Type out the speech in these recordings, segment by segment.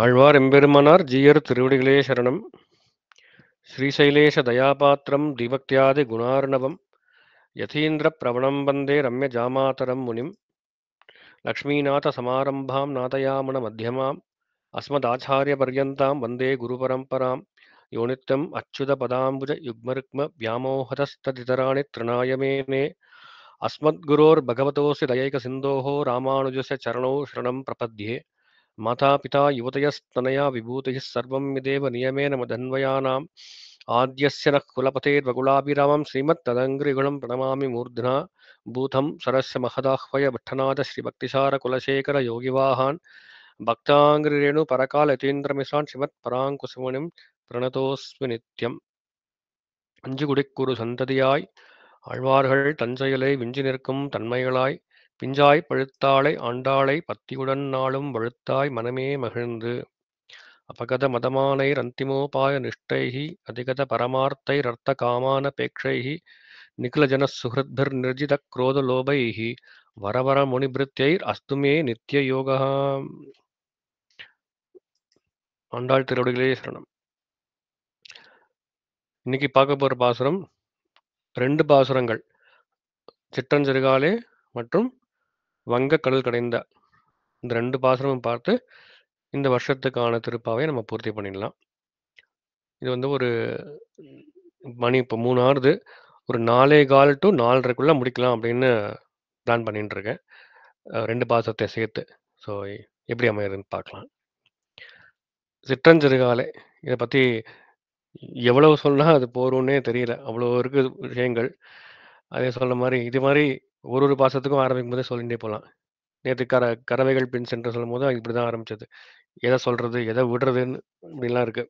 ஆழ்வார் எம்பெருமானார் ஜீயர் திருவடிகளே சரணம். ஸ்ரீசைலேஷ தயாபாத்திரம் தீபக்தியாதி குணார்ணவம் யதீந்திர பிரவணம் வந்தே ரம்ய ஜாமாதரம் முனிம் லக்ஷ்மீநாத சமாரம்பாம் நாதயாமன மத்தியமாம் அஸ்மதாச்சாரிய பர்யந்தாம் வந்தே குரு பரம்பராம் யோ நித்யம் அச்சுத பதாம்புஜ யுக்மருக்ம வியாமோகதஸ்ததிதராணி திருநாயமேனே அஸ்மத்குரோர் பகவதோஸ்ய தயைக சிந்தோஹோ ராமானுஜஸ்ய சரணௌ சரணம் பிரபத்யே मातापिता युवतयस्तनया विभूतिः सर्वं यदेव नियमेन मदन्वयानाम् आद्यस्य नः कुलपतेर्वकुलाभिरामं श्रीमत्तदङ्घ्रिगुणं प्रणमामि मूर्ध्ना भूतं सरस्य महदाह्वय भट्टनाथ श्रीभक्तिसारकुलशेखर योगिवाहान् भक्ताङ्घ्रिरेणु परकालयतीन्द्रमिश्रान् श्रीमत्पराङ्कुशमुनिं प्रणतोऽस्मि नित्यम् அஞ்சுகுடிக்குரு சந்ததியாய் ஆழ்வார்கள் தஞ்சையலை விஞ்சி நிற்கும் தன்மைகளாய் பிஞ்சாய் பழுத்தாளை ஆண்டாளை பத்தியுடன் நாளும் வழுத்தாய் மனமே மகிழ்ந்து அபகத மதமானைர் அந்திமோபாய நிஷ்டைஹி அதிகத பரமார்த்தைரர்த்த காமானபேக்ஷைஹி நிகிலஜன சுஹൃத்பிர் நிர்ஜித குரோத லோபைஹி வரவர முனிபிருத்யைர் அஸ்துமே நித்ய யோகா. ஆண்டாள் திருவடிகளே சரணம். இன்னைக்கு பார்க்க போற பாசுரம் ரெண்டு பாசுரங்கள், சிற்றஞ்சிறுகாலே மற்றும் வங்க கடல் கடைந்த, இந்த ரெண்டு பாசுரமும் பார்த்து இந்த வருஷத்துக்கான திருப்பாவை நம்ம பூர்த்தி பண்ணிடலாம். இது வந்து ஒரு மணி இப்போ 3 ஆறுது, ஒரு 4:15 to 4:30க்குள்ள முடிக்கலாம் அப்படின்னு பிளான் பண்ணிட்டு இருக்கேன், ரெண்டு பாசுரத்தை சேர்த்து. ஸோ எப்படி அமையுதுன்னு பார்க்கலாம். சிற்றஞ்சிறுகாலை இதை பற்றி எவ்வளவு சொன்னால் அது போரும்னே தெரியல, அவ்வளோ இருக்குது விஷயங்கள். அதே சொல்ல மாதிரி இது மாதிரி ஒரு பாசத்துக்கும் ஆரம்பிக்கும் போதே சொல்லிகிட்டே போகலாம். நேற்று கறவைகள் பின் சென்று சொல்லும் போது இப்படி தான் ஆரம்பிச்சது, எதை சொல்கிறது எதை விடுறதுன்னு இப்படிலாம் இருக்குது.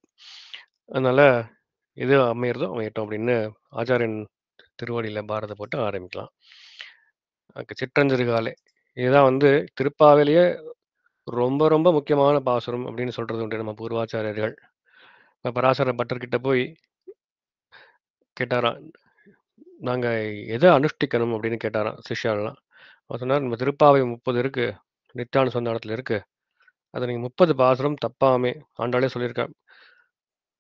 அதனால் எது அமையிறதோ அமையட்டும் அப்படின்னு ஆச்சாரியன் திருவடியில் பாரத போட்டு ஆரம்பிக்கலாம். சிற்றஞ்சிறுகாலை இதுதான் வந்து திருப்பாவையிலேயே ரொம்ப ரொம்ப முக்கியமான பாசுரம் அப்படின்னு சொல்கிறது உண்டு நம்ம பூர்வாச்சாரியர்கள். இப்போ பராசர பட்டர்கிட்ட போய் கேட்டாராம், நாங்கள் எதை அனுஷ்டிக்கணும் அப்படின்னு கேட்டாராம் சிஷ்யாலாம். அவர் சொன்னார், நம்ம திருப்பாவை 30 இருக்குது, நித்தியான சந்தானத்தில் இருக்குது, அதை நீங்கள் 30 பாசுரம் தப்பாமே, ஆண்டாளே சொல்லியிருக்கார்,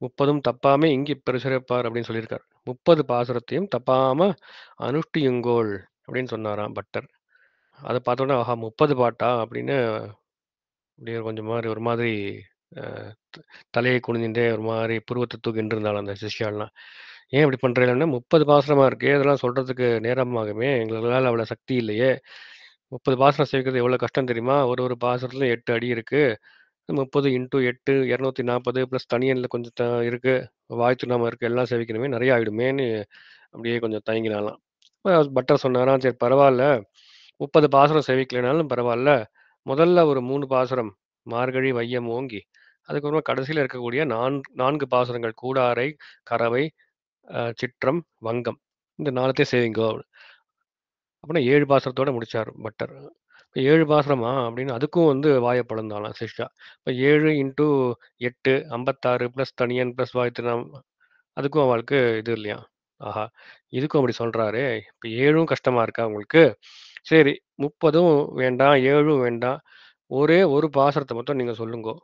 30ம் தப்பாமே இங்கே பெருசிறப்பார் அப்படின்னு சொல்லியிருக்கார். 30 பாசுரத்தையும் தப்பாமல் அனுஷ்டியுங்கோள் அப்படின்னு சொன்னாராம் பட்டர். அதை பார்த்தோன்னே ஆஹா 30 பாட்டா அப்படின்னு அப்படியே கொஞ்சம் மாதிரி ஒரு மாதிரி தலையை குனிஞ்சுட்டே ஒரு மாதிரி புருவத்தை தூக்கிட்டு இருந்தாலும் அந்த சிஷ்யாலாம். ஏன் இப்படி பண்ணுறீங்கன்னா, 30 பாசுரமாக இருக்கே, இதெல்லாம் சொல்கிறதுக்கு நேரமாகுமே, எங்களால் அவ்வளோ சக்தி இல்லையே, 30 பாசுரம் சேர்க்கறது எவ்வளோ கஷ்டம் தெரியுமா, ஒரு பாசுரத்தில் 8 அடி இருக்குது, 30 × 8 240 ப்ளஸ் தனியனில் கொஞ்சம் இருக்குது, வாய்த்து நாம இருக்குது, எல்லாம் சேவிக்கணுமே, நிறைய ஆகிடுமேன்னு அப்படியே கொஞ்சம் தயங்கினாலாம். பட்டர் சொன்னாராம், சரி பரவாயில்ல, 30 பாசுரம் சேவிக்கலைனாலும் பரவாயில்ல, முதல்ல ஒரு 3 பாசுரம் மார்கழி வையம் ஓங்கி, அதுக்கப்புறமா கடைசியில் இருக்கக்கூடிய 4 பாசுரங்கள் கூடாரை கறவை சிற்றம் வங்கம், இந்த 4த்தையும் சேவிங்கோ அப்படின்னா 7 பாசுரத்தோட முடிச்சார் பட்டர். இப்போ 7 பாசுரமா அப்படின்னு அதுக்கும் வந்து வாயை பிளந்தாலாம் சிஷ்யா. இப்போ 7 × 8 56 ப்ளஸ் தனியன் ப்ளஸ் வாய்த்தினம், அதுக்கும் அவளுக்கு இது இல்லையா, ஆஹா இதுக்கும் அப்படி சொல்கிறாரு, இப்போ 7ம் கஷ்டமாக இருக்கா உங்களுக்கு, சரி 30ம் வேண்டாம் 7ம் வேண்டாம், ஒரே ஒரு பாசுரத்தை மட்டும் நீங்கள் சொல்லுங்கோ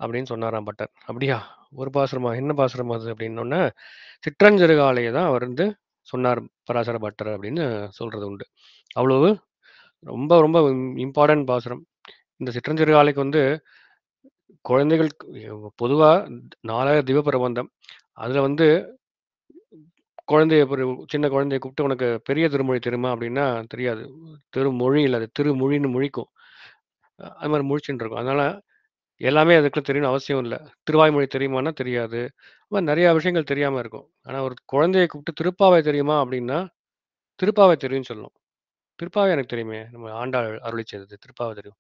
அப்படின்னு சொன்னாராம் பட்டர். அப்படியா, ஒரு பாசுரமா, என்ன பாசுரமா அது அப்படின்னோடனே சிற்றஞ்சிறுகாலையை தான் அவர் வந்து சொன்னார் பராசர பட்டர் அப்படின்னு சொல்கிறது உண்டு. அவ்வளவு ரொம்ப ரொம்ப இம்பார்ட்டன்ட் பாசுரம். இந்த சிற்றஞ்சிறுகாலைக்கு வந்து குழந்தைகள் பொதுவாக 4000 திவ்ய பிரபந்தம், அதில் வந்து குழந்தைய ஒரு சின்ன குழந்தைய கூப்பிட்டு உனக்கு பெரிய திருமொழி தெரியுமா அப்படின்னா தெரியாது, திருமொழி இல்லை அது திருமொழின்னு முழிக்கும், அது மாதிரி முழிச்சுட்டு இருக்கும். அதனால் எல்லாமே அதுக்குள்ள தெரியணும்னு அவசியம் இல்லை. திருவாய்மொழி தெரியுமானா தெரியாது, நிறையா விஷயங்கள் தெரியாமல் இருக்கும். ஆனால் ஒரு குழந்தையை கூப்பிட்டு திருப்பாவை தெரியுமா அப்படின்னா திருப்பாவை தெரியும்னு சொல்லணும். திருப்பாவை எனக்கு தெரியுமே, நம்ம ஆண்டாள் அருளி செய்தது திருப்பாவை தெரியும்.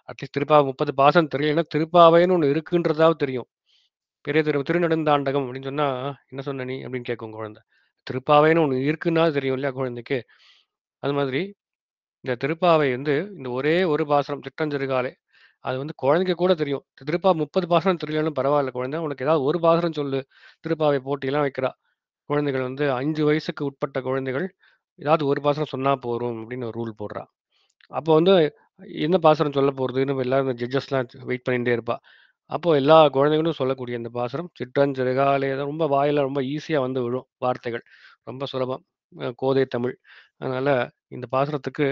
அட்லீஸ்ட் திருப்பாவை 30 பாசம் தெரியலைன்னா திருப்பாவைன்னு ஒன்று இருக்குன்றதாவது தெரியும். பெரிய திருநெடுந்தாண்டகம் அப்படின்னு சொன்னால் என்ன சொன்ன நீ அப்படின்னு கேட்கும் குழந்தை. திருப்பாவைன்னு ஒன்று இருக்குன்னா தெரியும் இல்லையா குழந்தைக்கு. அது மாதிரி இந்த திருப்பாவை வந்து இந்த ஒரே ஒரு பாசனம் சிற்றஞ்சிறுகாலை, அது வந்து குழந்தைக்கு கூட தெரியும். திருப்பா 30 பாசனம் தெரியலன்னு பரவாயில்ல, குழந்தை உனக்கு ஏதாவது ஒரு பாசனம் சொல்லு. திருப்பாவை போட்டியெல்லாம் வைக்கிறா, குழந்தைகள் வந்து 5 வயசுக்கு உட்பட்ட குழந்தைகள் ஏதாவது ஒரு பாசனம் சொன்னால் போகும் அப்படின்னு ஒரு ரூல் போடுறா. அப்போ வந்து என்ன பாசனம் சொல்ல போகிறதுன்னு எல்லாரும் ஜட்ஜஸ்லாம் வெயிட் பண்ணிகிட்டே இருப்பா. அப்போ எல்லா குழந்தைகளும் சொல்லக்கூடிய இந்த பாசுரம் சிற்றஞ்சிறுகாலே ரொம்ப வாயில ரொம்ப ஈஸியா வந்து விழும் வார்த்தைகள். ரொம்ப சுலபம். கோதை தமிழ். அதனால இந்த பாசுரத்துக்கு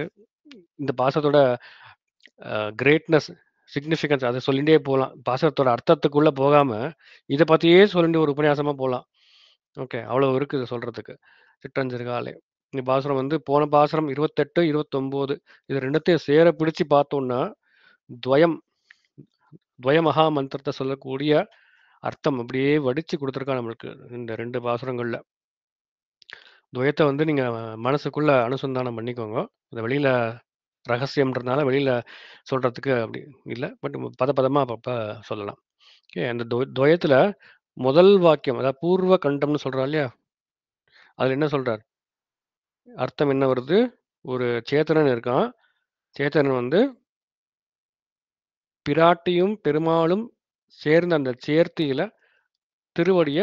இந்த பாசுரத்தோட கிரேட்னஸ், சிக்னிஃபிகன்ஸ் அத சொல்லிட்டே போலாம். பாசுரத்தோட அர்த்தத்துக்குள்ள போகாம, இத பத்தியே சொல்லிட்டு ஒரு உபன்யாசமா போலாம். ஓகே. அவ்வளவு இருக்கு இத சொல்றதுக்கு. சிற்றஞ்சிறுகாலே. இந்த பாசுரம் வந்து போன பாசுரம் 28, 29 இது 2த்தையும் சேர பிடிச்சு பார்த்தோம்னா, துவயம் துவய மகா மந்திரத்த சொல்லக்கூடிய அர்த்தம் அப்படியே வடிச்சு குடுத்துருக்கான் நம்மளுக்கு. இந்த 2 பாசுரங்கள்ல. துவயத்த வந்து நீங்க மனசுக்குள்ள அனுசந்தானம் பண்ணிக்கோங்க. இத வெளியில ரகசியம்ன்றதுனால வெளியில சொல்றதுக்கு அப்படி இல்ல. பட் பதமா அப்பப்ப சொல்லலாம். ஓகே. அந்த துவயத்துல முதல் வாக்கியம், அதாவது பூர்வ கண்டம்னு சொல்றோம் இல்லையா? அதுல என்ன சொல்றார்? அர்த்தம் என்ன வருது? ஒரு சேத்தனன் இருக்கான். சேத்தனன் வந்து பிராட்டியும், பெருமாளும் சேர்ந்த அந்த சேர்த்தியில திருவடிய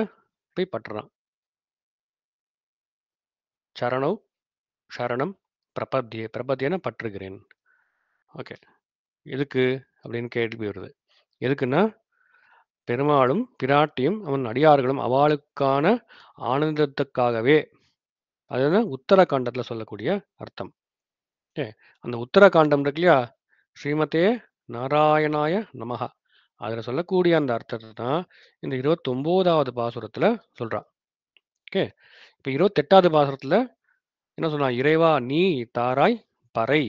போய் பற்றுறான். சரணௌ சரணம் பிரபத்யே. பிரபத்யேன்னா பற்றுகிறேன். ஓகே. எதுக்கு? அப்படின்னு கேள்வி வருது. எதுக்குன்னா, பெருமாளும், பிராட்டியும், அவன் அடியார்களும் அவாளுக்கான ஆனந்தத்துக்காகவே. அதுதான் உத்தரகாண்டத்துல சொல்லக்கூடிய அர்த்தம். ஓகே. அந்த உத்தரகாண்டம் இருக்கு இல்லையா? ஸ்ரீமதே நாராயணாய நமஹ. அதுல சொல்லக்கூடிய அந்த அர்த்தத்த தான் இந்த 29வது பாசுரத்துல சொல்றான். ஓகே. இப்ப 28வது பாசுரத்துல என்ன சொன்னான்? இறைவா நீ தாராய் பறை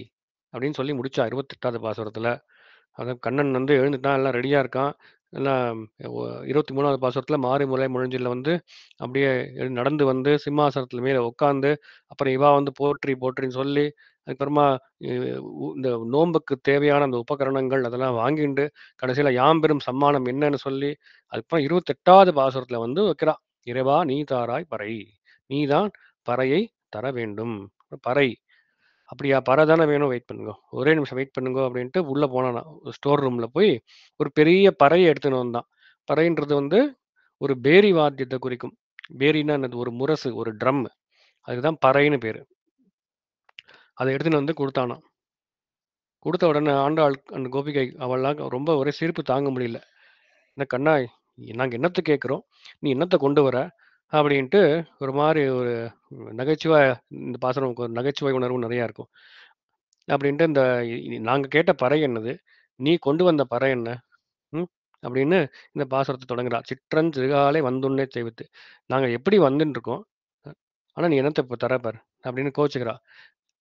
அப்படின்னு சொல்லி முடிச்சா 28வது பாசுரத்துல. அதான் கண்ணன் வந்து எழுந்துட்டான், எல்லாம் ரெடியா இருக்கான். எல்லாம் 23வது பாசுரத்துல மாரிமுலை முழஞ்சில்ல வந்து அப்படியே நடந்து வந்து சிம்மாசனத்துல மேல உட்காந்து, அப்புறம் இவா வந்து போற்றி போற்றின்னு சொல்லி, அதுக்கப்புறமா இந்த நோன்புக்கு தேவையான அந்த உபகரணங்கள் அதெல்லாம் வாங்கிண்டு, கடைசியில யாம்பெரும் சம்மானம் என்னன்னு சொல்லி, அதுக்கப்புறம் 28வது பாசுரத்துல வந்து வைக்கிறான். இறைவா நீ தாராய் பறை. நீதான் பறையை தர வேண்டும். பறை அப்படியா? பறை தானே வேணும். வெயிட் பண்ணுங்க. ஒரே நிமிஷம் வெயிட் பண்ணுங்க அப்படின்ட்டு உள்ள போனானாம். ஸ்டோர் ரூம்ல போய் ஒரு பெரிய பறைய எடுத்துன்னு வந்தான். பறைன்றது வந்து ஒரு பேரி வாத்தியத்த குறிக்கும். பேரின்னா என்னது? ஒரு முரசு, ஒரு ட்ரம். அதுக்கு தான் பறைன்னு பேரு. அத எடுத்துன்னு வந்து குடுத்தானாம். குடுத்த உடனே ஆண்டாள் அந்த கோபிகை அவள்லாம் ரொம்ப ஒரே சிரிப்பு தாங்க முடியல. "என்ன கண்ணா, நாங்க என்னத்த கேட்கிறோம்? நீ என்னத்த கொண்டு வர?" அப்படின்ட்டு ஒரு மாரி ஒரு நகைச்சுவை. இந்த பாசுரம் ஒரு நகைச்சுவை உணர்வு நெறையா இருக்கும். அப்படின்ட்டு இந்த நாங்க கேட்ட பறை என்னது? நீ கொண்டு வந்த பறை என்ன? ம். அப்படின்னு இந்த பாசுரத்த தொடங்குறா. "சிற்றஞ் சிறுகாலே வந்துன்னே செய்வித்து." நாங்க எப்படி வந்துன்ருக்கோம். அ ஆனா நீ என்னத்த இப்ப தர பாரு அப்படின்னு கோவிச்சுக்கிறா.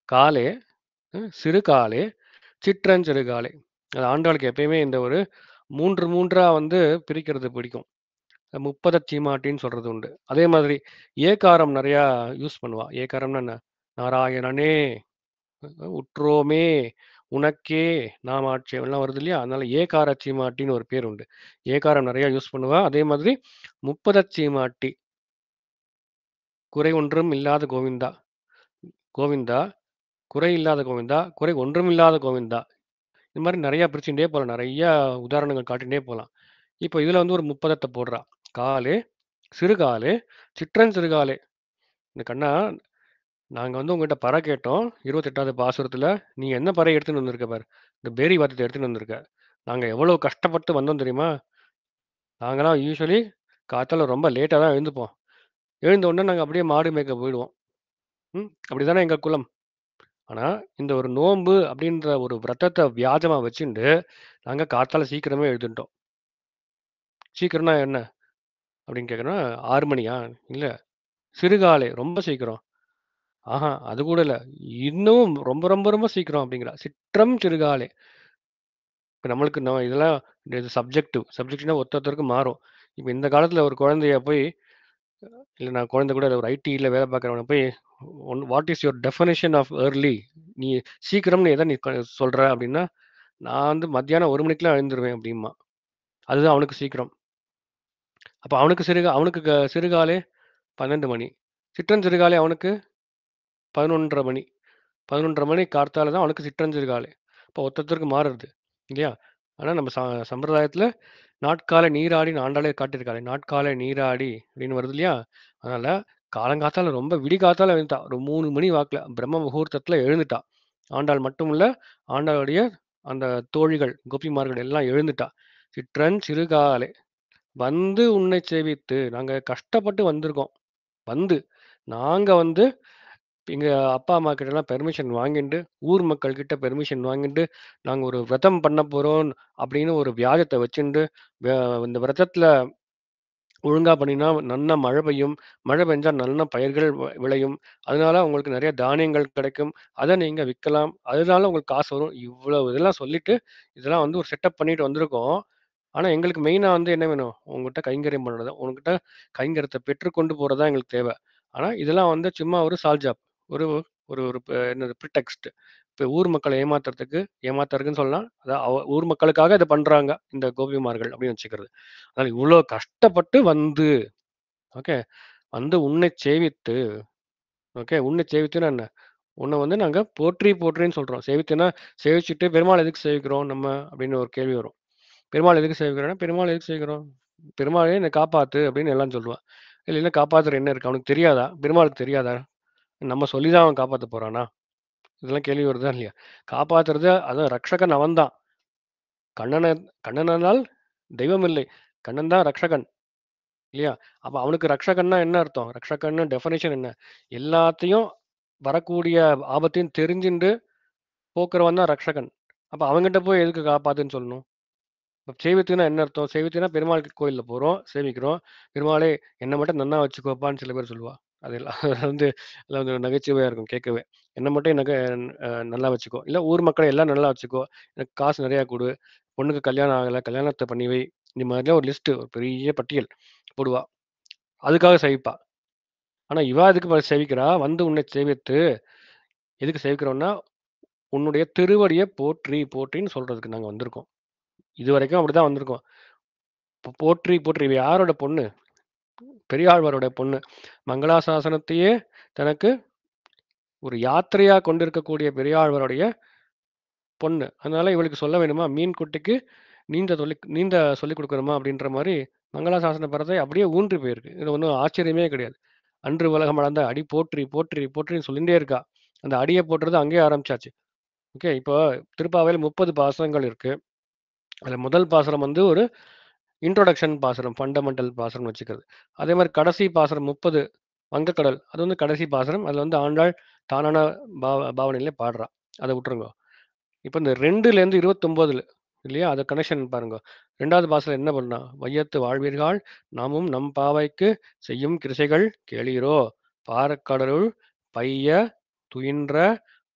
காலே சிறு காலே சிற்றஞ்சிறுகாலே. அது ஆண்டாளுக்கு எப்பயுமே இந்த ஒரு 3 3ஆ வந்து பிரிக்கிறது பிடிக்கும். முப்பதச் சீமாட்டின்னு சொல்றது உண்டு. அதே மாதிரி ஏகாரம் நெறையா யூஸ் பண்ணுவா. ஏகாரம்னா என்ன? நாராயணனே, உற்றோமே, உனக்கே நாமாட்சி எல்லாம் வருது இல்லையா? அதனால ஏகார சீமாட்டின்னு ஒரு பேர் உண்டு. ஏகாரம் நெறையா யூஸ் பண்ணுவா. அதே மாதிரி முப்பதச் சீமாட்டி. குறை ஒன்றும் இல்லாத கோவிந்தா. கோவிந்தா, குறை இல்லாத கோவிந்தா, குறை ஒன்றுமில்லாத கோவிந்தா. இது மாரி நெறையா பிரிச்சுட்டே போலாம். நெறையா உதாரணங்கள் காட்டிட்டே போலாம். இப்போ இதுல வந்து ஒரு 30த்த போடுறா. காலே, சிறுகாலே, சிற்றஞ்சிறுகாலே. இந்த கண்ணா, நாங்க வந்து உங்ககிட்ட பறை கேட்டோம். 28வது பாசுரத்துல. நீ என்ன பறை எடுத்துன்னு வந்திருக்க பாரு. இந்த பேரி வாத்தியத்த எடுத்துன்னு வந்திருக்க. நாங்க எவ்வளோ கஷ்டப்பட்டு வந்தோம் தெரியுமா? நாங்கலாம் யூசுவலி காத்தால ரொம்ப லேட்டா தான் எழுந்துப்போம். எழுந்த உடனே நாங்க அப்படியே மாடு மேய்க்க போயிடுவோம். அப்படிதானே எங்க குலம். ஆனா, இந்த ஒரு நோன்பு அப்படின்ற ஒரு விரதத்த வியாஜமா வச்சுண்டு, நாங்க காத்தால சீக்கிரமே எழுந்துட்டோம். சீக்கிரம்னா என்ன? அப்படின்னு கேட்குறேன்னா, 6 மணியா? இல்ல. சிறுகாலை ரொம்ப சீக்கிரம். அது கூட இல்ல. இன்னும் ரொம்ப ரொம்ப ரொம்ப சீக்கிரம் அப்படிங்கிறா. சிற்றம் சிறுகாலை. இப்ப நம்மளுக்கு இதெல்லாம் இது சப்ஜெக்டிவ். சப்ஜெக்டிவ்னா ஒருத்தருக்கு மாறும். இப்ப இந்த காலத்துல ஒரு குழந்தைய போய் இல்ல நான் குழந்தை கூட இல்ல ஒரு ஐடில வேலை பார்க்குறவன போய் what is your definition of early? நீ சீக்கிரம்னு எத நீ சொல்ற அப்படின்னா, நான் வந்து மத்தியானம் 1 மணிக்கெல்லாம் எழுந்துருவேன் அப்படிம்பான். அதுதான் அவனுக்கு சீக்கிரம். அப்ப அவனுக்கு சிறுகாலை 12 மணி. சிற்றஞ்சிறுகாலை அவனுக்கு 11:30 மணி. 11:30 மணி கார்த்தால தான் அவனுக்கு சிற்றஞ்சிறுகாலை. அப்போ ஒருத்தருக்கு மாறுது. இல்லையா? ஆனா நம்ம சம்பிரதாயத்துல நாட்காலை நீராடின்னு ஆண்டாளே காட்டியிருக்காளே. நாட்காலை நீராடி அப்படின்னு வருது இல்லையா? அதனால காலங்காத்தால ரொம்ப விடிகாத்தால எழுந்துட்டா. ஒரு 3 மணி வாக்குல பிரம்ம முகூர்த்தத்துல எழுந்துட்டா. ஆண்டாள் மட்டும் இல்ல, ஆண்டாளுடைய அந்த தோழிகள், கோபிமார்கள் எல்லாம் எழுந்துட்டா. சிற்றன் சிறுகாலே வந்து உன்னை சேவித்து நாங்க கஷ்டப்பட்டு வந்திருக்கோம். வந்து நாங்க வந்து எங்க அப்பா, அம்மா கிட்டலாம் பெர்மிஷன் வாங்கிண்டு, ஊர் மக்கள் கிட்ட பெர்மிஷன் வாங்கிண்டு, நாங்க ஒரு விரதம் பண்ண போறோம் அப்படின்னு ஒரு வியாஜத்த வச்சுண்டு, வ இந்த விரதத்துல ஒழுங்கா பண்ணினா நல்லா மழை பெய்யும். மழை பெஞ்சா நல்ல பயிர்கள் விளையும். அதனால உங்களுக்கு நெறைய தானியங்கள் கிடைக்கும். அத நீங்க விக்கலாம். அதனால உங்களுக்கு காசு வரும். இவ்வளவு இதெல்லாம் சொல்லிட்டு, இதெல்லாம் வந்து ஒரு செட்டப் பண்ணிட்டு வந்திருக்கோம். ஆனா எங்களுக்கு மெயினா வந்து என்ன வேணும்? உன்கிட்ட கைங்கரியம் பண்றது. உன்கிட்ட கைங்கரியத்த பெற்றுக்கொண்டு போறது தான் எங்களுக்கு தேவ. ஆனா இதெல்லாம் வந்து சும்மா ஒரு சால்ஜாப். ஒரு ஒரு ஒரு என்னது ப்ரிடெக்ஸ்ட். இப்ப ஊர் மக்கள ஏமாத்துறதுக்குன்னு சொல்லலாம். அதான் ஊர் மக்களுக்காக இத பண்றாங்க. இந்த கோபிமார்கள் அப்படின்னு வச்சுக்கிறது. அதனால இவ்ளோ கஷ்டப்பட்டு வந்து ஓகே. வந்து உன்னை சேவித்து ஓகே. உன்னை சேவித்துன்னா என்ன? உன்ன வந்து நாங்க போற்றி போற்றின்னு சொல்றோம். சேவித்துன்னா சேவிச்சுட்டு பெருமாள் எதுக்கு சேவிக்கிறோம் நம்ம? அப்படின்னு ஒரு கேள்வி வரும். பெருமாள் எதுக்கு சேவிக்கிறோம்னா, பெருமாள் எதுக்கு சேவிக்கிறோம்? பெருமாளே என்ன காப்பாத்து அப்படின்னு எல்லாம் சொல்லுவான். இல்ல காப்பாத்துற என்ன இருக்கு? அவனுக்கு தெரியாதா? பெருமாளுக்கு தெரியாதா? நம்ம சொல்லி தான் அவன் காப்பாத்த போறானா? இதெல்லாம் கேள்வி வருதா இல்லையா? காப்பாத்துறது அதான் ரக்ஷகன் அவன் தான். கண்ணன கண்ணனால் தெய்வம் இல்லை. கண்ணன் தான் ரக்ஷகன் இல்லையா? அப்ப அவனுக்கு ரக்ஷகன்னா என்ன அர்த்தம்? ரக்ஷகன்னு டெஃபனிஷன் என்ன? எல்லாத்தையும் வரக்கூடிய ஆபத்தையும் தெரிஞ்சுண்டு போக்குறவன் தான் ரக்ஷகன். அப்ப அவன்கிட்ட போய் எதுக்கு காப்பாத்துன்னு சொல்லணும்? இப்ப சேவித்துனா என்ன அர்த்தம்? சேவித்துனா பெருமாள் கோயில்ல போறோம், சேவிக்கிறோம். பெருமாளே என்ன மட்டும் நன்னா வச்சுக்கோப்பான்னு சில பேர் சொல்லுவா. அது எல்லாம் வந்து அதெல்லாம் வந்து நகைச்சுவையா இருக்கும் கேட்கவே. என்ன மட்டும் நல்லா வச்சுக்கோ. இல்ல ஊர் மக்கள எல்லாம் நல்லா வச்சுக்கோ. எனக்கு காசு நெறையா குடு. பொண்ணுக்கு கல்யாணம் ஆகல. கல்யாணத்த பண்ணி வை. இந்த மாதிரிலாம் ஒரு லிஸ்ட் ஒரு பெரிய பட்டியல் போடுவா. அதுக்காக சேவிப்பா. ஆனா இவ எதுக்கு சேவிக்கிறா? வந்து உன்னை சேவித்து எதுக்கு சேவிக்கிறோம்னா, உன்னுடைய திருவடிய போற்றி போற்றின்னு சொல்றதுக்கு நாங்க வந்திருக்கோம். இதுவரைக்கும் அப்படிதான் வந்திருக்கோம். போற்றி போற்றி இவ யாரோட பொண்ணு? பெரியாழ்வாருடைய பொண்ணு. மங்களாசாசனத்தையே தனக்கு ஒரு யாத்திரையா கொண்டிருக்கக்கூடிய பெரியாழ்வாருடைய பொண்ணு. அதனால இவளுக்கு சொல்ல வேணுமா? மீன் குட்டிக்கு நீந்த சொல்லிக் குடுக்கணுமா? அப்படின்ற மாரி மங்களாசாசன பரத்தை அப்படியே ஊன்றி போயிருக்கு. இது ஒண்ணும் ஆச்சரியமே கிடையாது. அன்று உலகம் அளந்த அடி போற்றி, போற்றி, போற்றின்னு சொல்லிண்டே இருக்கா. அந்த அடிய போடுறது அங்கேயே ஆரம்பிச்சாச்சு. ஓகே. இப்போ திருப்பாவையில 30 பாசுரங்கள் இருக்கு. அதுல முதல் பாசுரம் வந்து ஒரு இன்ட்ரோடக்ஷன் பாசுரம், ஃபண்டமெண்டல் பாசுரம்னு வச்சுக்கிறது. அதே மாரி கடைசி பாசுரம் 30 வங்கக்கடல். அது வந்து கடைசி பாசுரம். அதுல வந்து ஆண்டாள் தானான பாவனையில பாடுறா. அத விட்டுருங்க. இப்ப இந்த 2லேருந்து 29 இல்லையா? அத கனெக்ஷன் பாருங்க. 2வது பாசுரம் என்ன பண்ணா? "வையத்து வாழ்வீர்கள் நாமும் நம் பாவைக்கு செய்யும் கிரிசைகள் கேளீரோ! பாரக்கடலுள் பைய துயின்ற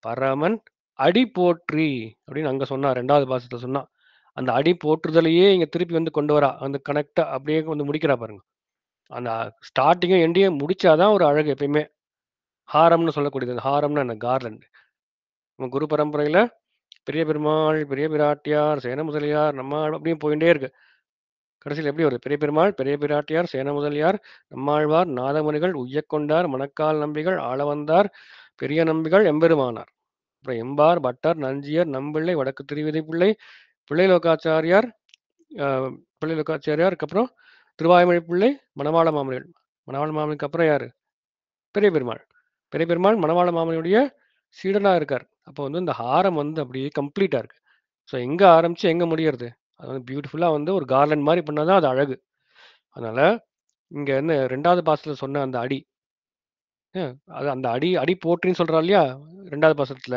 பரமன் அடி போற்றி" அப்படின்னு அங்க சொன்னா. 2வது பாசுரத்துல சொன்னா. அந்த அடி போற்றுதலையே இங்க திருப்பி வந்து கொண்டு வரா. அந்த கனெக்ட்டா அப்படியே வந்து முடிக்கிறா பாருங்க. அந்த ஸ்டார்ட்டிங்கும் எண்டையும் முடிச்சா தான் ஒரு அழகு எப்பயுமே. ஹாரம்னு சொல்லக்கூடியது. அந்த ஹாரம்னா என்ன? கார்லண்ட். நம்ம குரு பரம்பரையில பெரிய பெருமாள், பெரிய பிராட்டியார், சேன முதலியார், நம்மாழ் அப்படியே போயிட்டே இருக்கு. கடைசியில எப்படி வருது? பெரிய பெருமாள், பெரிய பிராட்டியார், சேன முதலியார், நம்மாழ்வார், நாதமுனிகள், உய்யக் கொண்டார், மணக்கால் நம்பிகள், ஆளவந்தார், பெரிய நம்பிகள், எம்பெருமானார். அப்புறம் எம்பார், பட்டர், நஞ்சியர், நம்பிள்ளை, வடக்கு திருவிதை பிள்ளை, பிள்ளைலோகாச்சாரியார், அ பிள்ளைலோகாச்சாரியார், அதுக்கப்புறம் திருவாய்மொழி பிள்ளை, மணவாள மாமுனிகள். மணவாள மாமுனிக்கு அப்புறம் யாரு? பெரிய பெருமாள். பெரிய பெருமாள் மணவாள மாமுனியுடைய சீடனா இருக்கார். அப்போ வந்து இந்த ஹாரம் வந்து அப்படியே கம்ப்ளீட்டா இருக்கு. ஸோ எங்க ஆரம்பிச்சு எங்க முடியறது? அது வந்து பியூட்டிஃபுல்லா வந்து ஒரு கார்லண்ட் மாரி பண்ணா தான் அது அழகு. அதனால இங்க என்ன 2வது பாசுரத்துல சொன்ன அந்த அடி, அ அது அந்த அடி அடி போற்றின்னு சொல்றா இல்லையா? 2வது பாசுரத்துல.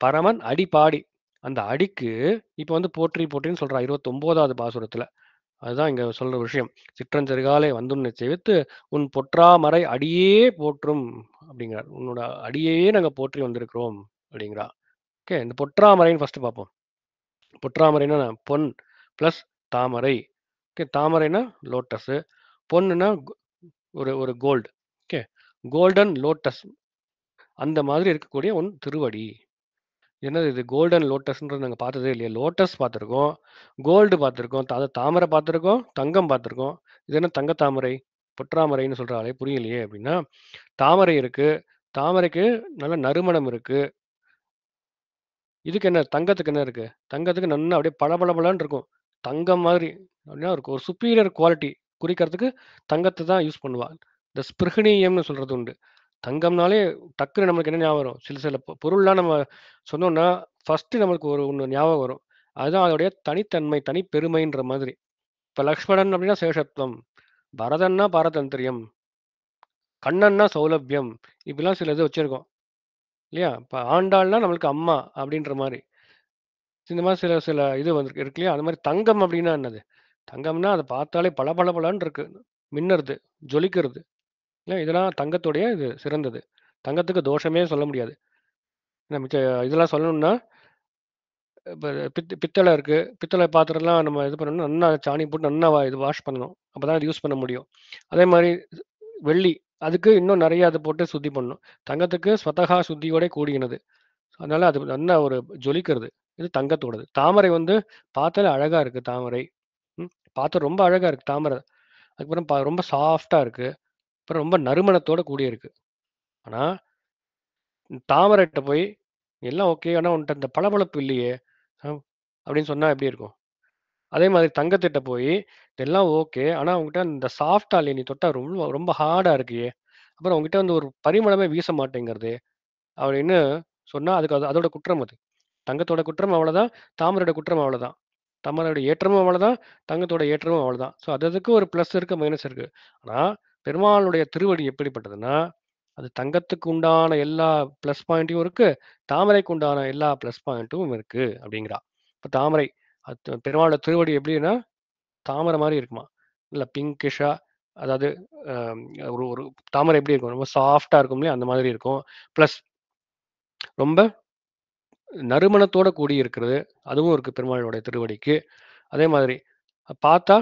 பரமன் அடி பாடி. அந்த அடிக்கு இப்ப வந்து போற்றி போற்றின்னு சொல்றா 29வது பாசுரத்துல. அதுதான் இங்க சொல்ற விஷயம். "சிற்றஞ்செருகாலே வந்துன்னை செவித்து உன் பொற்றாமரை அடியே போற்றும்" அப்படிங்கிறார். "உன்னோட அடியையே நாங்க போற்றி வந்திருக்கிறோம்" அப்படிங்கிறா. ஓகே. இந்த பொற்றாமரைன்னு ஃபர்ஸ்ட் பார்ப்போம். பொற்றாமரைன்னா என்ன? பொன் பிளஸ் தாமரை. ஓகே. தாமரைன்னா லோட்டஸு. பொன்னுன்னா ஒரு ஒரு கோல்டு. ஓகே. Golden lotus. அந்த மாதிரி இருக்கக்கூடிய உன் திருவடி. என்னது இது கோல்டன் லோட்டஸ்ன்றது நாங்க பார்த்ததே இல்லையே. லோட்டஸ் பார்த்துருக்கோம். கோல்டு பார்த்துருக்கோம். தாமரை பார்த்துருக்கோம். தங்கம் பார்த்துருக்கோம். இது என்ன தங்க தாமரை? பொற்றாமரைன்னு சொல்றாளே புரியலையே அப்படின்னா, தாமரை இருக்கு. தாமரைக்கு நல்ல நறுமணம் இருக்கு. இதுக்கு என்ன? தங்கத்துக்கு என்ன இருக்கு? தங்கத்துக்கு நல்லா அப்படியே பளபளபளன்னு இருக்கும். தங்கம் மாதிரி அப்படின்னா இருக்கும். ஒரு சுப்பீரியர் குவாலிட்டி குறிக்கிறதுக்கு தங்கத்த தான் யூஸ் பண்ணுவா. இந்த ஸ்பிருகணியம்னு சொல்றது உண்டு. தங்கம்னாலே டக்குனு நம்மளுக்கு என்ன ஞாபகம் வரும்? சில சில பொருள்லாம் நம்ம சொன்னோம்னா, ஃபர்ஸ்ட்டு நம்மளுக்கு ஒண்ணு ஞாபகம் வரும். அதுதான் அதோடைய தனித்தன்மை, தனிப்பெருமைன்ற மாதிரி. இப்ப லக்ஷ்மணன் அப்படின்னா சேஷத்துவம், பரதன்னா பாரதந்திரியம், கண்ணன்னா சௌலபியம், இப்படிலாம் சில இது வச்சிருக்கோம் இல்லையா? இப்ப ஆண்டாள்னா நம்மளுக்கு அம்மா அப்படின்ற மாரி. இந்த மாதிரி சில சில இது வந்து இருக்கு இல்லையா? அந்த மாதிரி தங்கம் அப்படின்னா என்னது? தங்கம்னா அத பார்த்தாலே பளபளபளன்னு இருக்கு. மின்னுறது, ஜொலிக்கிறது. இல்ல இதெல்லாம் தங்கத்துடைய இது சிறந்தது. தங்கத்துக்கு தோஷமே சொல்ல முடியாது. மிச்ச இதெல்லாம் சொல்லணும்னா, இப்ப பித்தள இருக்கு. பித்தள பாத்திரம்லாம் நம்ம இது பண்ணணும்னா, நன்னா சாணி போட்டு நன்னா இது வாஷ் பண்ணணும். அப்பதான் அது யூஸ் பண்ண முடியும். அதே மாரி வெள்ளி, அதுக்கு இன்னும் நெறைய அது போட்டு சுத்தி பண்ணணும். தங்கத்துக்கு ஸ்வதஹா சுத்தியோட கூடினது. அதனால அது நல்லா ஒரு ஜொலிக்கிறது. இது தங்கத்தோடது. தாமரை வந்து பார்த்தாலே அழகா இருக்கு தாமரை. ம். பார்க்க ரொம்ப அழகா இருக்கு தாமரை. அதுக்கப்புறம் ரொம்ப சாஃப்ட்டா இருக்கு. அப்புறம் ரொம்ப நறுமணத்தோட கூடியிருக்கு. ஆனா, தாமரைட்ட போய் எல்லாம் ஓகே. ஆனா உன்ட்ட இந்த பளபளப்பு இல்லையே! அ அப்படின்னு சொன்னா எப்படி இருக்கும்? அதே மாதிரி தங்கத்திட்ட போய், இதெல்லாம் ஓகே. ஆனா உன்கிட்ட இந்த சாஃப்ட்டா இல்லையே! நீ தொட்டா ரொம்ப ரொம்ப ஹார்டா இருக்கியே! அப்புறம் உன்கிட்ட வந்து ஒரு பரிமளமே வீச மாட்டேங்கிறதே! அப்படின்னு சொன்னா, அதுக்கு அது அதோட குற்றம் அது. தங்கத்தோட குற்றம் அவ்வளதான். தாமரையோட குற்றம் அவ்வளதான். தாமரையோட ஏற்றமும் அவ்வளதான். தங்கத்தோட ஏற்றமும் அவ்வளதான். ஸோ அது அதுக்கு ஒரு பிளஸ் இருக்கு, மைனஸ் இருக்கு. ஆனா, பெருமாளுடைய திருவடி எப்படிப்பட்டதுன்னா, அது தங்கத்துக்கு உண்டான எல்லா பிளஸ் பாயிண்ட்டும் இருக்கு. தாமரைக்கு உண்டான எல்லா பிளஸ் பாயிண்ட்டும் இருக்கு அப்படிங்கிறா. இப்ப தாமரை பெருமாளோட திருவடி எப்படின்னா, தாமரை மாரி இருக்குமாம். நல்ல பிங்கிஷ்ஷா அதாவது அ ஒரு ஒரு தாமரை எப்படி இருக்கும்? ரொம்ப சாஃப்ட்டா இருக்கும் இல்லையா? அந்த மாதிரி இருக்கும். பிளஸ் ரொம்ப நறுமணத்தோட கூடி இருக்கிறது. அதுவும் இருக்கு பெருமாளுடைய திருவடிக்கு. அதே மாதிரி பார்த்தா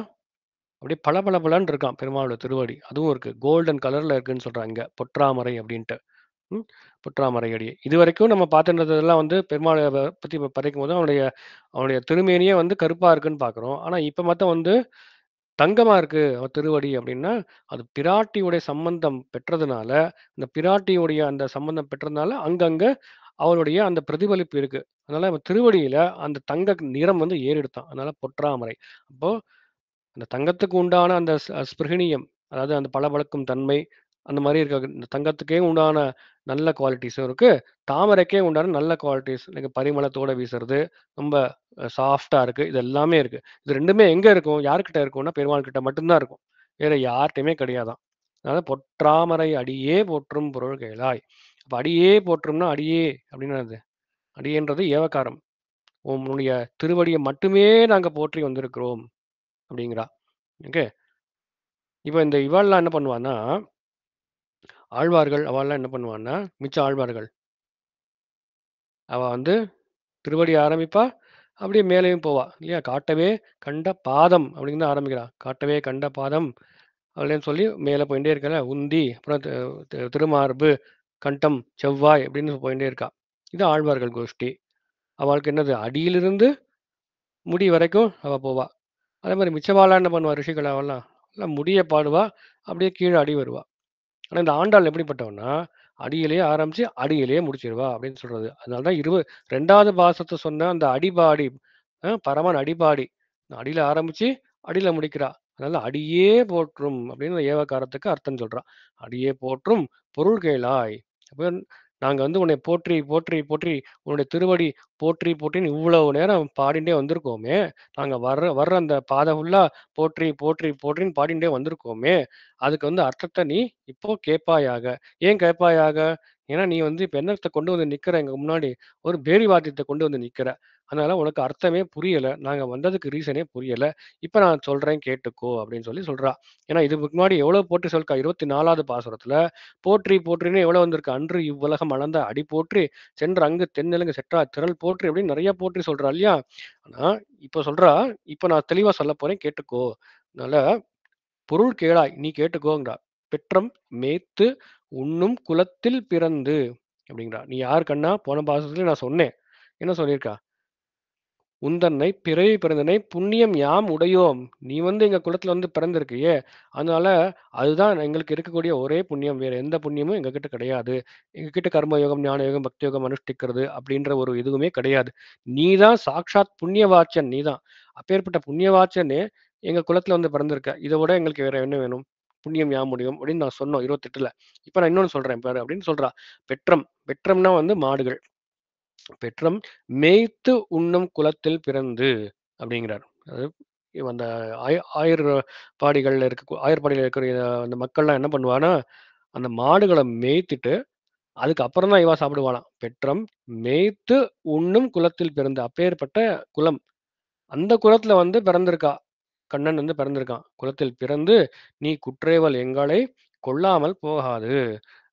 அப்படியே பளபளபளன்னு இருக்காம் பெருமாளோட திருவடி. அதுவும் இருக்கு. கோல்டன் கலர்ல இருக்குன்னு சொல்றாங்க. பொற்றாமரை அப்படின்ட்டு. ம். பொற்றாமரை அடி. இதுவரைக்கும் நம்ம பார்த்துட்டு இருந்ததெல்லாம் வந்து பெருமாள பத்தி படைக்கும்போது அவனுடைய அவனுடைய திருமேனியே வந்து கருப்பா இருக்குன்னு பார்க்குறோம். ஆனா இப்ப மட்டும் வந்து தங்கமா இருக்கு அவர் திருவடி அப்படின்னா, அது பிராட்டியுடைய சம்பந்தம் பெற்றதுனால, இந்த பிராட்டியுடைய அந்த சம்பந்தம் பெற்றதுனால, அங்கங்க அவருடைய அந்த பிரதிபலிப்பு இருக்கு. அதனால அவன் திருவடியில அந்த தங்க நிறம் வந்து ஏறிடுத்தாம். அதனால பொற்றாமரை. அப்போ அந்த தங்கத்துக்கு உண்டான அந்த ஸ்பிருகிணியம், அதாவது அந்த பளபளக்கும் தன்மை, அந்த மாரி இருக்க இந்த தங்கத்துக்கே உண்டான நல்ல குவாலிட்டீஸும் இருக்கு. தாமரைக்கே உண்டான நல்ல குவாலிட்டீஸ். லைக் பரிமளத்தோட வீசுறது, ரொம்ப சாஃப்ட்டா இருக்கு. இது எல்லாமே இருக்கு. இது 2மே எங்க இருக்கும்? யார்கிட்ட இருக்கும்னா, பெருமாள் கிட்ட மட்டும் தான் இருக்கும். வேற யார்ட்டயுமே கிடையாதாம். அதனால "பொற்றாமரை அடியே போற்றும் பொருள் கேளாய்." அப்ப அடியே போற்றும்னா, அடியே அப்டின்னா என்னது? அடியேன்றது ஏவகாரம். உன்னுடைய திருவடிய மட்டுமே நாங்க போற்றி வந்திருக்கிறோம் அப்டிங்கிறா. ஓகே. இப்ப இந்த இவாள்லாம் என்ன பண்ணுவான்னா, ஆழ்வார்கள் அவாள்லாம் என்ன பண்ணுவான்னா, மிச்ச ஆழ்வார்கள். அவ வந்து திருவடி ஆரம்பிப்பா, அப்படியே மேலேயும் போவா. இல்லையா? "காட்டவே கண்ட பாதம்" அப்படின்னு தான் ஆரம்பிக்கிறா. "காட்டவே கண்ட பாதம்" அப்படின்னு சொல்லி மேலே போயிட்டே இருக்கல. உந்தி, அப்புறம் திருமார்பு, கண்டம், செவ்வாய் அப்படின்னு போயிட்டே இருக்கா. இது ஆழ்வார்கள் கோஷ்டி. அவளுக்கு என்னது? அடியிலிருந்து முடி வரைக்கும் அவ போவா. அதே மாரி மிச்சவாள்லாம் என்ன பண்ணுவா? ரிஷிகள் அவள்லாம், எல்லாம் முடிய பாடுவா. அப்படியே கீழ அடி வருவா. ஆனா இந்த ஆண்டாள் எப்படிப்பட்டவன்னா, அடியிலேயே ஆரம்பிச்சு, அடியிலேயே முடிச்சிருவா அப்படின்னு சொல்றது. அதனால தான் 2வது பாசத்த சொன்ன அந்த அடிபாடி, பரமன் அடிபாடி. அடியில ஆரம்பிச்சு, அடியில முடிக்கிறா. அதனால "அடியே போற்றும்" அப்படின்னு ஏவகாரத்துக்கு அர்த்தம் சொல்றா. "அடியே போற்றும் பொருள் கேளாய்." அப்ப நாங்க வந்து உன்னை போற்றி, போற்றி, போற்றி உன்னுடைய திருவடி போற்றி, போற்றின்னு இவ்வளவு நேரம் பாடிண்டே வந்திருக்கோமே. நாங்க வர்ற வர்ற அந்த பாதை ஃபுல்லா போற்றி, போற்றி, போற்றின்னு பாடிண்டே வந்திருக்கோமே. அதுக்கு வந்து அர்த்தத்த நீ இப்போ கேட்பாயாக. ஏன் கேட்பாயாக? ஏன்னா நீ வந்து இப்ப என்னத்த கொண்டு வந்து நிக்கிற எங்க முன்னாடி? ஒரு பேரி வாத்தியத்த கொண்டு வந்து நிக்கிற. அதனால உனக்கு அர்த்தமே புரியல. நாங்க வந்ததுக்கு ரீசனே புரியல. இப்ப நான் சொல்றேன் கேட்டுக்கோ அப்படின்னு சொல்லி சொல்றா. ஏன்னா இதுக்கு முன்னாடி எவ்வளவு போற்றி சொல்லிருக்கா? 24வது பாசுரத்துல போற்றி போற்றின்னு எவ்வளவு வந்திருக்கு? அன்று இவ்வுலகம் அளந்த அடி போற்றி, சென்று அங்கு தென்னிலங்கு செற்றார் திரள் போற்றி அப்படின்னு நெறைய போற்றி சொல்றா இல்லையா? ஆனா இப்ப சொல்றா, இப்ப நான் தெளிவா சொல்லப் போறேன் கேட்டுக்கோ. அதனால பொருள் கேளாய் நீ கேட்டுக்கோங்கிறா. பெற்றம் மேய்த்து உண்ணும் குலத்தில் பிறந்து அப்படிங்கிறா. நீ யார் கண்ணா? போன பாசத்துல நான் சொன்னேன். என்ன சொல்லியிருக்கா? உந்தன்னை பிறவி பிறந்தனை புண்ணியம் யாம் உடையோம். நீ வந்து எங்க குலத்துல வந்து பிறந்திருக்கியே. அதனால அதுதான் எங்களுக்கு இருக்கக்கூடிய ஒரே புண்ணியம். வேற எந்த புண்ணியமும் எங்ககிட்ட கிடையாது. எங்ககிட்ட கர்ம யோகம், ஞான யோகம், பக்தி யோகம் அனுஷ்டிக்கிறது அப்படின்ற ஒரு இதுவுமே கிடையாது. நீ தான் சாக்ஷாத் புண்ணியவாச்சன் நீ தான். அப்பேற்பட்ட புண்ணியவாச்சனே எங்க குலத்துல வந்து பிறந்திருக்க. இத விட எங்களுக்கு வேற என்ன வேணும்? புண்ணியம் யாம் முடியும் அப்படின்னு நான் சொன்னோம் 28ல. இப்ப நான் இன்னொன்னு சொல்றேன் பாரு அப்படின்னு சொல்றா. பெற்றம் பெற்றம்னா வந்து மாடுகள். பெற்றம் மேய்த்து உண்ணும் குலத்தில் பிறந்து அப்படிங்கிறார். அது அந்த ஆயர்பாடிகள்ல இருக்கிற அந்த மக்கள்லாம் என்ன பண்ணுவான்னா, அந்த மாடுகள மேய்த்துட்டு, அதுக்கப்புறம் தான் இவ சாப்பிடுவாளாம். பெற்றம் மேய்த்து உண்ணும் குலத்தில் பிறந்து. அப்பேற்பட்ட குலம். அந்த குலத்துல வந்து பிறந்திருக்கா. கண்ணன் வந்து பிறந்திருக்கான். குலத்தில் பிறந்து, "நீ குற்றேவல் எங்களை கொள்ளாமல் போகாது."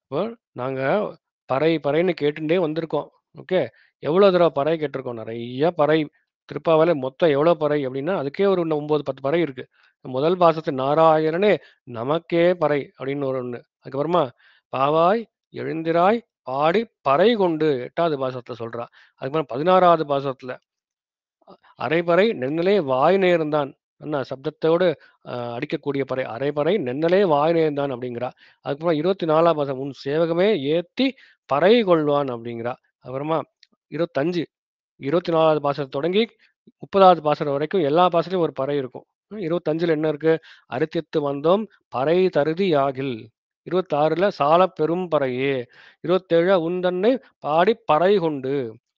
இப்போ நாங்க பறைன்னு கேட்டுண்டே வந்திருக்கோம். ஓகே. எவ்வளோ தடவ பறை கேட்டிருக்கோம். நெறைய பறை. திருப்பாவையில மொத்தம் எவ்வளோ பறை அப்டின்னா, அதுக்கே ஒரு 9, 10 பறை இருக்கு. முதல் பாசத்து "நாராயணனே நமக்கே பறை" அப்படின்னு ஒரு ஒண்ணு. அதுக்கப்புறமா "பாவாய் எழுந்திராய் பாடி பறை கொண்டு" 8வது பாசத்துல சொல்றா. அதுக்கப்புறம் 16வது பாசத்துல "அரைபறை நென்னலே வாய் நேர்ந்தான்." என்ன சப்தத்தோடு அடிக்கக்கூடிய பறை. "அரைபறை நென்னலே வாய் நேர்ந்தான்" அப்படிங்கிறா. அதுக்கப்புறம் 24ஆம் பாசம் "உன் சேவகமே ஏத்தி பறை கொள்வான்" அப்படிங்கிறா. அப்புறமா 25 24வது பாசனம் தொடங்கி 30வது பாசனம் வரைக்கும் எல்லா பாசனத்திலும் ஒரு பறை இருக்கும். 25ல என்ன இருக்கு? "அரித்தித்து வந்தோம் பறை தருதி யாகில்." 26ல "சாலப் பெரும் பறையே." 27ல "உன்தன்னை பாடிப் பறை கொண்டு."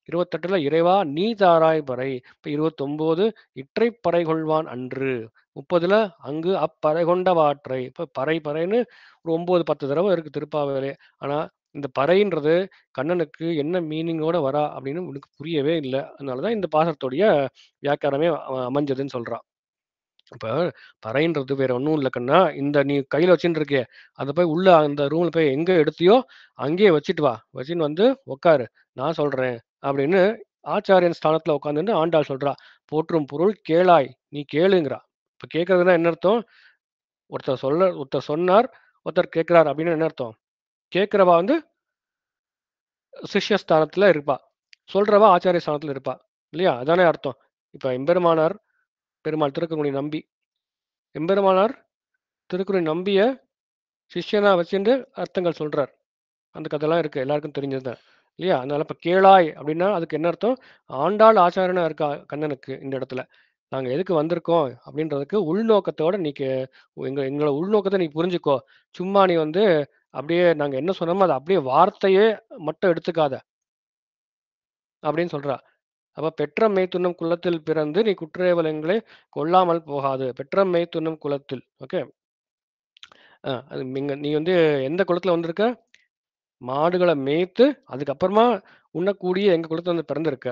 28ல "இறைவா நீ தாராய் பறை." இப்ப 29 "இற்றைப் பறை கொள்வான் அன்று." 30ல "அங்கு அப்பறை கொண்ட வாற்றை." இப்ப பறைன்னு ஒரு 9, 10 தடவ இருக்கு திருப்பாவையிலே. ஆனா இந்த பறைன்றது கண்ணனுக்கு என்ன மீனிங்கோட வரா அப்படின்னு உனக்கு புரியவே இல்ல. அதனால தான் இந்த பாசறத்துடைய வியாக்கியானமே அமைஞ்சதுன்னு சொல்றான். இப்ப பறைன்றது வேற ஒண்ணும் இல்ல கண்ணா. இந்த நீ கையில வச்சுன்னு இருக்கியே, அத போய் உள்ள அந்த ரூம்ல போய் எங்க எடுத்தியோ, அங்கேயே வச்சுட்டு வா. வச்சுன்னு வந்து உட்காரு. நான் சொல்றேன். அப்படின்னு ஆச்சாரியன் ஸ்தானத்துல உட்காந்துட்டு ஆண்டாள் சொல்றா. "போற்றும் பொருள் கேளாய். நீ கேளுங்கிறா." இப்ப கேட்கறதுன்னா என்ன அர்த்தம்? ஒருத்தர் சொன்னார், ஒருத்தர் கேட்கிறார் அப்படின்னு என்ன அர்த்தம்? கேட்கிறவா வந்து சிஷ்ய ஸ்தானத்துல இருப்பா. சொல்றவ ஆச்சாரிய ஸ்தானத்துல இருப்பா. இல்லையா? அதானே அர்த்தம். இப்ப எம்பெருமானார், பெருமாள் திருக்குறளை நம்பி, எம்பெருமானார் திருக்குறளை நம்பிய சிஷ்யனா வச்சுண்டு அர்த்தங்கள் சொல்றார். அந்த கதைலாம் இருக்கு. எல்லாருக்கும் தெரிஞ்சது தான். இல்லையா? அதனால இப்ப கேளாய் அப்படின்னா, அதுக்கு என்ன அர்த்தம்? ஆண்டாள் ஆச்சாரியனா இருக்கா கண்ணனுக்கு இந்த இடத்துல. நாங்க எதுக்கு வந்திருக்கோம் அப்படின்றதுக்கு உள்நோக்கத்தோட நீ எங்களோட உள்நோக்கத்த நீ புரிஞ்சுக்கோ. சும்மா நீ வந்து அப்படியே நாங்க என்ன சொன்னோமோ, அத அப்படியே வார்த்தையே மட்டும் எடுத்துக்காத அப்படின்னு சொல்றா. அப்ப "பெற்ற மேய்த்துண்ணும் குலத்தில் பிறந்து நீ குற்றேவலங்களை கொள்ளாமல் போகாது." பெற்ற மேய்த்துண்ணும் குலத்தில். ஓகே. அது நீ வந்து எந்த குலத்துல வந்திருக்க? மாடுகள மேய்த்து, அதுக்கப்புறமா உண்ணக்கூடிய எங்க குலத்துல வந்து பிறந்திருக்க.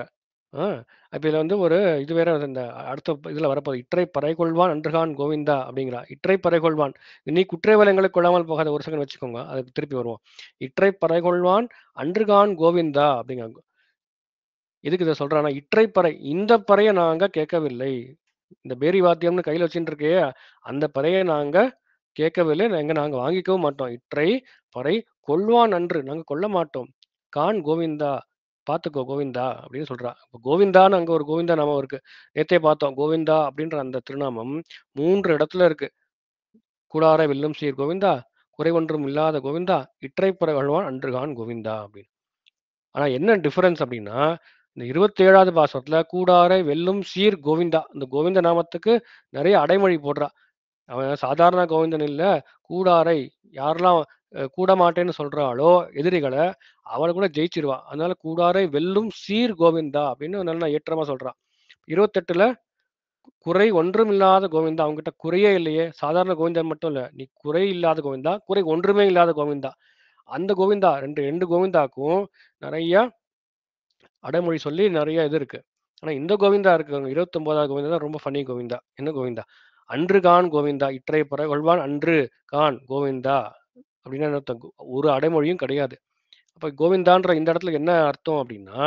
ஆ அப்ப இதுல வந்து ஒரு இது வேற இந்த அடுத்த இதுல வரப்போகுது. "இற்றை பறைகொள்வான் அன்றுகான் கோவிந்தா" அப்படிங்கிறா. "இற்றை பறைகொள்வான்." நீ குற்றேவலங்களை கொள்ளாமல் போகாத ஒரு செகண்ட் வச்சுக்கோங்க. அதுக்கு திருப்பி வருவோம். "இற்றை பறைகொள்வான் அன்றுகான் கோவிந்தா" அப்படிங்கிறாங்க. எதுக்கு இத சொல்றான்னா, "இற்றை பறை இந்த பறைய நாங்க கேட்கவில்லை." இந்த பேரி வாத்தியம்னு கையில வச்சுட்டு இருக்கியே, அந்த பறைய நாங்க கேட்கவில்லை. நாங்க வாங்கிக்கவும் மாட்டோம். "இற்றை பறை கொள்வான் அன்று." நாங்க கொள்ள மாட்டோம். "காண் கோவிந்தா." பார்த்துக்கோ கோவிந்தா அப்படின்னு சொல்றா. இப்ப கோவிந்தான்னு அங்க ஒரு கோவிந்தா நாமம் இருக்கு. நேத்தே பார்த்தோம். கோவிந்தா அப்படின்ற அந்த திருநாமம் 3 இடத்துல இருக்கு. "கூடார வெல்லும் சீர் கோவிந்தா, குறைவொன்றும் இல்லாத கோவிந்தா, இற்றைப்பறை வழுவான் அன்றுகான் கோவிந்தா" அப்படின்னு. ஆனா என்ன டிஃபரன்ஸ் அப்படின்னா, இந்த 27வது பாசுரத்துல "கூடாரை வெல்லும் சீர் கோவிந்தா." இந்த கோவிந்த நாமத்துக்கு நெறைய அடைமொழி போடுறா. அவன் சாதாரண கோவிந்தன் இல்ல. கூடாரை யாரெல்லாம் கூட மாட்டேன்னு சொல்றாளோ எதிரிகள, அவள கூட ஜெயிச்சிருவா. அதனால "கூடாரை வெல்லும் சீர் கோவிந்தா" அப்படின்னு நல்லா ஏற்றமா சொல்றா. 28ல "குறை ஒன்றுமில்லாத கோவிந்தா." அவன்கிட்ட குறையே இல்லையே. சாதாரண கோவிந்தன் மட்டும் இல்ல. "நீ குறை இல்லாத கோவிந்தா, குறை ஒன்றுமே இல்லாத கோவிந்தா." அந்த கோவிந்தா 2 கோவிந்தாக்கும் நெறைய அடைமொழி சொல்லி நெறைய இது இருக்கு. ஆனா இந்த கோவிந்தா இருக்குங்க 29வது கோவிந்தா தான் ரொம்ப ஃபன்னி கோவிந்தா. என்ன கோவிந்தா? "அன்று கான் கோவிந்தா, இற்றை பறை கொள்வான் அன்று கான் கோவிந்தா." அப்படின்னா என்ன அர்த்தம்? ஒரு அடைமொழியும் கிடையாது. அப்ப கோவிந்தான்ற இந்த இடத்துல என்ன அர்த்தம் அப்படின்னா,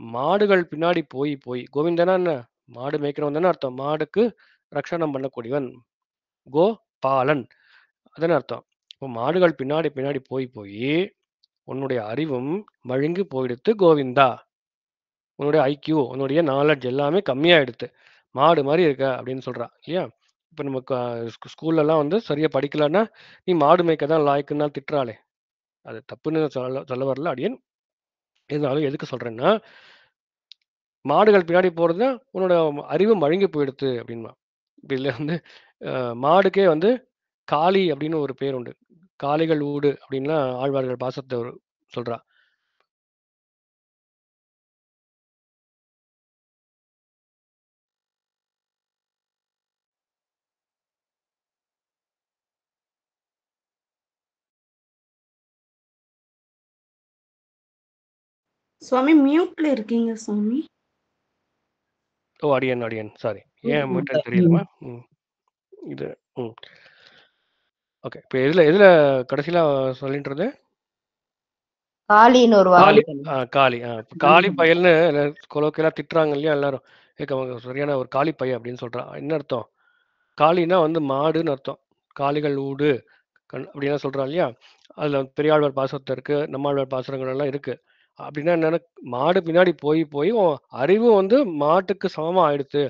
மாடுகள் பின்னாடி போய் கோவிந்தனா என்ன? மாடு மேய்க்கிறவன் தானே அர்த்தம். மாடுக்கு ரக்ஷணம் பண்ணக்கூடியவன். பாலன். அதானே அர்த்தம். இப்போ மாடுகள் பின்னாடி போயி, உன்னுடைய அறிவும் மழுங்கி போயிடுத்து கோவிந்தா. உன்னுடைய ஐக்யூ, உன்னுடைய நாலெட்ஜ் எல்லாமே கம்மியாயிடுத்து. மாடு மாரி இருக்க அப்படின்னு சொல்றா. இல்லையா? இப்ப நம்ம ஸ்கூல்லலாம் வந்து சரியா படிக்கலன்னா, நீ மாடு மேய்க்க தான் லாயக்குன்னு திட்டுறாளே! அது தப்புன்னு சொல்ல சொல்ல வரல அடியேன். இருந்தாலும் எதுக்கு சொல்றேன்னா, மாடுகள் பின்னாடி போறது உன்னோட அறிவு மழுங்கி போயிடுத்து அப்படின்பா. இதுல வந்து அ மாடுக்கே வந்து காளி அப்படின்னு ஒரு பேர் உண்டு. காளைகள் ஊடு அப்படின்லாம் ஆழ்வார்கள் பாசத்த சொல்றா. சுவாமி மியூட்ல இருக்கீங்க சுவாமி. ஓ! அடியேன். சாரி. ஏன் ம். மீட்டன்னு தெரியலம்மா. இது ம். ஓகே. இப்ப எதுல கடைசியில சொல்லிட்டு இருந்தேன்? காளின்னு ஒரு காளி. வார்த்தை. காளி. இப்ப காளி பயல்னு கொலோக்கியலா திட்டுறாங்க இல்லையா எல்லாரும். ஏக்க அவங்க சரியான ஒரு காளி பைய அப்படின்னு சொல்றான். என்ன அர்த்தம்? காளின்னா வந்து மாடுன்னு அர்த்தம். காளிகள் ஊடு அப்படின்லாம் சொல்றான் இல்லையா? அதுல பெரியாழ்வார் பாசுரத்துல இருக்கு, நம்மாழ்வார் பாசுரங்கள் எல்லாம் இருக்கு. அப்படின்னா என்னன்னா, மாடு பின்னாடி போய் போய் உன் அறிவும் வந்து மாட்டுக்கு சமமா ஆயிடுத்து.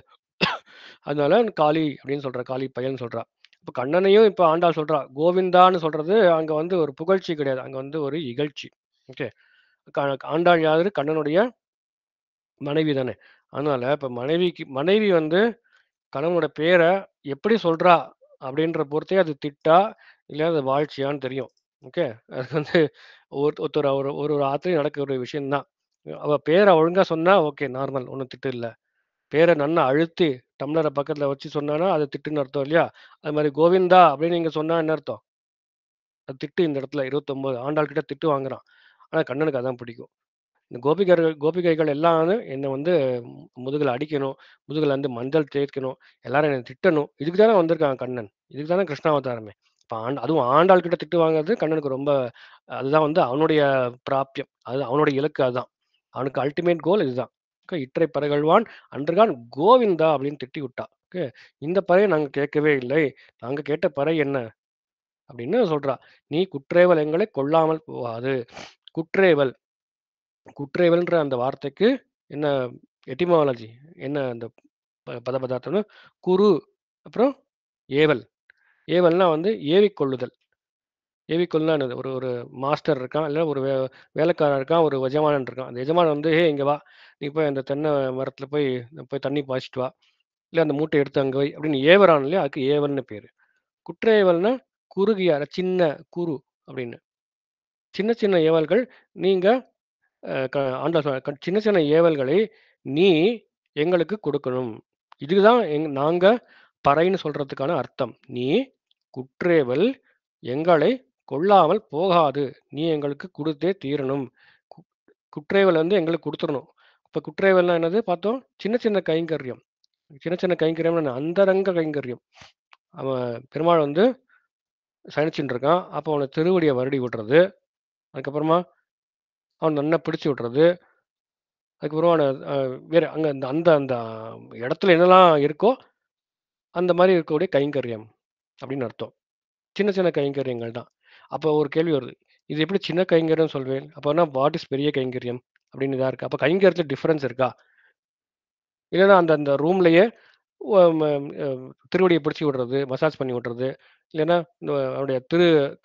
அதனால காளி அப்படின்னு சொல்றா, காளி பையன்னு சொல்றா. இப்ப கண்ணனையும் இப்ப ஆண்டாள் சொல்றா. கோவிந்தான்னு சொல்றது அங்க வந்து ஒரு புகழ்ச்சி கிடையாது. அங்க வந்து ஒரு இகழ்ச்சி. ஓகே. ஆண்டாள் யாரு? கண்ணனுடைய மனைவி தானே. அதனால இப்ப மனைவி வந்து கணவனோட பேரை எப்படி சொல்றா அப்படின்ற பொறுத்தே அது திட்டா இல்ல அது வாழ்ச்சியான்னு தெரியும். ஓகே. அது வந்து ஒருத்தர் ஒரு ஒரு ஒரு ஆத்துலயும் நடக்கிற ஒரு விஷயம்தான். அவ பேரை ஒழுங்கா சொன்னா ஓகே நார்மல், ஒன்றும் திட்டு இல்லை. பேரை நன்னா அழுத்தி டம்ளரை பக்கத்துல வச்சு சொன்னானா அது திட்டுன்னு அர்த்தம் இல்லையா? அது மாதிரி கோவிந்தா அப்படின்னு நீங்க சொன்னா என்ன அர்த்தம்? அது திட்டு. இந்த இடத்துல 29 ஆண்டாள் கிட்ட திட்டு வாங்குறான். ஆனா கண்ணனுக்கு அதான் பிடிக்கும். இந்த கோபிகைகள் எல்லாம் வந்து என்னை வந்து முதுகுல அடிக்கணும், முதுகுல வந்து மஞ்சள் தேய்க்கணும், எல்லாரும் என்னை திட்டணும். இதுக்கு தானே வந்திருக்கான் கண்ணன். இதுக்கு தானே கிருஷ்ணாவதாரமே. இப்போ அதுவும் ஆண்டாள் கிட்ட திட்டு வாங்குறது கண்ணனுக்கு ரொம்ப, அதுதான் வந்து அவனுடைய பிராப்தியம். அது அவனுடைய இலக்கு. அதுதான் அவனுக்கு அல்டிமேட் கோல். இதுதான். ஓகே. இற்றை பறைகள்வான் அன்றுகான் கோவிந்தா அப்படின்னு திட்டி விட்டா. ஓகே. இந்த பறையை நாங்க கேட்கவே இல்லை. நாங்க கேட்ட பறை என்ன அப்படின்னு சொல்றா. நீ குற்றேவல் எங்களை கொல்லாமல் போகாது. குற்றேவல். குற்றேவல்ன்ற அந்த வார்த்தைக்கு என்ன எட்டிமாலஜி, என்ன அந்த பதபதார்த்தம்னா குரு, அப்புறம் ஏவல். ஏவல்னா வந்து ஏவிக்கொள்ளுதல். ஏவிக்கொள்ளுனா என்னது? ஒரு ஒரு மாஸ்டர் இருக்கான், இல்ல ஒரு வேலைக்காரன் இருக்கான், ஒரு எஜமானன் இருக்கான். அந்த எஜமானன் வந்து "ஏய் இங்க வா, நீ போய் அந்த தென்னை மரத்துல போய் போய் தண்ணி பாய்ச்சிட்டு வா, இல்ல அந்த மூட்டையை எடுத்து அங்க வை" அப்படின்னு ஏவுறான் இல்லையா? அதுக்கு ஏவல்னு பேரு. குற்றேவல்னா குறுகிய சின்ன குரு அப்படின்னு. சின்ன சின்ன ஏவல்கள் நீங்க ஆண்டவன் சின்ன சின்ன ஏவல்களை நீ எங்களுக்கு கொடுக்கணும். இதுதான் நாங்க பறைன்னு சொல்றதுக்கான அர்த்தம். நீ குற்றேவல் எங்களை கொல்லாமல் போகாது. நீ எங்களுக்கு கொடுத்தே தீரணும். கு- குற்றேவல் வந்து எங்களுக்கு கொடுத்துடணும். இப்ப குற்றேவல்னா என்னது பார்த்தோம்? சின்ன சின்ன கைங்கரியம். சின்ன சின்ன கைங்கரியம் அந்தரங்க கைங்கரியம். அவன் பெருமாள் வந்து சயனிச்சுட்டு இருக்கான். அப்போ அவனை திருவடியை வருடி விடுறது. அதுக்கப்புறமா அவன் நன்னா பிடிச்சு விடுறது. அதுக்கப்புறம் வேற அங்க அந்த அந்த அந்த இடத்துல என்னலாம் இருக்கோ அந்த மாதிரி இருக்கக்கூடிய கைங்கரியம் அப்படின்னு அர்த்தம். சின்ன சின்ன கைங்கரியங்கள் தான். அப்போ ஒரு கேள்வி வருது. இது எப்படி சின்ன கைங்கரியம் சொல்வேன்? அப்போனா வாட் இஸ் பெரிய கைங்கரியம் அப்படின்னு இதா இருக்கு. அப்போ கைங்கரியத்துல டிஃபரன்ஸ் இருக்கா? இல்லைன்னா அந்த அந்த ரூம்லயே திருவடியை பிடிச்சி விடுறது, மசாஜ் பண்ணி விடுறது, இல்லைன்னா இந்த அவருடைய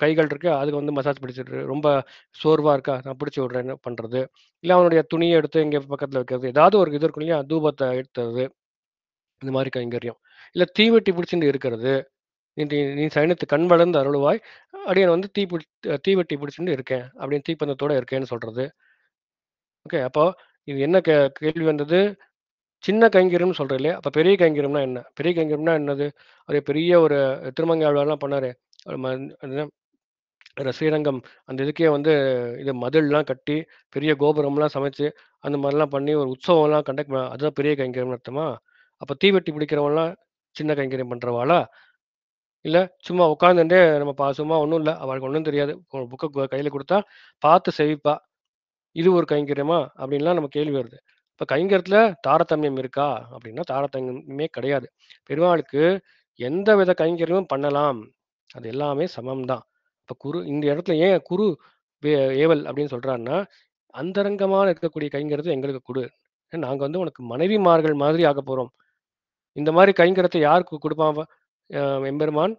கைகள் இருக்கு, அதுக்கு வந்து மசாஜ் பிடிச்சிட்டு ரொம்ப சோர்வா இருக்கா, நான் பிடிச்சி விடுறேன்னு பண்றது, இல்லை அவனுடைய துணியை எடுத்து இங்கே பக்கத்துல வைக்கிறது, ஏதாவது ஒரு இது இருக்கும் இல்லையா, தூபத்தை எடுத்துறது, இந்த மாதிரி கைங்கரியம். இல்ல தீவெட்டி பிடிச்சிட்டு இருக்கிறது. நீ நீ நீ சயனத்து கண் வளர்ந்து அருளுவாய். அடியேன் வந்து தீவெட்டி பிடிச்சிட்டு இருக்கேன் அப்படின்னு தீப்பந்தத்தோட இருக்கேன்னு சொல்றது. ஓகே. அப்போ இது என்ன கேள்வி வந்தது? சின்ன கைங்கரியம்னு சொல்றேன் இல்லையா? அப்ப பெரிய கைங்கரியம்னா என்ன? பெரிய கைங்கரியம்னா என்னது? ஒரு பெரிய ஒரு திருமங்கையாழ்வார்லாம் பண்ணாரு. ஒரு அது ஸ்ரீரங்கம் அந்த இதுக்கே வந்து இது மதில்லாம் கட்டி பெரிய கோபுரம்லாம் சமைச்சு அந்த மாதிரிலாம் பண்ணி ஒரு உற்சவம்லாம் கண்டக்ட் அதுதான் பெரிய கைங்கரியம்னு அர்த்தமா? அப்ப தீவெட்டி பிடிக்கிறவன்லாம் சின்ன கைங்கரியம் பண்றவாளா? இல்ல சும்மா உட்காந்துட்டே நம்ம சும்மா ஒண்ணும் இல்ல. அவளுக்கு ஒண்ணும் தெரியாது. ஒரு புக்க கையில குடுத்தா பார்த்து செவிப்பா. இது ஒரு கைங்கரியமா? அப்படின்லாம் நம்ம கேள்வி வருது. இப்ப கைங்கரியத்துல தாரதமியம் இருக்கா? அப்படின்னா தாரதமியமே கிடையாது. பெருமாளுக்கு எந்த வித கைங்கரியமும் பண்ணலாம். அது எல்லாமே சமம் தான். இப்ப இந்த இடத்துல ஏன் வே ஏவல் அப்படின்னு சொல்றான்னா, அந்தரங்கமா இருக்கக்கூடிய கைங்கரியத்த எங்களுக்கு குடு. நாங்க வந்து உனக்கு மனைவிமார்கள் மாதிரி ஆகப் போறோம். இந்த மாரி கைங்கரியத்த யாருக்கு குடுப்பான்? எம்பெருமான்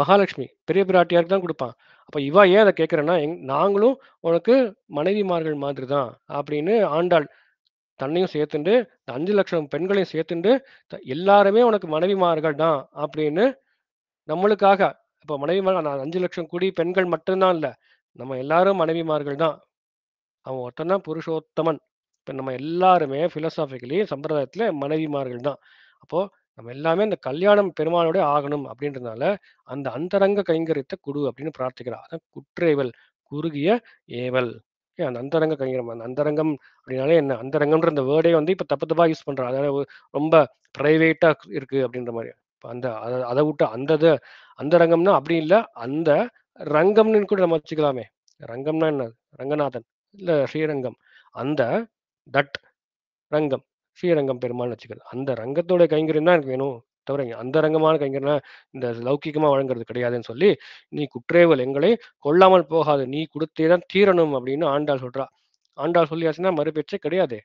மகாலட்சுமி பெரிய பிராட்டியாருக்கு தான் குடுப்பான். அப்ப இவ ஏன் அத கேட்கிறன்னா, நாங்களும் உனக்கு மனைவிமார்கள் மாதிரி தான் அப்படின்னு ஆண்டாள் தன்னையும் சேர்த்துண்டு, 5,00,000 பெண்களையும் சேர்த்துண்டு, எல்லாருமே உனக்கு மனைவிமார்கள் தான் அப்படின்னு நம்மளுக்காக. இப்ப மனைவிமார்கள் 5,00,000 கோடி பெண்கள் மட்டும் தான் இல்ல. நம்ம எல்லாரும் மனைவிமார்கள் தான். அவன் ஒருத்தன் தான் புருஷோத்தமன். இப்ப நம்ம எல்லாருமே பிலோசாபிக்கலி சம்பிரதாயத்துல மனைவிமார்கள் தான். அப்போ நம்ம எல்லாமே இந்த கல்யாணம் பெருமாளோட ஆகணும் அப்படின்றதுனால அந்த அந்தரங்க கைங்கரியத்தை குடு அப்படின்னு பிரார்த்திக்கிறா. அதான் குற்றேவல், குறுகிய ஏவல். ஏன் அந்த அந்தரங்க கைங்கரம், அந்த அந்தரங்கம் அப்படின்னாலே என்ன, அந்தரங்கம்ன்ற இந்த வேர்டே வந்து இப்போ தப்பு தப்பா யூஸ் பண்றாங்க. அதாவது ரொம்ப பிரைவேட்டா இருக்கு அப்படின்ற மாதிரி. இப்போ அந்த அதை விட்டு அந்த இது அந்தரங்கம்னா அப்படி இல்லை, அந்த ரங்கம்னு கூட நம்ம வச்சுக்கலாமே. ரங்கம்னா என்ன, ரங்கநாதன் இல்ல ஸ்ரீரங்கம், அந்த தட் ரங்கம் ஸ்ரீரங்கம் பெருமாள்னு வச்சுக்கிறது. அந்த ரங்கத்தோட கைங்கரியம் தான் எனக்கு வேணும், தவிர அந்த ரங்கமான கைங்கரியம்னா இந்த லௌகிகமா வழங்குறது கிடையாதுன்னு சொல்லி, நீ குற்றேவல் எங்களை கொல்லாமல் போகாது, நீ கொடுத்தே தான் தீரணும் அப்படின்னு ஆண்டாள் சொல்றா. ஆண்டாள் சொல்லியாச்சுன்னா மறுபேச்சே கிடையாது.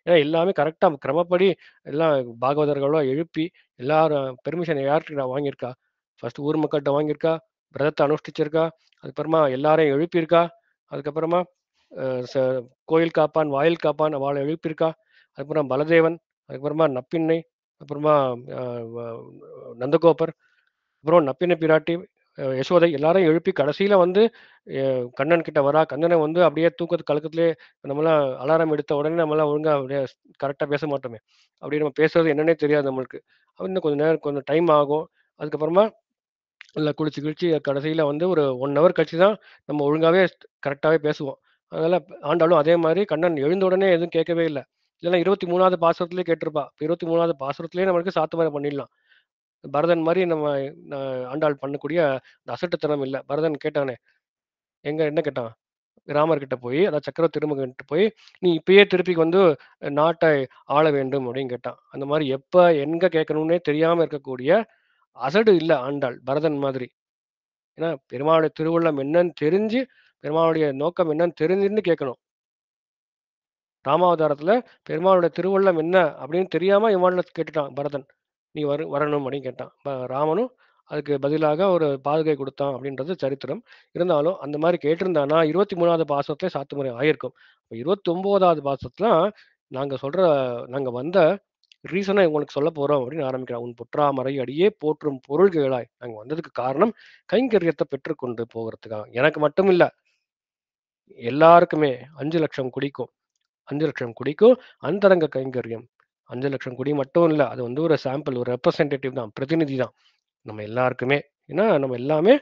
ஏன்னா எல்லாமே கரெக்டாக கிரமப்படி எல்லாம் பாகவதர்களோ எழுப்பி எல்லாரும் பெர்மிஷன் யார்கிட்ட வாங்கியிருக்கா, ஃபர்ஸ்ட் ஊர் மக்கள்கிட்ட வாங்கியிருக்கா, விரதத்தை அனுஷ்டிச்சிருக்கா, அதுக்கப்புறமா எல்லாரையும் எழுப்பியிருக்கா, அதுக்கப்புறமா கோயில் காப்பான் வாயில் காப்பான் அவளை எழுப்பியிருக்கா, அதுக்கப்புறம் பலதேவன், அதுக்கப்புறமா நப்பின்னை, அப்புறமா நந்தகோபர், அப்புறம் நப்பின்னை பிராட்டி, யசோதை எல்லாரையும் எழுப்பி கடைசியில வந்து கண்ணன் கிட்ட வரா. கண்ணனை வந்து அப்படியே தூக்கத்து கலக்கத்திலே நம்மளாம் அலாரம் எடுத்த உடனே நம்மளாம் ஒழுங்கா அப்படியே கரெக்டாக பேச மாட்டோமே. அப்படி நம்ம பேசுறது என்னன்னே தெரியாது நம்மளுக்கு. இன்னும் கொஞ்சம் நேரம் கொஞ்சம் டைம் ஆகும். அதுக்கப்புறமா இல்லை குளிச்சு கிழிச்சு கடைசியில் வந்து ஒரு 1 ஹவர் கழிச்சு தான் நம்ம ஒழுங்காகவே கரெக்டாகவே பேசுவோம். அதனால் ஆண்டாலும் அதே மாதிரி கண்ணன் எழுந்த உடனே எதுவும் கேட்கவே இல்லை. இல்லைன்னா 23வது பாசுரத்துலேயே கேட்டிருப்பா. இப்போ 23வது பாசுரத்துலேயே நம்மளுக்கு சாத்துமாரி பண்ணிடலாம். பரதன் மாதிரி நம்ம ஆண்டாள் பண்ணக்கூடிய இந்த அசட்டுத்தனம் இல்லை. பரதன் கேட்டானே, என்ன கேட்டான், ராமர் கிட்ட போய், அதாவது சக்கரவர்த்தி திருமகன்கிட்ட போய், நீ இப்பயே திருப்பி வந்து நாட்டை ஆள வேண்டும் அப்படின்னு கேட்டான். அந்த மாதிரி எப்போ எங்க கேட்கணும்னே தெரியாமல் இருக்கக்கூடிய அசடு இல்லை ஆண்டாள் பரதன் மாதிரி. ஏன்னா பெருமாளுடைய திருவுள்ளம் என்னன்னு தெரிஞ்சு, பெருமாளுடைய நோக்கம் என்னன்னு தெரிஞ்சுன்னு கேட்கணும். ராமாவதாரத்துல பெருமாளுடைய திருவுள்ளம் என்ன அப்படின்னு தெரியாம இவன்ல கேட்டுட்டான் பரதன், நீ வரணும் அப்படின்னு கேட்டான். ராமனும் அதுக்கு பதிலாக ஒரு பாதுகை கொடுத்தான் அப்படின்றது சரித்திரம். இருந்தாலும் அந்த மாதிரி கேட்டிருந்தானா 23வது பாசத்துல சாத்துமுறை ஆயிருக்கும். 29வது பாசத்துல நாங்க வந்த ரீசனை உங்களுக்கு சொல்ல போறோம் அப்படின்னு ஆரம்பிக்கிறான். உன் பொற்றாமரை அடியே போற்றும் பொருள்களாய் நாங்க வந்ததுக்கு காரணம் கைங்கரியத்தை பெற்றுக்கொண்டு போகிறதுக்காக. எனக்கு மட்டும் இல்ல, எல்லாருக்குமே 5 லட்சம் குடிக்கும் 5 லட்சம் குடிக்கும் அந்தரங்க கைங்கரியம். 5 லட்சம் குடி மட்டும் இல்லை, அது வந்து ஒரு சாம்பிள், ஒரு ரெப்ரசன்டேட்டிவ் தான், பிரதிநிதி தான் நம்ம எல்லாருக்குமே. ஏன்னா நம்ம எல்லாமே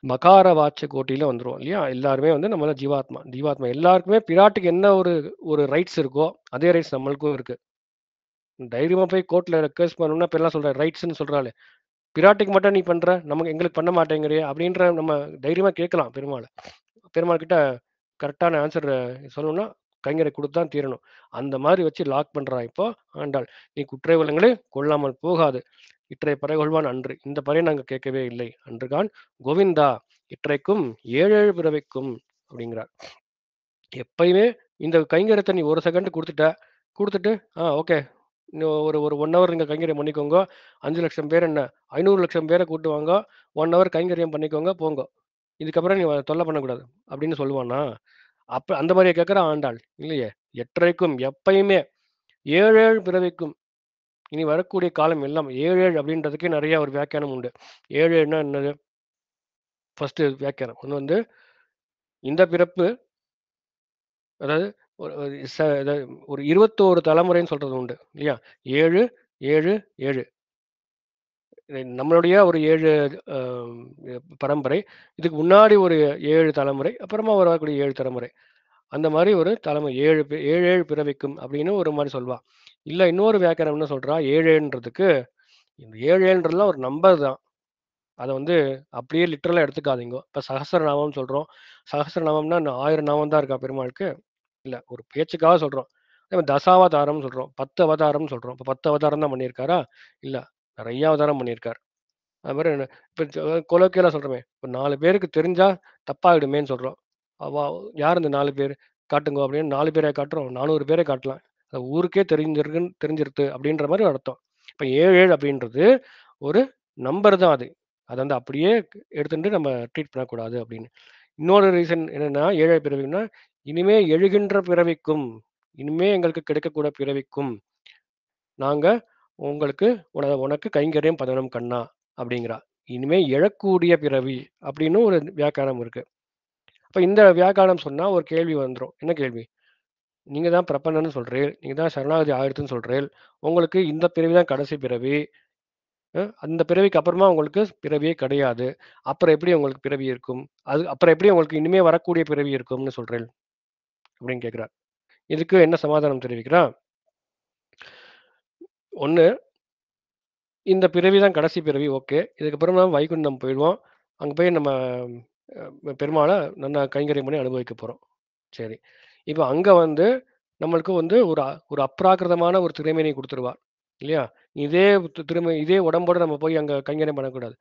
மகார வாட்ச கோட்டியில வந்துருவோம் இல்லையா. எல்லாருமே வந்து நம்மள ஜீவாத்மா எல்லாருக்குமே பிராட்டுக்கு என்ன ஒரு ஒரு ரைட்ஸ் இருக்கோ அதே ரைட்ஸ் நம்மளுக்கும் இருக்கு. தைரியமா போய் கோர்ட்ல கேஸ் பண்ணணும்னா இப்ப எல்லாம் சொல்ற ரைட்ஸ்ன்னு சொல்றாளே, பிராட்டுக்கு மட்டும் நீ பண்ற, நமக்கு எங்களுக்கு பண்ண மாட்டேங்கிறியே அப்படின்ற நம்ம தைரியமா கேட்கலாம் பெருமாள் கிட்ட. கரெக்டான ஆன்சர் சொல்லணும்னா கைங்கரை கொடுத்து தான் தீரணும். அந்த மாதிரி வச்சு லாக் பண்றா இப்போ ஆண்டாள். நீ குற்றவிலங்களை கொள்ளாமல் போகாது, இற்றை பறை கொள்வான் அன்று, இந்த பறை நாங்கள் கேட்கவே இல்லை அன்றுகான் கோவிந்தா இற்றைக்கும் 7 பிறவைக்கும் அப்படிங்கிறார். எப்பயுமே இந்த கைங்கரத்தை நீ ஒரு செகண்ட் கொடுத்துட்டு ஓகே, இன்னும் ஒரு ஒரு 1 ஹவர் நீங்கள் கைங்கரியம் பண்ணிக்கோங்க, 5 லட்சம் பேர் என்ன 500 லட்சம் பேரை கூட்டுவாங்க, 1 ஹவர் கைங்கரியம் பண்ணிக்கோங்க போங்க, இதுக்கப்புறம் நீ தொல்லை பண்ணக்கூடாது அப்படின்னு சொல்லுவானா? அப்ப அந்த மாதிரியே கேட்குற ஆண்டாள் இல்லையே. எற்றைக்கும் எப்பயுமே 7 பிறவிக்கும், இனி வரக்கூடிய காலம் எல்லாம் 7 அப்படின்றதுக்கே நிறைய ஒரு வியாக்கியானம் உண்டு. 7ன்னா என்னது? ஃபர்ஸ்ட் வியாக்கியானம் ஒன்று வந்து இந்த பிறப்பு, அதாவது ஒரு 21 தலைமுறைன்னு சொல்றது உண்டு இல்லையா. 7 7 7 நம்மளுடைய ஒரு 7 பரம்பரை, இதுக்கு முன்னாடி ஒரு 7 தலைமுறை, அப்புறமா வரக்கூடிய 7 தலைமுறை, அந்த மாதிரி ஒரு தலைமை 7 பிறவிக்கும் அப்படின்னு ஒரு மாதிரி சொல்வா. இல்லை இன்னொரு வியாக்கியானம் என்ன சொல்றா, 7ன்றதுக்கு இந்த 7ன்றதுலாம் ஒரு நம்பர் தான், அதை வந்து அப்படியே லிட்டரலாக எடுத்துக்காதீங்க. இப்போ சகஸ்ரநாமம் சொல்கிறோம், சகஸ்ரநாமம்னா 1000 நாமம் தான் இருக்கா பெருமாளுக்கு? இல்லை, ஒரு பேச்சுக்காக சொல்கிறோம். அதே மாதிரி தசாவதாரம்னு சொல்கிறோம், 10 அவதாரம்னு சொல்கிறோம். இப்போ 10 அவதாரம் தான் பண்ணியிருக்காரா? இல்லை, நிறைய அவதாரம் பண்ணியிருக்கார். அது மாதிரி இப்போ கொலோக்கியலாக சொல்கிறோமே, இப்போ 4 பேருக்கு தெரிஞ்சா தப்பாகிடுமேன்னு சொல்கிறோம். யார் இந்த 4 பேர் காட்டுங்க அப்படின்னு 4 பேரை காட்டுறோம், 400 பேரை காட்டலாம், அது ஊருக்கே தெரிஞ்சிருது அப்படின்ற மாதிரி அர்த்தம். இப்போ 7 அப்படின்றது ஒரு நம்பர் தான், அது அதை வந்து அப்படியே எடுத்துட்டு நம்ம ட்ரீட் பண்ணக்கூடாது அப்படின்னு. இன்னொரு ரீசன் என்னன்னா, 7 பிறவின்னா இனிமே எழுகின்ற பிறவிக்கும், இனிமே எங்களுக்கு கிடைக்கக்கூட பிறவிக்கும் நாங்க உங்களுக்கு உனக்கு கைங்கரியம் பதனம் கண்ணா அப்படிங்கிறா. இனிமே எழக்கூடிய பிறவி அப்படின்னு ஒரு வியாக்கியானம் இருக்கு. அப்ப இந்த வியாக்கியானம் சொன்னா ஒரு கேள்வி வந்துடும். என்ன கேள்வி? நீங்க தான் பிரபந்தன்னு சொல்றீள், நீங்க தான் சரணாகதி ஆயிடுத்துன்னு சொல்றீள், உங்களுக்கு இந்த பிறவி தான் கடைசி பிறவி, அந்த பிறவிக்கு அப்புறமா உங்களுக்கு பிறவியே கிடையாது. அப்புறம் எப்படி உங்களுக்கு பிறவி இருக்கும்? அது அப்புறம் எப்படி உங்களுக்கு இனிமே வரக்கூடிய பிறவி இருக்கும்னு சொல்றேன் அப்படின்னு கேட்கிறார். இதுக்கு என்ன சமாதானம் தெரிவிக்கிறான்? ஒண்ணு, இந்த பிறவி தான் கடைசி பிறவி. ஓகே. இதுக்கப்புறம் நம்ம வைகுண்டம் போயிடுவோம். அங்க போய் நம்ம பெருமாள நல்லா கைங்கரியம் பண்ணி அனுபவிக்க போறோம். சரி. இப்ப அங்க வந்து நம்மளுக்கு வந்து ஒரு அப்ராகிருதமான ஒரு திருமேனி குடுத்துருவா. இல்லையா? இதே இதே உடம்போட நம்ம போய் அங்க கைங்கரியம் பண்ணக்கூடாது.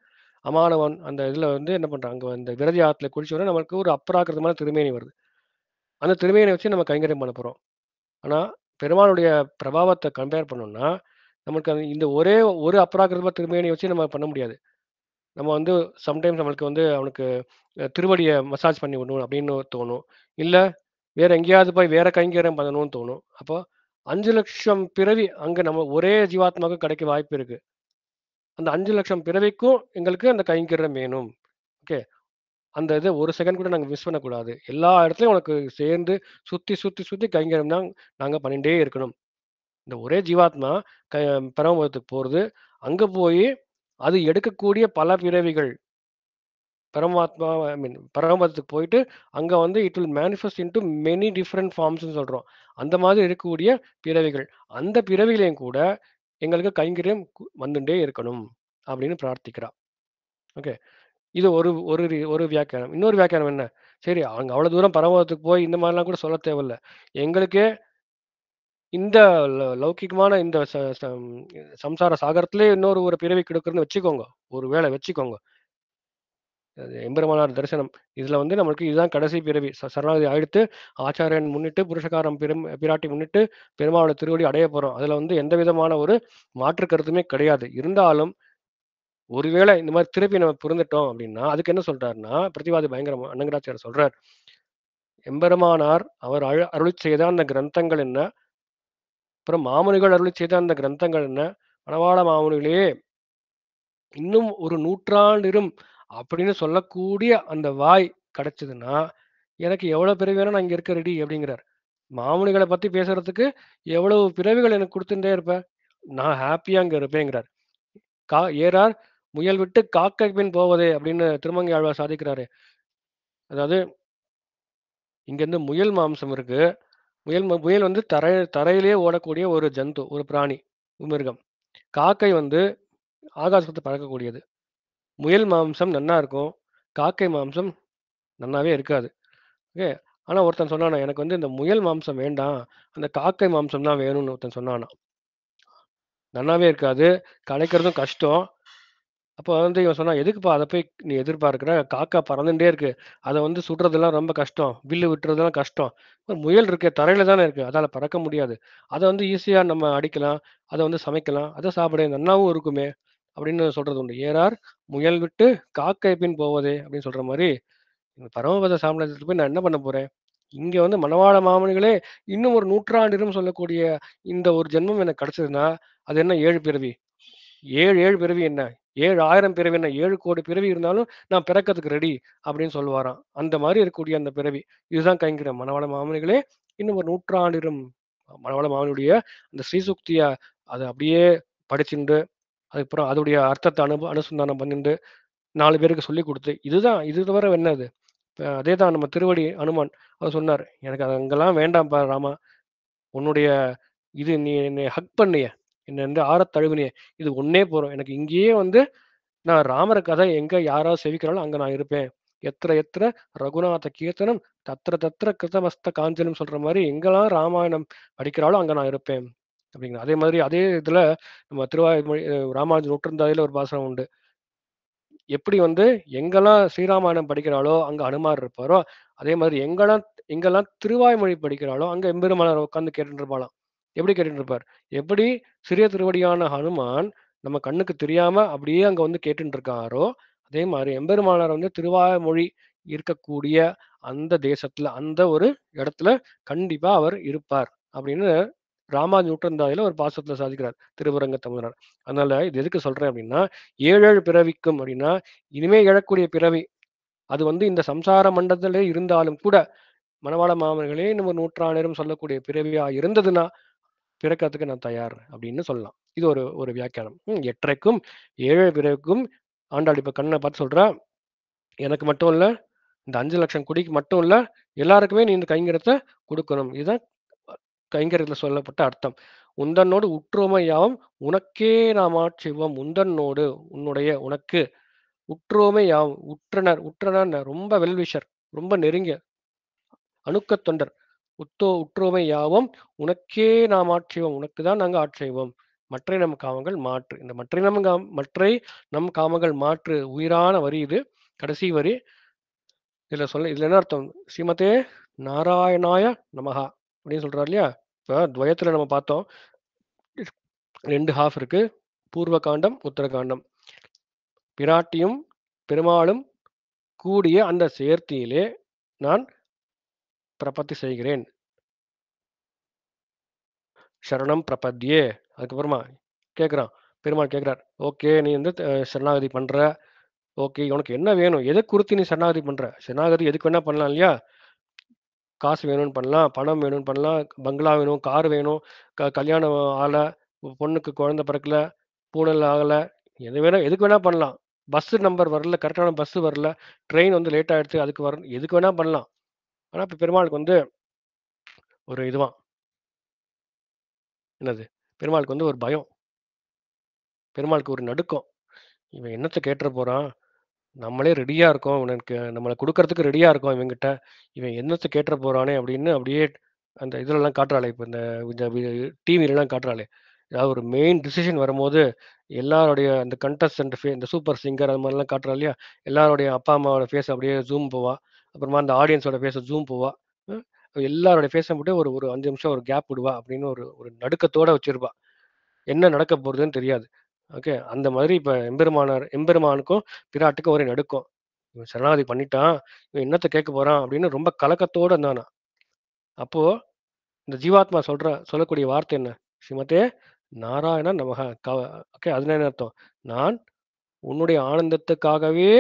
அமானவன் அந்த இதுல வந்து என்ன பண்றான், அங்க அந்த விரதி ஆத்துல குளிச்ச உடனே நமக்கு ஒரு அப்ராகிருதமான திருமேனி வருது. அந்த திருமேனிய வச்சு நம்ம கைங்கரியம் பண்ண போறோம். ஆனா, பெருமாளுடைய பிரபாவத்த கம்பேர் பண்ணோம்னா, நமக்கு இந்த ஒரே ஒரு அப்ராகிருதமா திருமேனிய வச்சு நம்ம பண்ண முடியாது. நம்ம வந்து சம்டைம்ஸ் நம்மளுக்கு வந்து அவனுக்கு திருவடிய மசாஜ் பண்ணி விடணும் அப்படின்னு தோணும். இல்ல வேற எங்கேயாவது போய் வேற கைங்கரியம் பண்ணணும்னு தோணும். அப்போ 5,00,000 பிறவி அங்க நம்ம ஒரே ஜீவாத்மாவுக்கு கிடைக்க வாய்ப்பு இருக்கு. அந்த 5,00,000 பிறவிக்கும் எங்களுக்கு அந்த கைங்கரியம் வேணும். ஓகே. அந்த இத ஒரு செகண்ட் கூட நாங்க மிஸ் பண்ணக்கூடாது. எல்லா இடத்துலயும் உனக்கு சேர்ந்து சுத்தி, சுத்தி, சுத்தி கைங்கரியம் தான் நாங்க பண்ணிட்டே இருக்கணும். இந்த ஒரே ஜீவாத்மா க பரமபதத்துக்கு போறது. அங்க போயி அது எடுக்கக்கூடிய பல பிறவிகள். பரமாத்மா ஐ மீன் பரமபதத்துக்கு போயிட்டு, அங்க வந்து it will manifest into many different ஃபார்ம்ஸ்ன்னு சொல்றோம். அந்த மாதிரி இருக்கக்கூடிய பிறவிகள். அந்த பிறவியிலயும் கூட எங்களுக்கு கைங்கரியம் வந்துட்டே இருக்கணும். அப்படின்னு பிரார்த்திக்கிறா. ஓகே. இது ஒரு ஒரு ஒரு வியாக்கியானம். இன்னொரு வியாக்கியானம் என்ன? சரி அங்க அவ்வளவு தூரம் பரமபதத்துக்கு போய் இந்த மாதிரிலாம் கூட சொல்லத் தேவையில்ல. எங்களுக்கே இந்த லௌகிகமான இந்த சம்சார சாகரத்திலே இன்னொரு ஒரு பிறவி கிடைக்குதுன்னு வச்சுக்கோங்க. ஒரு வேளை வச்சுக்கோங்க. அது எம்பெருமானார் தரிசனம். இதுல வந்து நம்மளுக்கு இதுதான் கடைசி பிறவி. சரணாகதி ஆயிடுத்து, ஆச்சாரியன் முன்னிட்டு, புருஷகாரம் பிராட்டி முன்னிட்டு பெருமாளோட திருவடி அடைய போறோம். அதுல வந்து எந்த விதமான ஒரு மாற்று கருத்துமே கிடையாது. இருந்தாலும் ஒருவேளை இந்த மாதிரி திருப்பி நம்ம புரிந்துட்டோம் அப்படின்னா, அதுக்கு என்ன சொல்றாருன்னா, பிரதிவாதி பயங்கரமா அன்னங்கராச்சாரியர் சொல்றார். எம்பெருமானார் அவர் அருளிச் செய்த அந்த கிரந்தங்கள் என்ன? அப்புறம் மாமுனிகள் அருளிச் செய்த அந்த கிரந்தங்கள் என்ன? மணவாள மாமுனிகளே இன்னும் ஒரு நூற்றாண்டிரும் அப்படின்னு சொல்லக்கூடிய அந்த வாய் கிடைச்சதுன்னா, எனக்கு எவ்வளவு பிறவி வேணா நான் இங்க இருக்க ரெடி அப்படிங்கிறார். மாமுனிகளை பத்தி பேசுறதுக்கு எவ்வளவு பிறவிகள் எனக்கு கொடுத்துட்டே இருப்பேன். நான் ஹாப்பியா அங்க இருப்பேங்கிறார். ஏறார் முயல் விட்டு காக்கை பின் போவதே அப்படின்னு திருமங்கை ஆழ்வார் சாதிக்கிறாரு. அதாவது இங்க இருந்து முயல் மாம்சம் இருக்கு. முயல் வந்து தரையிலேயே ஓடக்கூடிய ஒரு ஜந்து, ஒரு பிராணி, மிருகம். காக்கை வந்து ஆகாசத்தை பறக்கக்கூடியது. முயல் மாம்சம் நன்னா இருக்கும். காக்கை மாம்சம் நன்னாவே இருக்காது. ஓகே. ஆனா ஒருத்தன் சொன்னானா, எனக்கு வந்து இந்த முயல் மாம்சம் வேண்டாம். அந்த காக்கை மாம்சம் தான் வேணும்னு ஒருத்தன் சொன்னானா. நன்னாவே இருக்காது. கிடைக்கிறதும் கஷ்டம். அப்போ வந்து இவன் சொன்னான், "எதுக்குப்பா அத போய் நீ எதிர்பார்க்கிற? காக்கா பறந்துட்டே இருக்கு. அத வந்து சுடுறதெல்லாம் ரொம்ப கஷ்டம். வில்லு விட்டுறதெல்லாம் கஷ்டம். முயல் இருக்கே தரையில தானே இருக்கு. அதால பறக்க முடியாது. அத வந்து ஈஸியா நம்ம அடிக்கலாம். அத வந்து சமைக்கலாம். அத சாப்பிட நன்னாவும் இருக்குமே." அப்படின்னு சொல்றது உண்டு. "ஏறார் முயல் விட்டு காக்கை பின் போவதே" அப்படின்னு சொல்ற மாரி, இந்த பரமபத சாம்ராஜ்யத்துல போய் நான் என்ன பண்ண போறேன்? இங்க வந்து மணவாள மாமுனிகளே இன்னும் ஒரு நூற்றாண்டிலும் சொல்லக்கூடிய இந்த ஒரு ஜென்மம் எனக்கு கிடைச்சதுன்னா, அது என்ன 7 பிறவி? 7 பிறவி என்ன? 7,000 பிறவி என்ன? 7 கோடி பிறவி இருந்தாலும் நான் பிறக்கறதுக்கு ரெடி அப்படின்னு சொல்லுவாராம். அந்த மாரி இருக்கக்கூடிய அந்த பிறவி. இதுதான் கைங்கரியம். மணவாள மாமுனிகளே இன்னும் ஒரு நூற்றாண்டிலும் மணவாள மாமுனியுடைய அந்த ஸ்ரீசுக்திய அத அப்படியே படிச்சுண்டு, அதுக்கப்புறம் அதோடைய அர்த்தத்த அனுசந்தானம் பண்ணிண்டு 4 பேருக்கு சொல்லிக் குடுத்து, இதுதான் இது தவிர என்னது? அதேதான் நம்ம திருவடி அனுமான். அவர் சொன்னார். "எனக்கு அது அங்கெல்லாம் வேண்டாம்ப்பா ராமா. உன்னுடைய நீ என்னை ஹக் பண்ணியே. என்ன வந்து ஆறத் தழுவினியே. இது ஒண்ணே போதும். எனக்கு இங்கேயே வந்து நான் ராமர கதை எங்க யாராவது செவிக்கிறாங்களோ அங்க நான் இருப்பேன். எத்திர எத்திர ரகுநாத கீர்த்தனம் தத்திர தத்திர கிருதமஸ்த காஞ்சனம் சொல்ற மாரி எங்கெல்லாம் ராமாயணம் படிக்கிறாளோ அங்க நான் இருப்பேன்." அப்படிங்கிற. அதே மாதிரி அதே இதுல நம்ம திருவாய்மொழி ராமானுஜர் நூற்றந்தாதியில ஒரு பாசுரம் உண்டு. எப்படி வந்து எங்கெல்லாம் ஸ்ரீராமாயணம் படிக்கிறாளோ அங்க அனுமார் இருப்பாரோ, அதே மாதிரி எங்கெல்லாம் எங்கெல்லாம் திருவாய்மொழி படிக்கிறாளோ அங்க எம்பெருமானார் உட்கார்ந்து கேட்டுட்டு இருப்பாளாம். எப்படி கேட்டுட்டு இருப்பார்? எப்படி சிறிய திருவடியான ஹனுமான் நம்ம கண்ணுக்கு தெரியாம அப்படியே அங்க வந்து கேட்டுட்டு இருக்காரோ, அதே மாதிரி எம்பெருமானார் வந்து திருவாய்மொழி இருக்கக்கூடிய அந்த தேசத்துல, அந்த ஒரு இடத்துல கண்டிப்பா அவர் இருப்பார். அப்படின்னு ராமானுஜ நூற்றந்தாதியில ஒரு பாசுரத்துல சாதிக்கிறார் திருவரங்க தமிழர். அதனால இது எதுக்கு சொல்றேன் அப்படின்னா, 7 பிறவிக்கும் அப்படின்னா, இனிமே எழக்கூடிய பிறவி, அது வந்து இந்த சம்சார மண்டலத்திலே இருந்தாலும் கூட, மணவாள மாமனிகளே இன்னும் ஒரு நூற்றாண்டிலும் சொல்லக்கூடிய பிறவியா இருந்ததுன்னா, பிறக்கறதுக்கு நான் தயார் அப்படின்னு சொல்லலாம். இது ஒரு ஒரு வியாக்கியானம். எட்டரைக்கும் ஏழு பிறக்கும் ஆண்டாள் இப்ப கண்ணனை பார்த்து சொல்றா, எனக்கு மட்டும் இல்ல, இந்த 5 லட்சம் குடிக்கு மட்டும் இல்ல, எல்லாருக்குமே நீ இந்த கைங்கரியத்தை கொடுக்கணும். இதுதான் கைங்கரியத்துல சொல்லப்பட்ட அர்த்தம். உந்தன்னோடு உற்றுமையாவும் உனக்கே நாம் ஆட்சிவோம். உந்தன்னோடு உன்னுடைய உனக்கு உற்றுமையாவும் உற்றனர் ரொம்ப வெல்விஷர், ரொம்ப நெருங்கிய அணுக்கத் தொண்டர். உற்றுமை யாவும் உனக்கே நாம் ஆட்சிவோம், உனக்கு தான் நாங்கள் ஆட்சிவோம். மற்ற நம் காமங்கள் மாற்று. இந்த மற்றை நம் காமங்கள் மாற்று உயிரான வரி இது, கடைசி வரி. இதுல என்ன அர்த்தம்? ஸ்ரீமதே நாராயணாய நமஹா அப்படின்னு சொல்றாரு இல்லையா? இப்போ துவயத்துல நம்ம பார்த்தோம், 2 ஹாஃப் இருக்கு, பூர்வ காண்டம் உத்தர காண்டம். பிராட்டியும் பெருமாளும் கூடிய அந்த சேர்த்தியிலே நான் பிரபத்தி செய்கிறேன், சரணம் பிரபத்யே. அதுக்கப்புறமா கேட்குறான், பெருமாள் கேட்குறார், ஓகே நீ வந்து சரணாகதி பண்ற, ஓகே உனக்கு என்ன வேணும், எதை குறித்து நீ சரணாகதி பண்ற? சரணாகதி எதுக்கு வேணா பண்ணலாம் இல்லையா? காசு வேணும்னு பண்ணலாம், பணம் வேணும்னு பண்ணலாம், பங்களா வேணும், கார் வேணும், கல்யாணம் ஆகலை, பொண்ணுக்கு குழந்தை பிறக்கல, பூனல் ஆகலை, எதுக்கு வேணா பண்ணலாம். பஸ் நம்பர் வரல, கரெக்டான பஸ் வரல, ட்ரெயின் வந்து லேட் ஆயிடுச்சு, அதுக்கு எதுக்கு வேணா பண்ணலாம். ஆனால் இப்போ பெருமாளுக்கு வந்து ஒரு இதுவான் என்னது, பெருமாளுக்கு வந்து ஒரு பயம், பெருமாளுக்கு ஒரு நடுக்கம். இவன் என்னத்தை கேட்டுற போறான், நம்மளே ரெடியா இருக்கோம், உனக்கு நம்மளை கொடுக்கறதுக்கு ரெடியா இருக்கோம், இவங்கிட்ட இவன் என்னத்தை கேட்டுற போறானே அப்படின்னு அப்படியே அந்த இதுலலாம் காட்டுறாளே, இப்போ இந்த டிவிலலாம் காட்டுறாளே, ஏதாவது ஒரு மெயின் டிசிஷன் வரும்போது எல்லாருடைய அந்த கண்டஸ்டன்ட் இந்த சூப்பர் சிங்கர் அது மாதிரிலாம் காட்டுறா இல்லையா, எல்லாருடைய அப்பா அம்மாவோட ஃபேஸ் அப்படியே ஜூம் போவா, அப்புறமா அந்த ஆடியன்ஸோட ஃபேஸை ஜூம் போவா, எல்லாருடைய ஃபேஸை மட்டும் ஒரு ஒரு 5 நிமிஷம் ஒரு கேப் விடுவா அப்படின்னு ஒரு ஒரு நடுக்கத்தோட வச்சிருப்பா, என்ன நடக்க போறதுன்னு தெரியாது. ஓகே, அந்த மாதிரி இப்போ எம்பெருமானுக்கும் பிராட்டுக்கும் ஒரே நடுக்கம். இவன் சரணாகதி பண்ணிட்டான், இவன் என்னத்தை கேட்க போறான் அப்படின்னு ரொம்ப கலக்கத்தோட இருந்தானா. அப்போ இந்த ஜீவாத்மா சொல்லக்கூடிய வார்த்தை என்ன? ஸ்ரீமதே நாராயண நமக. ஓகே, அதுல என்ன அர்த்தம்? நான் உன்னுடைய ஆனந்தத்துக்காகவே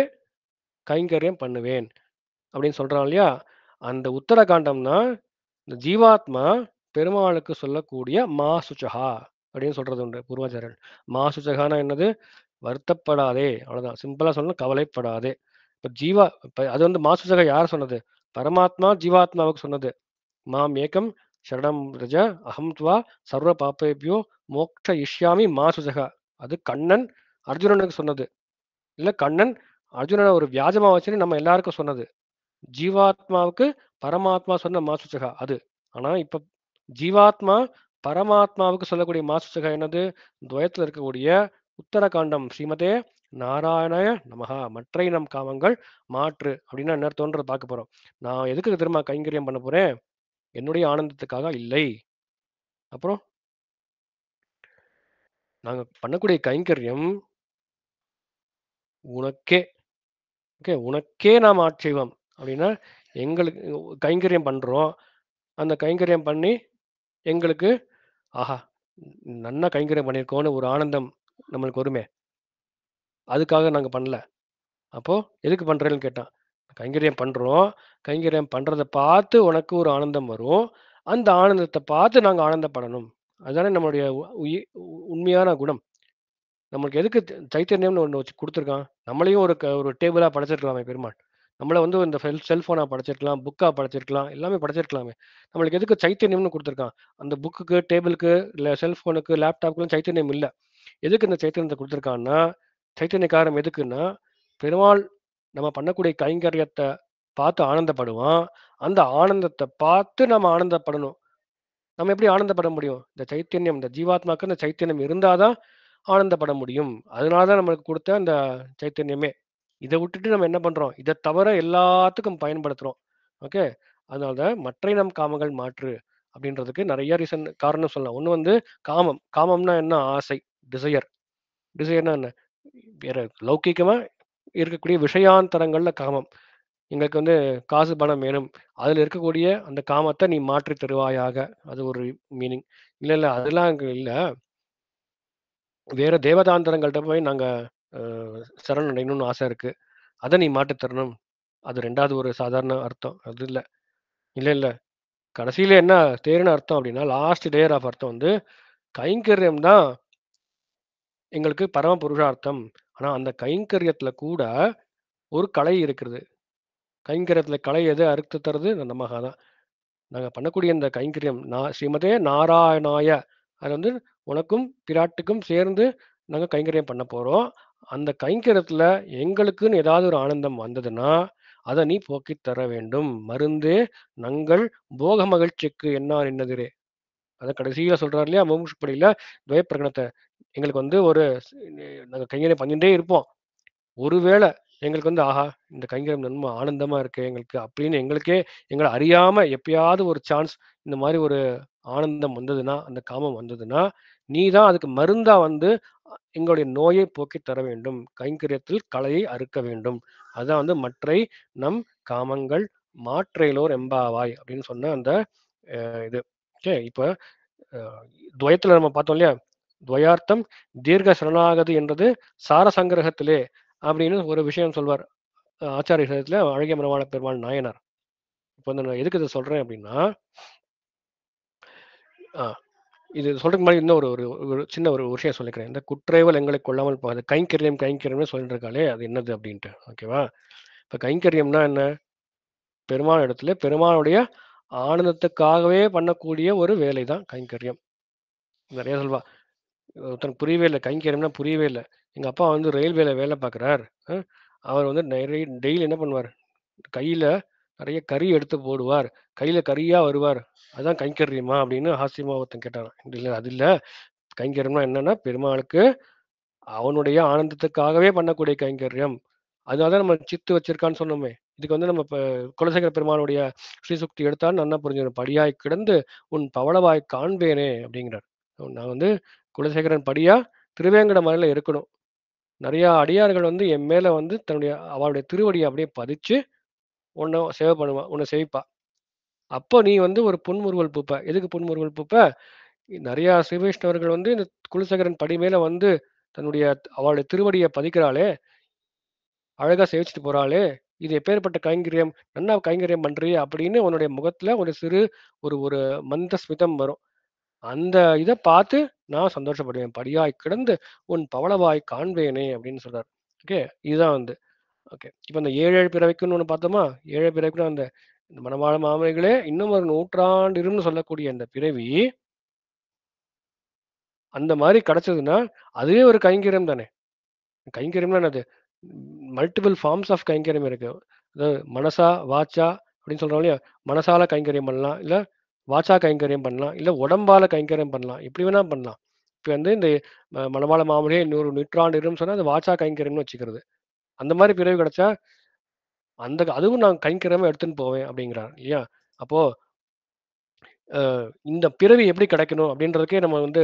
கைங்கரியம் பண்ணுவேன் அப்படின்னு சொல்றான் இல்லையா? அந்த உத்தரகாண்டம்னா இந்த ஜீவாத்மா பெருமாளுக்கு சொல்லக்கூடிய மா சுச்சகா அப்படின்னு சொல்றது உண்டு பூர்வாச்சாரன். மா சுச்சகானா என்னது? வருத்தப்படாதே, அவ்வளவுதான். சிம்பிளா சொல்லணும், கவலைப்படாதே. இப்ப அது வந்து மா சுச்சகா யார் சொன்னது? பரமாத்மா ஜீவாத்மாவுக்கு சொன்னது. மாம் ஏகம் சரணம் ரஜ அகம் துவா சர்வ பாப்பேபியோ மோக்ஷ இஷ்யாமி மா சுஜகா. அது கண்ணன் அர்ஜுனனுக்கு சொன்னது. இல்ல கண்ணன் அர்ஜுனனை ஒரு வியாஜமா வச்சுன்னு நம்ம எல்லாருக்கும் சொன்னது. ஜீவாத்மாவுக்கு பரமாத்மா சொன்ன மா சுஜகா அது. ஆனா இப்ப ஜீவாத்மா பரமாத்மாவுக்கு சொல்லக்கூடிய மா சுஜகா என்னது? துவயத்துல இருக்கக்கூடிய உத்தரகாண்டம் ஸ்ரீமதே நாராயணாய நமஹா. மற்றை நம் காமங்கள் மாற்று அப்படின்னா என்ன அர்த்தம்ன்றத பார்க்க போறோம். நான் எதுக்கு திரும்ப கைங்கரியம் பண்ண போறேன்? என்னுடைய ஆனந்தத்துக்காக இல்லை. அப்புறம் நாங்க பண்ணக்கூடிய கைங்கரியம் உனக்கே. ஓகே, உனக்கே நாம் ஆட்சேபம் அப்படின்னா எங்களுக்கு கைங்கரியம் பண்றோம், அந்த கைங்கரியம் பண்ணி எங்களுக்கு ஆஹா நன்னா கைங்கரியம் பண்ணியிருக்கோன்னு ஒரு ஆனந்தம் நம்மளுக்கு வருமே, அதுக்காக நாங்க பண்ணல. அப்போ எதுக்கு பண்றேன்னு கேட்டான். கைங்கரியம் பண்றோம், கைங்கரியம் பண்றதை பார்த்து உனக்கு ஒரு ஆனந்தம் வரும், அந்த ஆனந்தத்தை பார்த்து நாங்க ஆனந்தப்படணும். அதுதானே நம்மளுடைய உண்மையான குணம். நம்மளுக்கு எதுக்கு சைத்தன்யம்னு ஒன்று வச்சு கொடுத்துருக்கான்? நம்மளையும் ஒரு டேபிளாக படைச்சிருக்கலாமே பெருமாள். நம்மளை வந்து இந்த செல்ஃபோனாக படைச்சிருக்கலாம், புக்காக படைச்சிருக்கலாம், எல்லாமே படைச்சிருக்கலாமே. நம்மளுக்கு எதுக்கு சைத்தன்யம்னு கொடுத்துருக்கான்? அந்த புக்குக்கு, டேபிளுக்கு, இல்லை செல்ஃபோனுக்கு, லேப்டாப்புக்கும் சைத்தன்யம் இல்லை. எதுக்கு இந்த சைத்தன்யத்தை கொடுத்துருக்கான்னா, சைத்தன்ய காரம் எதுக்குன்னா, பெருமாள் நம்ம பண்ணக்கூடிய கைங்கரியத்தை பார்த்து ஆனந்தப்படுவான், அந்த ஆனந்தத்தை பார்த்து நம்ம ஆனந்தப்படணும். நம்ம எப்படி ஆனந்தப்பட முடியும்? இந்த சைத்தன்யம், இந்த ஜீவாத்மாக்கு இந்த சைத்தன்யம் இருந்தாதான் ஆனந்தப்பட முடியும். அதனால தான் நம்மளுக்கு கொடுத்த அந்த சைத்தன்யமே. இதை விட்டுட்டு நம்ம என்ன பண்றோம்? இதை தவிர எல்லாத்துக்கும் பயன்படுத்துறோம். ஓகே, அதனால தான் மற்ற நம் காமங்கள் மாற்று அப்படின்றதுக்கு நிறைய காரணம் சொல்லலாம். ஒன்று வந்து காமம். காமம்னா என்ன? ஆசை, டிசையர். டிசையர்னா என்ன? வேற லௌகிகமா இருக்கக்கூடிய விஷயாந்தரங்கள்ல காமம். எங்களுக்கு வந்து காசு பணம் வேணும், அதுல இருக்கக்கூடிய அந்த காமத்தை நீ மாற்றி தருவாயாக, அது ஒரு மீனிங். இல்ல இல்ல அதெல்லாம் அங்க இல்ல, வேற தேவதாந்தரங்கள்ட்ட போய் நாங்க சரணடையணும்னு ஆசை இருக்கு, அதை நீ மாற்றி தரணும், அது ரெண்டாவது ஒரு சாதாரண அர்த்தம். அது இல்ல. இல்ல இல்ல கடைசியில என்ன தேர்ன அர்த்தம் அப்படின்னா, லாஸ்ட் லேயர் ஆஃப் அர்த்தம் வந்து கைங்கரியம் தான் எங்களுக்கு பரம புருஷார்த்தம். ஆனா அந்த கைங்கரியத்துல கூட ஒரு கலை இருக்கிறது. கைங்கரியத்துல கலை எது அறுத்து தருது? அந்த மகா தான். நாங்க பண்ணக்கூடிய இந்த கைங்கரியம் ஸ்ரீமதே நாராயணாய, அது வந்து உனக்கும் பிராட்டுக்கும் சேர்ந்து நாங்க கைங்கரியம் பண்ண போறோம். அந்த கைங்கரியத்துல எங்களுக்குன்னு ஏதாவது ஒரு ஆனந்தம் வந்ததுன்னா அதை நீ போக்கித் தர வேண்டும். மருந்தே நங்கள் போக மகிழ்ச்சிக்கு என்னார் என்னதிரே. அதை கடைசியில சொல்றாரு இல்லையா முமுட்சுப்படியில துவயப்பிரகடனத்தை. எங்களுக்கு வந்து நாங்க கைங்கரியம் பண்ணிட்டே இருப்போம். ஒருவேளை எங்களுக்கு வந்து ஆஹா இந்த கைங்கரியம் ரொம்ப ஆனந்தமா இருக்கு எங்களுக்கு அப்படின்னு எங்களுக்கே எங்களை அறியாம எப்பயாவது ஒரு சான்ஸ் இந்த மாதிரி ஒரு ஆனந்தம் வந்ததுன்னா, அந்த காமம் வந்ததுன்னா, நீ தான் அதுக்கு மருந்தா வந்து எங்களுடைய நோயை போக்கி தர வேண்டும். கைங்கரியத்தில் கலையை அறுக்க வேண்டும். அதான் வந்து மற்றை நம் காமங்கள் மாற்றையிலோர் எம்பாவாய் அப்படின்னு சொன்ன அந்த இது. ஓகே, இப்ப அஹ், துவயத்துல நம்ம பார்த்தோம் இல்லையா, துவயார்த்தம் தீர்க்க சரணாகதி என்றது சாரசங்கிரகத்திலே அப்படின்னு ஒரு விஷயம் சொல்வார் ஆச்சாரிய சதத்துல அழகிய மரவாள பெருமாள் நாயனார். இப்போ வந்து நான் எதுக்கு இதை சொல்றேன் அப்படின்னா, ஆஹ், இது சொல்றதுக்கு முன்னாடி இன்னும் ஒரு ஒரு ஒரு சின்ன ஒரு விஷயம் சொல்லிக்கிறேன். இந்த குற்றேவல் எங்களை கொள்ளாமல் போகாது. கைங்கரியம் கைங்கரியம்னு சொல்லிட்டு இருக்காளே அது என்னது அப்படின்ட்டு. ஓகேவா? இப்ப கைங்கரியம்னா என்ன? பெருமாள் இடத்துல பெருமாளுடைய ஆனந்தத்துக்காகவே பண்ணக்கூடிய ஒரு வேலை தான் கைங்கரியம். நிறைய சொல்வா, ஒருத்தனுக்கு புரியவே இல்லை கைங்கரியம்னா புரியவே இல்லை. எங்க அப்பா வந்து ரயில்வேல வேலை பார்க்குறார். அவர் வந்து நிறைய டெய்லி என்ன பண்ணுவார், கையில நிறைய கறி எடுத்து போடுவார், கையில கறியா வருவார், அதான் கைங்கரியமா அப்படின்னு ஹாஸ்யமா ஒருத்தன் கேட்டாராம். இல்ல அது இல்ல, கைங்கரியம்னா என்னன்னா பெருமாளுக்கு அவனுடைய ஆனந்தத்துக்காகவே பண்ணக்கூடிய கைங்கரியம். அதனாலதான் நம்ம சித்து வச்சிருக்கான்னு சொன்னோமே. இதுக்கு வந்து நம்ம இப்ப குலசேகர பெருமானுடைய ஸ்ரீசுக்தி எடுத்தாலும் நல்லா புரிஞ்சிடும். படியாய் கிடந்து உன் பவளவாய் காண்பேனே அப்படிங்கிறார். நான் வந்து குலசேகரன் படியா திருவேங்கட மலையில இருக்கணும். நிறைய அடியார்கள் வந்து என் மேல வந்து தன்னுடைய அவளுடைய திருவடியை அப்படியே பதிச்சு உன்னை சேவை பண்ணுவா, உன்னை சேவிப்பா. அப்போ நீ வந்து ஒரு புன்முறுவல் பூப்ப. எதுக்கு புன்முறுவல் பூப்ப? நிறைய ஸ்ரீ வைஷ்ணவர்கள் வந்து இந்த குலசேகரன் படி மேல வந்து தன்னுடைய அவளுடைய திருவடியை பதிக்கிறாளே, அழகா சேவிச்சுட்டு போறாளே, இது எப்பேற்பட்ட கைங்கரியம், நன்னா கைங்கரியம் பண்றியே அப்படின்னு உன்னுடைய முகத்துல ஒரு சிறு ஒரு ஒரு மந்த ஸ்மிதம் வரும். அந்த இதை பார்த்து நான் சந்தோஷப்படுவேன். படியாய் கிடந்து உன் பவளவாய் காண்பேனே அப்படின்னு சொல்றாரு. ஓகே, இதுதான் வந்து ஓகே. இப்போ இந்த ஏழு ஏழு பிறவைக்குன்னு ஒன்று பார்த்தோமா, ஏழு பிறவைக்குன்னு அந்த இந்த மணவாள மாமனிகளே இன்னும் ஒரு நூற்றாண்டிரும்னு சொல்லக்கூடிய அந்த பிறவி அந்த மாதிரி கிடைச்சதுன்னா அதுவே ஒரு கைங்கரியம் தானே. கைங்கரியம்னா என்னது? மல்டிபிள் ஃபார்ம்ஸ் ஆஃப் கைங்கரியம் இருக்கு. அதாவது மனசா வாச்சா அப்படின்னு சொல்றோம் இல்லையா, மனசால கைங்கரியம் பண்ணலாம், இல்ல வாச்சா கைங்கரியம் பண்ணலாம், இல்ல உடம்பால கைங்கரியம் பண்ணலாம், எப்படி வேணா பண்ணலாம். இப்போ வந்து இந்த மணவாள மாமனியே 100 நூற்றாண்டு சொன்னா அது வாச்சா கைங்கரியம்னு வச்சுக்கிறது. அந்த மாதிரி பிறவி கிடைச்சா அதுவும் நான் கைங்கரியமா எடுத்துன்னு போவேன் அப்படிங்கிறார் இல்லையா. அப்போ இந்த பிறவி எப்படி கிடைக்கணும் அப்படின்றதுக்கே நம்ம வந்து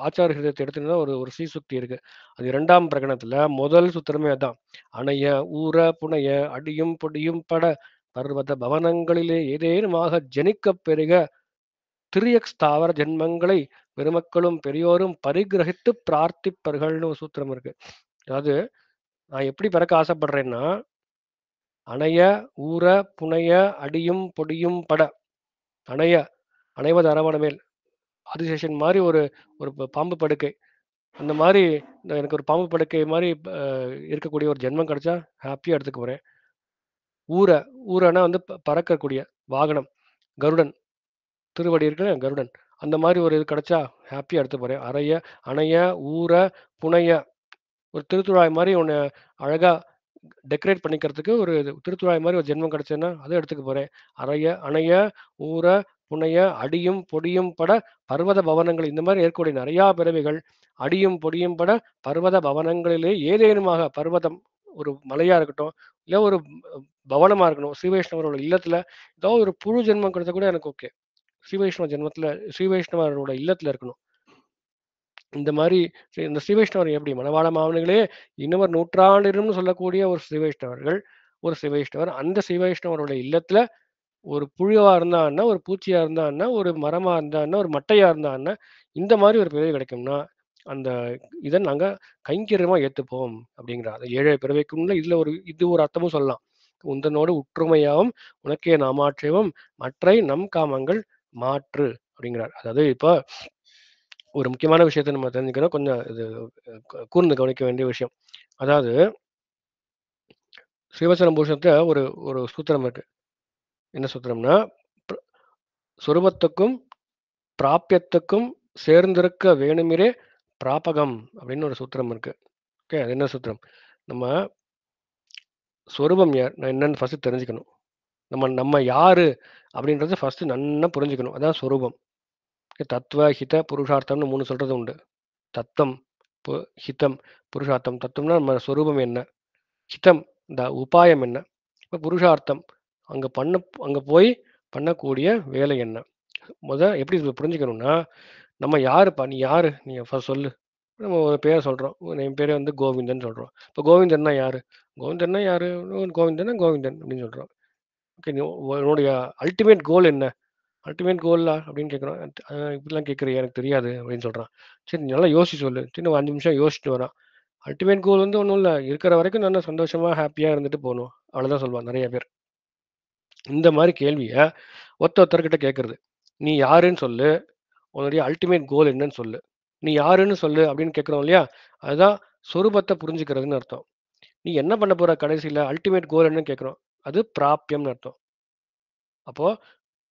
ஆச்சார ஹிருதயத்தை எடுத்துன்னா ஒரு ஒரு ஸ்ரீசுக்தி இருக்கு. அது 2ஆம் பிரகடனத்துல முதல் சூத்திரமே அதான். அணைய ஊர புனைய அடியும் பொடியும் பட பர்வத பவனங்களிலே ஏதேனுமாக ஜனிக்கப் பெருக திரியக் ஸ்தாவர ஜென்மங்களை பெருமக்களும் பெரியோரும் பரிகிரகித்து பிரார்த்திப்பர்கள்னு ஒரு சூத்திரம் இருக்கு. அதாவது நான் எப்படி பிறக்க ஆசைப்படுறேன்னா, அணைய ஊர புனைய அடியும் பொடியும் பட. அணைய அணைவது அரவணமேல் ஆதிசேஷன் மாதிரி ஒரு ஒரு பாம்பு படுக்கை. அந்த மாதிரி எனக்கு ஒரு பாம்பு படுக்கை மாதிரி இருக்கக்கூடிய ஒரு ஜென்மம் கிடைச்சா ஹாப்பியா எடுத்துக்க போறேன். ஊர ஊரனா வந்து பறக்கக்கூடிய வாகனம், கருடன் திருவடி இருக்கு கருடன். அந்த மாதிரி ஒரு இது கிடைச்சா ஹாப்பியா எடுத்து போறேன். அணைய ஊர புனைய ஒரு திருத்துழாய் மாதிரி ஒன்று அழகா டெக்கரேட் பண்ணிக்கிறதுக்கு ஒரு திருத்துழாய் மாதிரி ஒரு ஜென்மம் கிடைச்சதுன்னா அதை எடுத்துக்க போறேன். அணைய ஊர புனைய அடியும் பொடியும் பட பர்வத பவனங்கள், இந்த மாதிரி இருக்கக்கூடிய நிறைய பிறவிகள் அடியும் பொடியும் பட பர்வத பவனங்களிலே ஏதேனுமாக, பர்வதம் ஒரு மலையா இருக்கட்டும், இல்ல ஒரு பவனமா இருக்கணும், ஸ்ரீ வைஷ்ணவரோட இல்லத்துல ஏதோ ஒரு புழு ஜென்மம் கிடைச்சா கூட எனக்கு ஓகே. ஸ்ரீ வைஷ்ணவ ஜென்மத்துல ஸ்ரீ வைஷ்ணவரோட இல்லத்துல இருக்கணும். இந்த மாதிரி இந்த ஸ்ரீ வைஷ்ணவர் எப்படி மணவாள மாமனிகளே இன்னொரு நூற்றாண்டிரும்னு சொல்லக்கூடிய ஒரு ஸ்ரீ வைஷ்ணவர்கள், ஒரு ஸ்ரீ வைஷ்ணவர் அந்த ஸ்ரீ வைஷ்ணவரோட இல்லத்துல ஒரு புழுவா இருந்தான்னா, ஒரு பூச்சியா இருந்தான்னா, ஒரு மரமா இருந்தான்னா, ஒரு மட்டையா இருந்தான்னா, இந்த மாதிரி ஒரு பிறவி கிடைக்கும்னா அந்த இதை நாங்க கைங்கரியமா ஏத்துப்போம் அப்படிங்கிறார். அந்த ஏழை பிறவைக்குள்ள இது ஒரு அர்த்தமும் சொல்லலாம். உந்தனோடு உற்றுமையாவும் உனக்கே நாமாற்றவும் மற்றை நம் காமங்கள் மாற்று அப்படிங்கிறார். அதாவது இப்போ ஒரு முக்கியமான விஷயத்தை நம்ம தெரிஞ்சுக்கணும். கொஞ்சம் இது கூர்ந்து கவனிக்க வேண்டிய விஷயம். அதாவது ஸ்ரீவத்சன பூஷணத்துல ஒரு ஒரு சூத்திரம் இருக்கு. என்ன சூத்திரம்னா, ப சொரூபத்துக்கும் பிராபியத்துக்கும் சேர்ந்திருக்க வேணுமிரே பிராபகம் அப்படின்னு ஒரு சூத்திரம் இருக்கு. ஓகே. அது என்ன சூத்திரம்? நம்ம சொரூபம் என்னன்னு ஃபர்ஸ்ட் தெரிஞ்சுக்கணும். நம்ம நம்ம யாரு அப்படின்றத ஃபர்ஸ்ட் நன்னா புரிஞ்சுக்கணும். அதான் சொரூபம். தத்துவ, ஹித, புருஷார்த்தம்னு 3 சொல்றது உண்டு. தத்தம், ஹிதம், புருஷார்த்தம். தத்துவம்னா நம்ம சொரூபம் என்ன? ஹிதம் இந்த உபாயம் என்ன? இப்போ புருஷார்த்தம் அங்க போய் பண்ணக்கூடிய வேலை என்ன? எப்படி இதை புரிஞ்சுக்கணும்னா, நம்ம யாருப்பா? நீ யாரு? நீ ஃபர்ஸ்ட் சொல்லு. நம்ம ஒரு பேரை சொல்றோம். என் பேரே வந்து கோவிந்தன் சொல்றோம். இப்போ கோவிந்தன்னா யாரு? கோவிந்தன்னா யாரு? கோவிந்தன்னா கோவிந்தன் அப்படின்னு சொல்றோம். ஓகே. உன்னுடைய அல்டிமேட் கோல் என்ன? அல்டிமேட் கோலா அப்படின்னு கேட்குறோம். இப்படிலாம் கேட்குறியா? எனக்கு தெரியாது அப்படின்னு சொல்றான். சரி, நீ நல்லா யோசிச்சு சொல்லு. சரி, ஒரு 5 நிமிஷம் யோசிச்சுட்டு வரான். அல்டிமேட் கோல் வந்து ஒன்றும் இல்லை, இருக்கிற வரைக்கும் நல்லா சந்தோஷமா ஹாப்பியாக இருந்துட்டு போகணும், அவ்வளோதான் சொல்லுவான் நிறைய பேர். இந்த மாதிரி கேள்வியை ஒருத்தர்கிட்ட கேட்கறது. நீ யாருன்னு சொல்லு, உன்னுடைய அல்டிமேட் கோல் என்னன்னு சொல்லு. நீ யாருன்னு சொல்லு அப்படின்னு கேட்குறோம் இல்லையா? அதுதான் சொரூபத்தை புரிஞ்சுக்கிறதுன்னு அர்த்தம். நீ என்ன பண்ண போற கடைசியில் அல்டிமேட் கோல் என்னன்னு கேட்குறோம், அது பிராப்பியம்னு அர்த்தம். அப்போ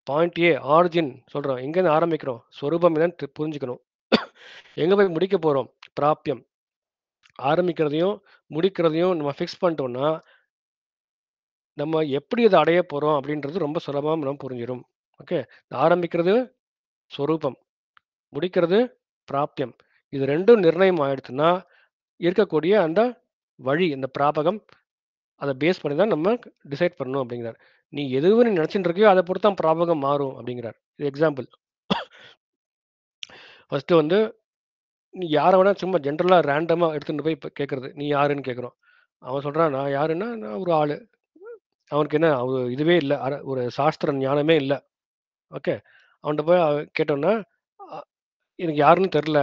பாயிண்ட் ஏ ஆரிஜின் சொல்றோம், எங்கேருந்து ஆரம்பிக்கிறோம், சொரூபம் என்னன்னு புரிஞ்சுக்கணும். எங்க போய் முடிக்க போறோம், பிராப்பியம். ஆரம்பிக்கிறதையும் முடிக்கிறதையும் நம்ம ஃபிக்ஸ் பண்ணிட்டோம்னா நம்ம எப்படி அதை அடைய போறோம் அப்படின்றது ரொம்ப சுலபமா நம்ம புரிஞ்சிடும். ஓகே. ஆரம்பிக்கிறது சொரூபம், முடிக்கிறது பிராப்பியம். இது ரெண்டும் நிர்ணயம் ஆயிடுச்சுன்னா இருக்கக்கூடிய அந்த வழி, இந்த பிராபகம், அதை பேஸ் பண்ணி தான் நம்ம டிசைட் பண்ணணும் அப்படிங்கிறார். நீ எதுவும் நீ நினைச்சுட்டு இருக்கியோ அதை பொறுத்து தான் பிராபகம் மாறும் அப்படிங்கிறார். இது எக்ஸாம்பிள். ஃபர்ஸ்ட் வந்து நீ யாரை வேணா சும்மா ஜென்ரலா ரேண்டமா எடுத்துட்டு போய் இப்போ கேட்கறது, நீ யாருன்னு கேட்குறோம். அவன் சொல்றான், நான் யாருன்னா நான் ஒரு ஆளு. அவனுக்கு என்ன இதுவே இல்லை, ஒரு சாஸ்திர ஞானமே இல்லை. ஓகே. அவன்கிட்ட போய் கேட்டோன்னா எனக்கு யாருன்னு தெரில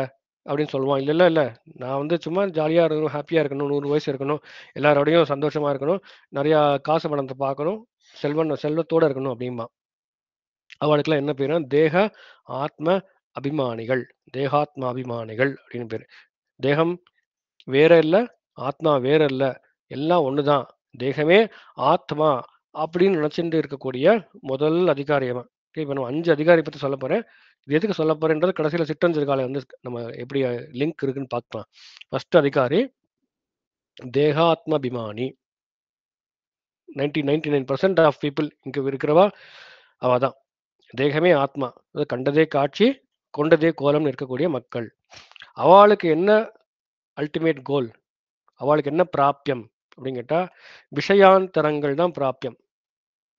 அப்படின்னு சொல்லுவான். இல்லை இல்லை இல்லை, நான் வந்து சும்மா ஜாலியாக இருக்கணும், ஹாப்பியாக இருக்கணும், 100 வயசு இருக்கணும், எல்லாரோடையும் சந்தோஷமாக இருக்கணும், நிறையா காசு பணத்தை பார்க்கணும், செல்வத்தோடு இருக்கணும் அப்படிம்பா. அவளுக்கெல்லாம் என்ன பேருனா தேக ஆத்ம அபிமானிகள், தேகாத்மா அபிமானிகள் அப்படின்னு பேர். தேகம் வேற இல்லை, ஆத்மா வேற இல்லை, எல்லாம் ஒன்று தான், தேகமே ஆத்மா அப்படின்னு நினச்சிட்டு இருக்கக்கூடிய முதல் அதிகாரியவன். இப்போ நம்ம 5 அதிகாரி பற்றி சொல்ல போகிறேன். இது எதுக்கு சொல்ல போகிறேன்றது கடைசியில் சிற்றஞ்சல் வந்து நம்ம எப்படி லிங்க் இருக்குன்னு பார்க்கலாம். ஃபர்ஸ்ட் அதிகாரி தேகாத்மபிமானி. 99% ஆஃப் பீப்புள் இங்கே இருக்கிறவா அவள் தான். தேகமே ஆத்மா, கண்டதே காட்சி கொண்டதே கோலம்னு இருக்கக்கூடிய மக்கள். அவளுக்கு என்ன அல்டிமேட் கோல், அவளுக்கு என்ன பிராப்பியம் அப்படின்னு கேட்டால் விஷயாந்தரங்கள் தான் பிராப்பியம்.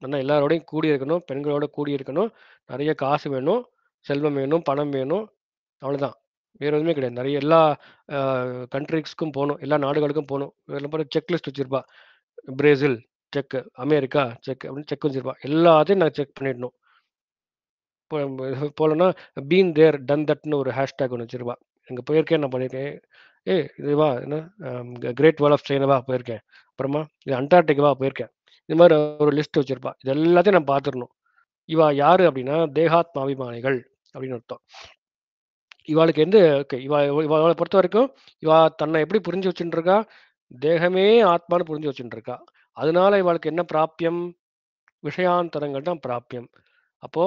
ஆனால் எல்லாரோடையும் கூடி இருக்கணும், பெண்களோட கூடி இருக்கணும், நிறைய காசு வேணும், செல்வம் வேணும், பணம் வேணும், அவ்வளோதான். வேறு எதுவுமே கிடையாது. நிறைய எல்லா கண்ட்ரிஸ்க்கும் போகணும், எல்லா நாடுகளுக்கும் போகணும். இதில் செக்லிஸ்ட் வச்சுருப்பா. பிரேசில் செக், அமெரிக்கா செக் அப்படின்னு செக் வச்சுருப்பா. எல்லாத்தையும் நான் செக் பண்ணிடணும். போலன்னா பீன் தேர் டன் தட்னு ஒரு ஹேஷ்டேக் ஒன்று வச்சுருப்பா. இங்கே போயிருக்கேன், நான் பண்ணியிருக்கேன். இதுவா என்ன கிரேட் வால் ஆஃப் சைனாவா போயிருக்கேன், அப்புறமா இது அண்டார்டிகாவா போயிருக்கேன். இது மாதிரி ஒரு லிஸ்ட் வச்சுருப்பா. இது எல்லாத்தையும் நான் பார்த்துடணும். இவா யாரு அப்படின்னா தேகாத்மாபிமானிகள் அப்படின்னு அர்த்தம். இவாளுக்கு இவாளை பொறுத்த வரைக்கும் இவா தன்னை எப்படி புரிஞ்சு வச்சுட்டு இருக்கா, தேகமே ஆத்மான்னு புரிஞ்சு வச்சுட்டு இருக்கா. அதனால இவாளுக்கு என்ன பிராப்பியம், விஷயாந்தரங்கள் தான் பிராப்பியம். அப்போ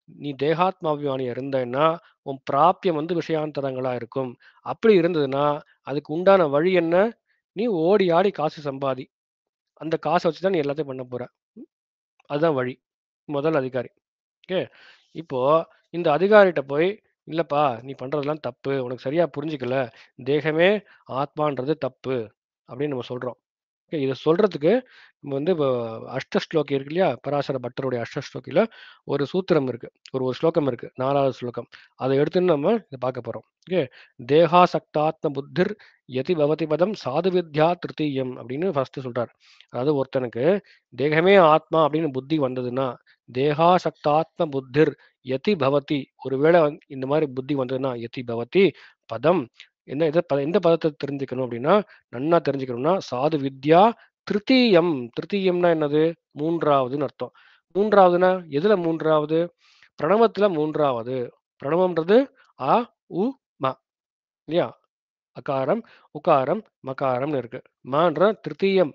நீ தேகாத்மாபிமானியா இருந்தேன்னா உன் பிராப்பியம் வந்து விஷயாந்தரங்களா இருக்கும். அப்படி இருந்ததுன்னா அதுக்கு உண்டான வழி என்ன, நீ ஓடி ஆடி காசு சம்பாதி, அந்த காசை வச்சு தான் நீ எல்லாத்தையும் பண்ண போற. அதுதான் வழி. முதல் அதிகாரி. ஓகே. இப்போ இந்த அதிகாரிகிட்ட போய் இல்லைப்பா நீ பண்ணுறதெல்லாம் தப்பு, உனக்கு சரியாக புரிஞ்சிக்கல, தேகமே ஆத்மான்றது தப்பு அப்படின்னு நம்ம சொல்கிறோம். ஓகே. இதை சொல்கிறதுக்கு நம்ம வந்து இப்போ அஷ்டஸ்லோகி இருக்கு இல்லையா, பராசர பட்டருடைய அஷ்டஸ்லோகியில் ஒரு சூத்திரம் இருக்குது, ஒரு ஸ்லோகம் இருக்குது, 4வது ஸ்லோகம். அதை எடுத்துன்னு நம்ம இதை பார்க்க போகிறோம். ஓகே. தேகாசக்தாத்ம புத்திர் யதி பவதி பதம் சாது வித்யா திருத்தீயம் அப்படின்னு ஃபர்ஸ்ட் சொல்கிறார். அதாவது ஒருத்தனுக்கு தேகமே ஆத்மா அப்படின்னு புத்தி வந்ததுன்னா, தேகாசக்தாத்ம புத்திர் யதி பவதி, ஒருவேளை இந்த மாதிரி புத்தி வந்ததுன்னா யதி பவதி பதம், எந்த பதத்தை தெரிஞ்சுக்கணும் அப்படின்னா, நன்னா தெரிஞ்சுக்கணும்னா சாது வித்யா திருத்தீயம். திருத்தீயம்னா என்னது, மூன்றாவதுன்னு அர்த்தம். மூன்றாவதுன்னா எதுல மூன்றாவது, பிரணவத்துல மூன்றாவது. பிரணவம்ன்றது அ உ ம. இல்லையா? அகாரம், உகாரம், மகாரம்னு இருக்கு. மான்ற திருத்தீயம்.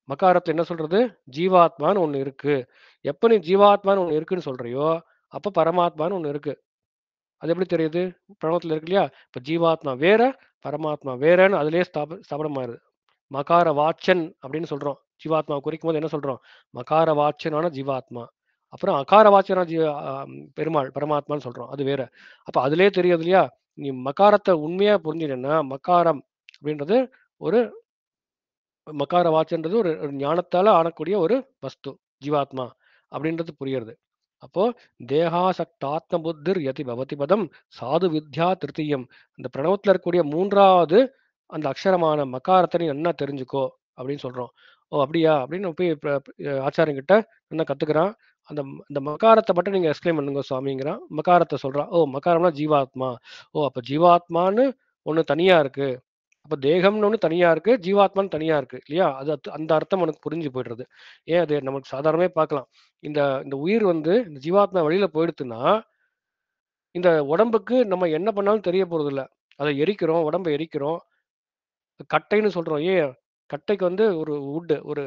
மகாரத்துல என்ன சொல்றது? ஜீவாத்மான்னு ஒண்ணு இருக்கு. எப்ப நீ ஜீவாத்மான்னு ஒண்ணு இருக்குன்னு சொல்றியோ, அப்ப பரமாத்மான்னு ஒண்ணு இருக்கு. அது எப்படி தெரியுது? பிரணவத்துல இருக்கு இல்லையா? இப்ப ஜீவாத்மா வேற, பரமாத்மா வேறன்னு அதிலேயே ஸ்தாபனமாயிருது. மகார வாச்சன் அப்படின்னு சொல்றோம். ஜீவாத்மாவை குறிக்கும் போது என்ன சொல்றோம்? மகார வாச்சனான ஜீவாத்மா. அப்புறம் அகார வாச்சனா பெருமாள் பரமாத்மான்னு சொல்றோம். அது வேற. அப்ப அதிலே தெரியுது இல்லையா? நீ மகாரத்தை உண்மையா புரிஞ்சுட்டேன்னா, மகாரம் அப்படின்றது ஒரு மகார வாச்சன்றது ஒரு ஒரு ஞானத்தால ஆனக்கூடிய ஒரு வஸ்து, ஜீவாத்மா அப்படின்றது புரியுறது. அப்போ தேகாசக்தாத்ம புத்திர் யதி பவதி பதம் சாது வித்யா திருத்தீயம். அந்த பிரணவத்துல இருக்கக்கூடிய மூன்றாவது அந்த அக்ஷரமான மகாரத்தை நீ நல்லா தெரிஞ்சுக்கோ அப்படின்னு சொல்றோம். ஓ அப்படியா அப்படின்னு போய் ஆச்சாரியங்கிட்ட என்ன கத்துக்கிறான். அந்த அந்த மகாரத்தை மட்டும் நீங்க எக்ஸ்பிளைன் பண்ணுங்க சுவாமிங்கிறான். மகாரத்தை சொல்றான். ஓ மகாரம்னா ஜீவாத்மா. ஓ அப்ப ஜீவாத்மான்னு ஒண்ணு தனியா இருக்கு. அப்ப தேகம்னு ஒண்ணு தனியா இருக்கு, ஜீவாத்மான்னு தனியா இருக்கு இல்லையா? அது அந்த அர்த்தம் உனக்கு புரிஞ்சு போயிடுறது. ஏன் அது நமக்கு சாதாரணமே பார்க்கலாம். இந்த இந்த உயிர் வந்து இந்த ஜீவாத்மா வெளியில போயிடுத்துன்னா, இந்த உடம்புக்கு நம்ம என்ன பண்ணாலும் தெரிய போறதில்ல. அதை எரிக்கிறோம், உடம்ப எரிக்கிறோம். கட்டைன்னு சொல்றோம். ஏன்? கட்டைக்கு வந்து ஒரு ஒரு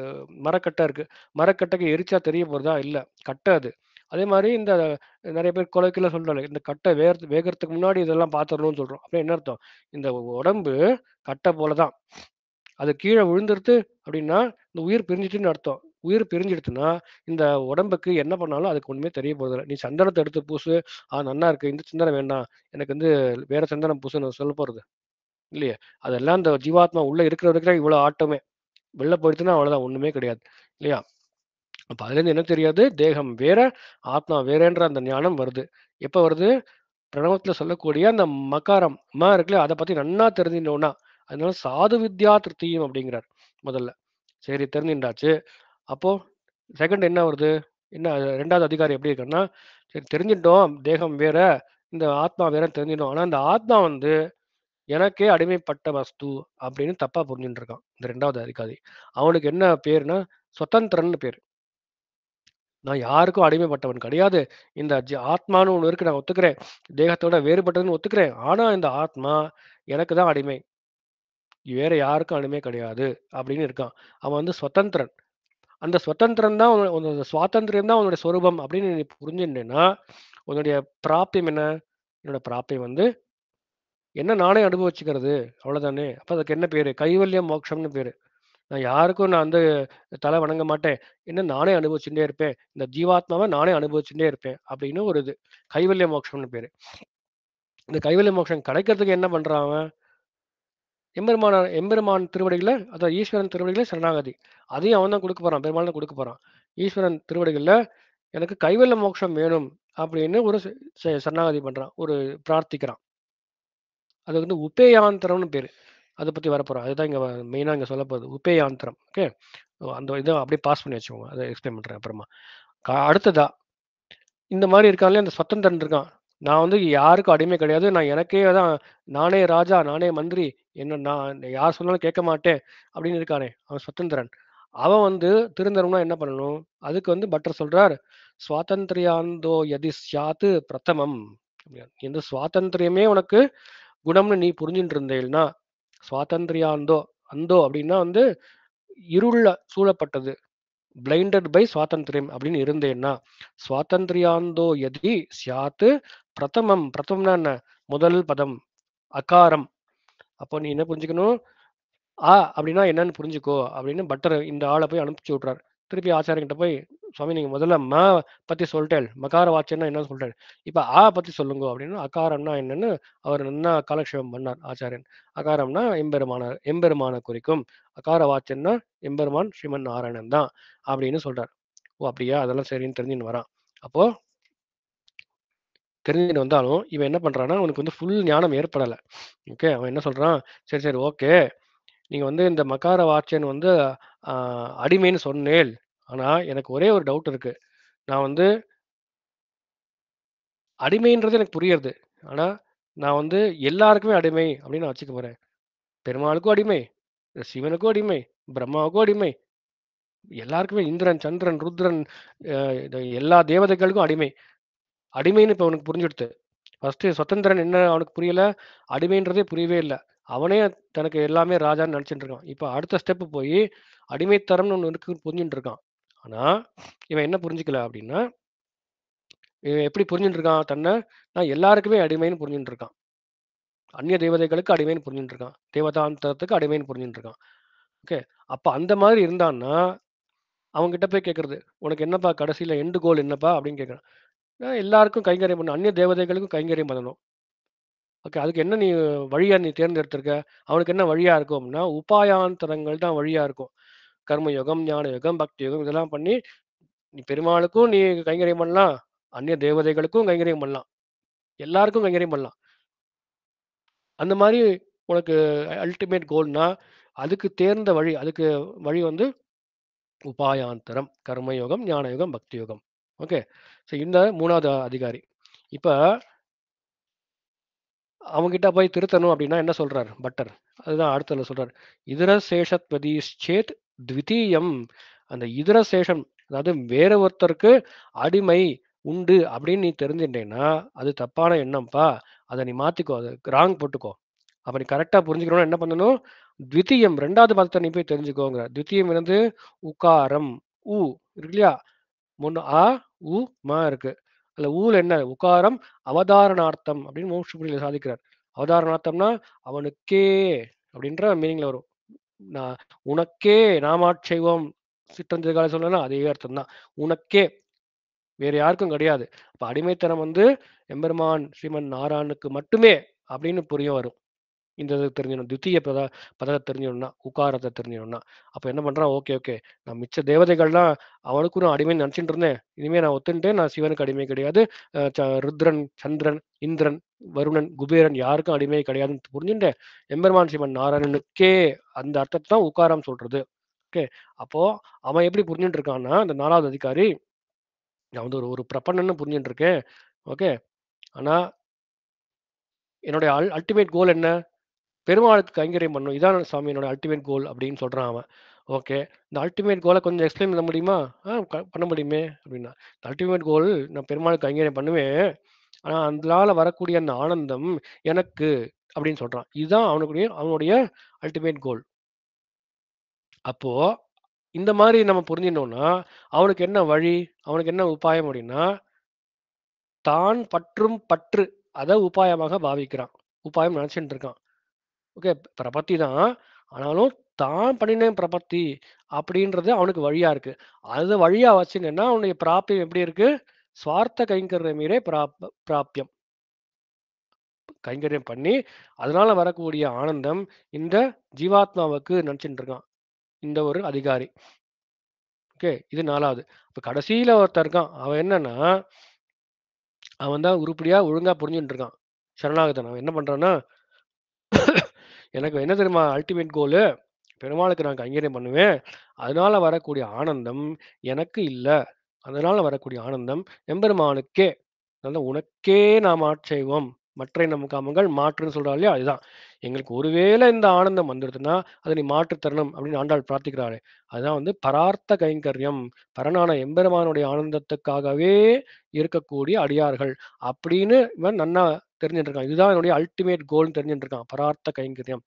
மரக்கட்டை இருக்கு. மரக்கட்டைக்கு எரிச்சா தெரிய போறதா? இல்ல. கட்டை அது. அதே மாரி இந்த நெறைய பேர் கொலைக்கெல்லாம் சொல்றாங்க. இந்த கட்டை வேகறதுக்கு முன்னாடி இதெல்லாம் பார்த்துரணும்னு சொல்றோம். அப்படின்னா என்ன அர்த்தம்? இந்த உடம்பு கட்டை போல தான். அது கீழ விழுந்துருது அப்படின்னா, இந்த உயிர் பிரிஞ்சுச்சுன்னு அர்த்தம். உயிர் பிரிஞ்சிடுச்சுன்னா, இந்த உடம்புக்கு என்ன பண்ணாலும் அதுக்கு ஒண்ணுமே தெரிய போறதில்ல. நீ சந்தனத்த எடுத்து பூசு, நன்னா இருக்கு. இந்த சந்தனம் வேண்டாம். எனக்கு வந்து வேற சந்தனம் பூசுன்னு சொல்ல போறது. இல்லையே! அதெல்லாம் இந்த ஜீவாத்மா உள்ள இருக்கிற வரைக்கும் தான் இவ்வளோ ஆட்டமே. வெளில போயிடுச்சுன்னா அவ்வளோதான். ஒண்ணுமே கிடையாது. இல்லையா? அப்ப அதுலேருந்து என்ன தெரியாது? தேகம் வேற, ஆத்மா வேறன்ற அந்த ஞானம் வருது. எப்ப வருது? பிரணவத்துல சொல்லக்கூடிய அந்த மகாரம் இருக்குல்ல, அத பத்தி நன்னா தெரிஞ்சுக்கணும்னா, அதனால சாது வித்யா திருத்தீயம் அப்படிங்கிறார் முதல்ல. சரி தெரிஞ்சுண்டாச்சு. அப்போ செகண்ட் என்ன வருது? என்ன 2வது அதிகாரம் எப்படி இருக்குன்னா, சரி தெரிஞ்சுட்டோம். தேகம் வேற, இந்த ஆத்மா வேறன்னு தெரிஞ்சுட்டோம். ஆனா இந்த ஆத்மா வந்து எனக்கே அடிமைப்பட்ட வஸ்து அப்படின்னு தப்பா புரிஞ்சுட்டு இருக்கான். இந்த 2வது அதிகாரி. அவனுக்கு என்ன பேருன்னா, சுதந்திரன்னு பேரு. நான் யாருக்கும் அடிமைப்பட்டவன் கிடையாது. இந்த ஆத்மான்னு ஒண்ணு இருக்கு நான் ஒத்துக்கிறேன். தேகத்தோட வேறுபட்டதுன்னு ஒத்துக்கிறேன். ஆனா இந்த ஆத்மா எனக்கு தான் அடிமை. வேற யாருக்கும் அடிமை கிடையாது அப்படின்னு இருக்கான். அவன் வந்து சுதந்திரன். அந்த சுதந்திரம் தான் உன்னோட சுவாதந்திரம் தான் உன்னுடைய சொரூபம் அப்படின்னு நீ புரிஞ்சுட்டேன்னா, உன்னுடைய பிராப்தியம் என்ன? என்னோட பிராப்தியம் வந்து என்ன நானே அனுபவிச்சுக்கிறது. அவ்வளவுதானே. அப்ப அதுக்கு என்ன பேரு? கைவல்யம் மோட்சம்னு பேரு. நான் யாருக்கும் வந்து தலை வணங்க மாட்டேன். என்ன நானே அனுபவிச்சுட்டே இருப்பேன். இந்த ஜீவாத்மாவ நானே அனுபவிச்சுட்டே இருப்பேன். அப்படின்னு ஒரு இது. கைவல்ய மோட்சம்னு பேரு. இந்த கைவல்ய மோட்சம் கிடைக்கிறதுக்கு என்ன பண்றான் அவன்? எம்பெருமான் திருவடிகள அதான் ஈஸ்வரன் திருவடிகள சரணாகதி. அதையும் அவன் தான் குடுக்க போறான். பெருமாள் தான் குடுக்க போறான். ஈஸ்வரன் திருவடிகள்ல எனக்கு கைவல்ய மோட்சம் வேணும் அப்படின்னு ஒரு சரணாகதி பண்றான். ஒரு பிரார்த்திக்கிறான். அது வந்து உபேயாந்தரம்னு பேரு. அத பத்தி வரப்போறோம். அதுதான் இங்க மெயினா இங்க சொல்லப்போகுது. உபேயாந்தரம். ஓகே. அந்த இத அப்படியே பாஸ் பண்ணி வச்சுக்கோங்க. அத எக்ஸ்பிளைன் பண்றேன் அப்புறமா. அடுத்ததா இந்த மாரி இருக்கான்ல அந்த ஸ்வதந்திரன் இருக்கான். நான் வந்து யாருக்கும் அடிமை கிடையாது. நான் எனக்கே தான் நானே ராஜா, நானே மந்திரி. நான் யார் சொன்னாலும் கேட்க மாட்டேன் அப்படின்னு இருக்கானே, அவன் ஸ்வதந்திரன். அவன் வந்து திருந்தணும்னா என்ன பண்ணணும்? அதுக்கு வந்து பட்டர் சொல்றார், "ஸ்வாதந்திரியாந்தோ யதி ஸ்யாத் பிரதமம்." இந்த சுவாதந்திரியமே உனக்கு குணம்னு நீ புரிஞ்சுட்டு இருந்தேன்னா, சுவாதந்திரியாந்தோ அந்தோ அப்படின்னா வந்து இருள்ல சூழப்பட்டது. பிளைண்டட் பை சுவாதந்திரியம் அப்படின்னு இருந்தேன்னா, சுவாதந்திரியாந்தோ யதி ஸ்யாத் பிரதமம். பிரதமம்னா என்ன? முதல் பதம். அகாரம். அப்போ நீ என்ன புரிஞ்சுக்கணும்? அப்படின்னா என்னன்னு புரிஞ்சுக்கோ அப்படின்னு பட்டர் இந்த ஆளை போய் அனுப்பிச்சு விட்றாரு. திருப்பி ஆச்சாரியங்கிட்ட போய், சுவாமி நீங்க முதல்ல பத்தி சொல்லிட்டேன். மகார வாச்சன்னா என்னன்னு சொல்லிட்டேன். இப்ப பத்தி சொல்லுங்க அப்படின்னு அகாரம்னா என்னன்னு அவர் என்ன காலக்ஷேபம் பண்ணார் ஆச்சாரியன். அகாரம்னா எம்பெருமான குறிக்கும். அகார வாச்சன்னா எம்பெருமான் ஸ்ரீமன் நாராயணன் தான் அப்படின்னு சொல்றார். ஓ அப்படியா, அதெல்லாம் சரின்னு தெரிஞ்சுன்னு வரான். அப்போ தெரிஞ்சுன்னு வந்தாலும் இவன் என்ன பண்றான்னா, அவனுக்கு வந்து ஃபுல் ஞானம் ஏற்படல. ஓகே. அவன் என்ன சொல்றான், சரி சரி ஓகே. நீங்க வந்து இந்த மகார வாச்சன் வந்து ஆ அடிமைன்னு சொன்னேன். ஆனா, எனக்கு ஒரே ஒரு டவுட் இருக்கு. நான் வந்து அடிமைன்றது எனக்கு புரியுது. ஆனா, நான் வந்து எல்லாருக்குமே அடிமை அப்படின்னு நான் வச்சுக்க போறேன். பெருமாளுக்கும் அடிமை, சிவனுக்கும் அடிமை, பிரம்மாவுக்கும் அடிமை, எல்லாருக்குமே இந்திரன், சந்திரன், ருத்ரன், அ எல்லா தேவதைகளுக்கும் அடிமை. அடிமைன்னு இப்ப உனக்கு புரிஞ்சுடுத்து. ஃபர்ஸ்ட் சுதந்திரன் என்ன அவனுக்கு புரியல, அடிமைன்றதே புரியவே இல்லை. அவனே தனக்கு எல்லாமே ராஜான்னு நினைச்சிட்டு இருக்கான். இப்போ அடுத்த ஸ்டெப் போய் அடிமைத்தரம்னு ஒன்று இருக்குன்னு புரிஞ்சுட்டு இருக்கான். ஆனா இவன் என்ன புரிஞ்சுக்கல அப்படின்னா, இவன் எப்படி புரிஞ்சுட்டு இருக்கான் தன்னை, நான் எல்லாருக்குமே அடிமைன்னு புரிஞ்சுட்டு இருக்கான். அந்நிய தேவதைகளுக்கு அடிமைன்னு புரிஞ்சுட்டு இருக்கான், தேவதாந்தரத்துக்கு அடிமைன்னு புரிஞ்சுட்டு இருக்கான். ஓகே, அப்ப அந்த மாதிரி இருந்தான்னா அவங்க கிட்ட போய் கேட்கறது, உனக்கு என்னப்பா கடைசியில எண்டு கோல் என்னப்பா அப்படின்னு கேட்கறான். எல்லாருக்கும் கைங்கரியம் பண்ணணும், அந்நிய தேவதைகளுக்கும் கைங்கரியம் பண்ணணும். ஓகே, அதுக்கு என்ன நீ வழியா நீ தேர்ந்தெடுத்திருக்க? அவனுக்கு என்ன வழியா இருக்கும் அப்படின்னா, உபாயாந்தரங்கள் தான் வழியா இருக்கும். கர்ம யோகம், ஞான யோகம், பக்தி யோகம் இதெல்லாம் பண்ணி நீ பெருமாளுக்கும் நீ கைங்கரியம் பண்ணலாம், அந்நிய தேவதைகளுக்கும் கைங்கரியம் பண்ணலாம், எல்லாருக்கும் கைங்கரியம் பண்ணலாம். அந்த மாதிரி உனக்கு அல்டிமேட் கோல்னா அதுக்கு தேர்ந்த வழி, அதுக்கு வழி வந்து உபாயாந்தரம், கர்மயோகம், ஞான யோகம், பக்தி யோகம். ஓகே, ஸோ இந்த 3வது அதிகாரி. இப்போ அவங்ககிட்ட போய் திருத்தணும் அப்படின்னா என்ன சொல்றார் பட்டர்? அதுதான் அடுத்ததுல சொல்றார். இதர சேஷத்வதீச்சேத் த்விதீயம். அந்த இதர சேஷம், அதாவது வேற ஒருத்தருக்கு அடிமை உண்டு அப்படின்னு நீ தெரிஞ்சுட்டேன்னா அது தப்பான எண்ணம்ப்பா. அதை நீ மாத்திக்கோ, அது ராங் போட்டுக்கோ. அப்ப நீ கரெக்டா புரிஞ்சுக்கணும்னா என்ன பண்ணணும்? த்விதீயம், 2வது பதத்தை நீ போய் தெரிஞ்சுக்கோங்கிற. த்விதீயம் வந்து உகாரம், ஊ இருக்கு இல்லையா? முன்ன ஆ உ ம இருக்கு. அதுல ஊல என்ன உகாரம், அவதாரணார்த்தம் அப்படின்னு மோட்சபுரியில சாதிக்கிறார். அவதாரணார்த்தம்னா அவனுக்கே அப்படின்ற மீனிங்ல வரும். நான் உனக்கே நாமாட்சைவம், சிற்றஞ்சகால சொல்லலாம் அதே அர்த்தம் தான். உனக்கே, வேற யாருக்கும் கிடையாது. அப்ப அடிமைத்தனம் வந்து எம்பெருமான் ஸ்ரீமன் நாராயணுக்கு மட்டுமே அப்படின்னு புரிய வரும். இந்த இது தெரிஞ்சிடணும், தித்திய பதத்தை தெரிஞ்சிடணும்னா, உகாரத்தை தெரிஞ்சிடணும்னா. அப்போ என்ன பண்றான், ஓகே ஓகே, நான் மிச்ச தேவதைகள்லாம் அவனுக்கும் நான் அடிமைன்னு நினச்சிட்டு இருந்தேன், இனிமேல் நான் ஒத்துன்ட்டேன், நான் சிவனுக்கு அடிமை கிடையாது, ருத்ரன், சந்திரன், இந்திரன், வருணன், குபேரன் யாருக்கும் அடிமை கிடையாதுன்னு புரிஞ்சுட்டேன். எம்பெருமான் சிவன் நாராயணனுக்கே அந்த அர்த்தத்தை தான் உகாரம் சொல்றது. ஓகே, அப்போ அவன் எப்படி புரிஞ்சுட்டு இருக்கான்னா, இந்த 4வது அதிகாரி, நான் வந்து ஒரு பிரபன்னன்னு புரிஞ்சுட்டு இருக்கேன். ஓகே, ஆனா என்னுடைய அல்டிமேட் கோல் என்ன? பெருமாளுக்கு கைங்கரியம் பண்ணணும், இதான் சாமி என்னோட அல்டிமேட் கோல் அப்படின்னு சொல்றான் அவன். ஓகே, இந்த அல்டிமேட் கோலை கொஞ்சம் எக்ஸ்பிளைன் பண்ண முடியுமா? பண்ண முடியுமே அப்படின்னா, அல்டிமேட் கோல் நான் பெருமாளுக்கு கைங்கரியம் பண்ணுவேன், ஆனா அதனால வரக்கூடிய அந்த ஆனந்தம் எனக்கு அப்படின்னு சொல்றான். இதுதான் அவனுடைய அல்டிமேட் கோல். அப்போ இந்த மாதிரி நம்ம புரிஞ்சிடணும்னா அவனுக்கு என்ன வழி, அவனுக்கு என்ன உபாயம் அப்படின்னா, தான் பற்றும் பற்று அதை உபாயமாக பாவிக்கிறான், உபாயம் நினைச்சுட்டு இருக்கான். ஓகே, பிரபத்தி தான், ஆனாலும் தான் பண்ணினேன் பிரபத்தி அப்படின்றது அவனுக்கு வழியா இருக்கு. அது வழியா வச்சுங்கன்னா அவனுடைய பிராப்தியம் எப்படி இருக்கு? சுவார்த்த கைங்கரியமீரே பிராப்தியம். கைங்கரியம் பண்ணி அதனால வரக்கூடிய ஆனந்தம் இந்த ஜீவாத்மாவுக்கு நினைச்சுட்டு இருக்கான் இந்த ஒரு அதிகாரி. ஓகே, இது 4வது. இப்ப கடைசியில ஒருத்தர் இருக்கான், அவன் என்னன்னா அவன் தான் உருப்படியா ஒழுங்கா புரிஞ்சுட்டு இருக்கான் சரணாகதன். அவன் என்ன பண்றான்னா, எனக்கு என்ன தெரியுமா அல்டிமேட் கோலு, பெருமாளுக்கு நான் கைங்கரியம் பண்ணுவேன், அதனால வரக்கூடிய ஆனந்தம் எனக்கு இல்ல, அதனால வரக்கூடிய ஆனந்தம் எம்பெருமானுக்கே, அதனால உனக்கே நாம் ஆட்சேபம், மற்ற நம் காமங்கள் மாற்றுன்னு சொல்றா இல்லையா, அதுதான். எங்களுக்கு ஒருவேளை இந்த ஆனந்தம் வந்துடுதுன்னா அதை நீ மாற்று தரணும் அப்படின்னு ஆண்டாள் பிரார்த்திக்கிறாளே, அதுதான் வந்து பரார்த்த கைங்கரியம், பரனான எம்பெருமானுடைய ஆனந்தத்துக்காகவே இருக்கக்கூடிய அடியார்கள் அப்படின்னு இவன் நன்னா தெரிஞ்சுட்டு இருக்கான். இதுதான் என்னுடைய அல்டிமேட் கோல்னு தெரிஞ்சுட்டு இருக்கான், பரார்த்த கைங்கரியம்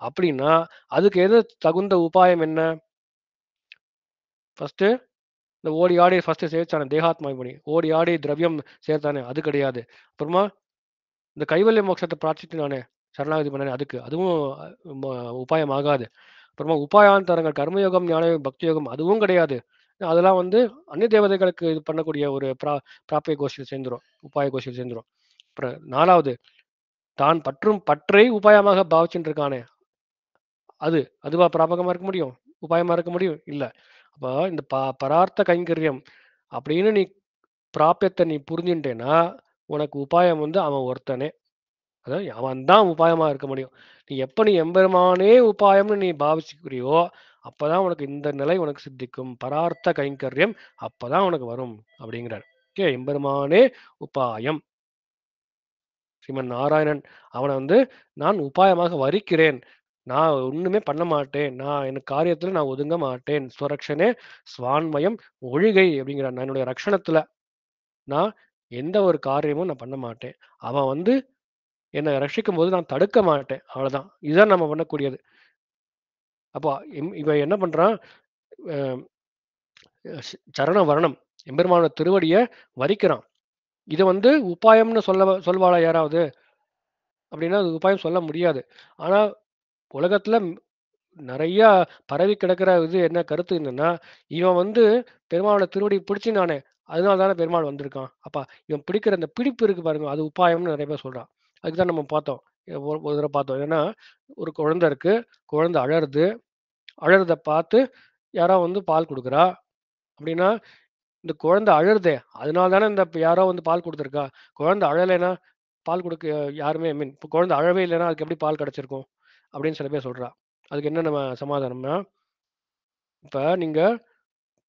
அப்படின்னா. அதுக்கு எது தகுந்த உபாயம் என்ன? ஃபர்ஸ்ட் இந்த ஓடி ஆடி ஃபர்ஸ்ட் சேர்த்தானே தேகாத்மாபணி, ஓடி ஆடி திரவியம் சேர்த்தானே, அது கிடையாது. அப்புறமா இந்த கைவல்ய மோட்சத்தை பிரார்த்தித்தானே சரணாகதி பண்ணானே, அதுவும் உபாயம் ஆகாது. அப்புறமா உபாயாந்தரங்கள் கர்மயோகம், ஞானயோகம், பக்தி யோகம் அதுவும் கிடையாது. அதெல்லாம் வந்து அந்நிய தேவதைகளுக்கு இது பண்ணக்கூடிய ஒரு பிராப்பிய கோஷியில் சேர்ந்துரும், உபாய கோஷியில் சேர்ந்துரும். அப்புறம் 4வது, தான் பற்றும் பற்றை உபாயமாக பாவிச்சுட்டு இருக்கானே, அதுவா பிராபகமா இருக்க முடியும், உபாயமா இருக்க முடியும்? இல்ல. அப்ப இந்த பரார்த்த கைங்கரியம் அப்படின்னு நீ பிராபியத்தை நீ புரிஞ்சுட்டேன்னா உனக்கு உபாயம் வந்து அவன் ஒருத்தனே, அதாவது அவன் தான் உபாயமா இருக்க முடியும். நீ எம்பெருமானே உபாயம்னு நீ பாவிச்சுக்கிறியோ அப்பதான் உனக்கு இந்த நிலை உனக்கு சித்திக்கும், பரார்த்த கைங்கரியம் அப்பதான் உனக்கு வரும் அப்படிங்கிறார். ஓகே, எம்பெருமானே உபாயம், ஸ்ரீமன் நாராயணன் அவனை வந்து நான் உபாயமாக வரிக்கிறேன், நான் ஒண்ணுமே பண்ண மாட்டேன், நான் எனக்கு காரியத்துல நான் ஒதுங்க மாட்டேன், ஸ்வரக்ஷனே ஸ்வான்மயம் ஒழிகை அப்படிங்கிறார். நான் என்னுடைய ரக்ஷணத்துல நான் எந்த ஒரு காரியமும் நான் பண்ண மாட்டேன். அவன் வந்து என்னை ரட்சிக்கும் போது நான் தடுக்க மாட்டேன். அவ்வளவுதான். இதுதான் நம்ம பண்ணக்கூடியது. அப்போ இவன் என்ன பண்றான்? அஹ் சரண வரணம் எம்பெருமான திருவடிய வரிக்கிறான். இதை வந்து உபாயம்னு சொல்வாளா யாராவது? அப்படின்னா அது உபாயம் சொல்ல முடியாது. ஆனா உலகத்துல நிறைய பரவி கிடக்கிற இது என்ன கருத்து என்னன்னா, இவன் வந்து பெருமாளோட திருவடி பிடிச்சினானே, அதனால தானே பெருமாள் வந்திருக்கான். அப்ப இவன் பிடிக்கிற அந்த பிடிப்பு இருக்கு பாருங்க, அது உபாயம்னு நிறைய பேர் சொல்றான். அதுதான் நம்ம பார்த்தோம். ஒரு தடவை பார்த்தோம். ஏன்னா ஒரு குழந்தை இருக்கு, குழந்தை அழறுது, அழறத பார்த்து யாரோ வந்து பால் கொடுக்குறா. அப்படின்னா இந்த குழந்தை அழறுதே, அதனால தானே இந்த யாரோ வந்து பால் கொடுத்துருக்கா. குழந்தை அழலைன்னா பால் கொடுக்க யாருமே மீன் இப்போ குழந்தை அழவே இல்லைன்னா அதுக்கு எப்படி பால் கிடைச்சிருக்கும் அப்படின்னு சில பேர் சொல்றா. அதுக்கு என்ன நம்ம சமாதானம்னா, இப்ப நீங்க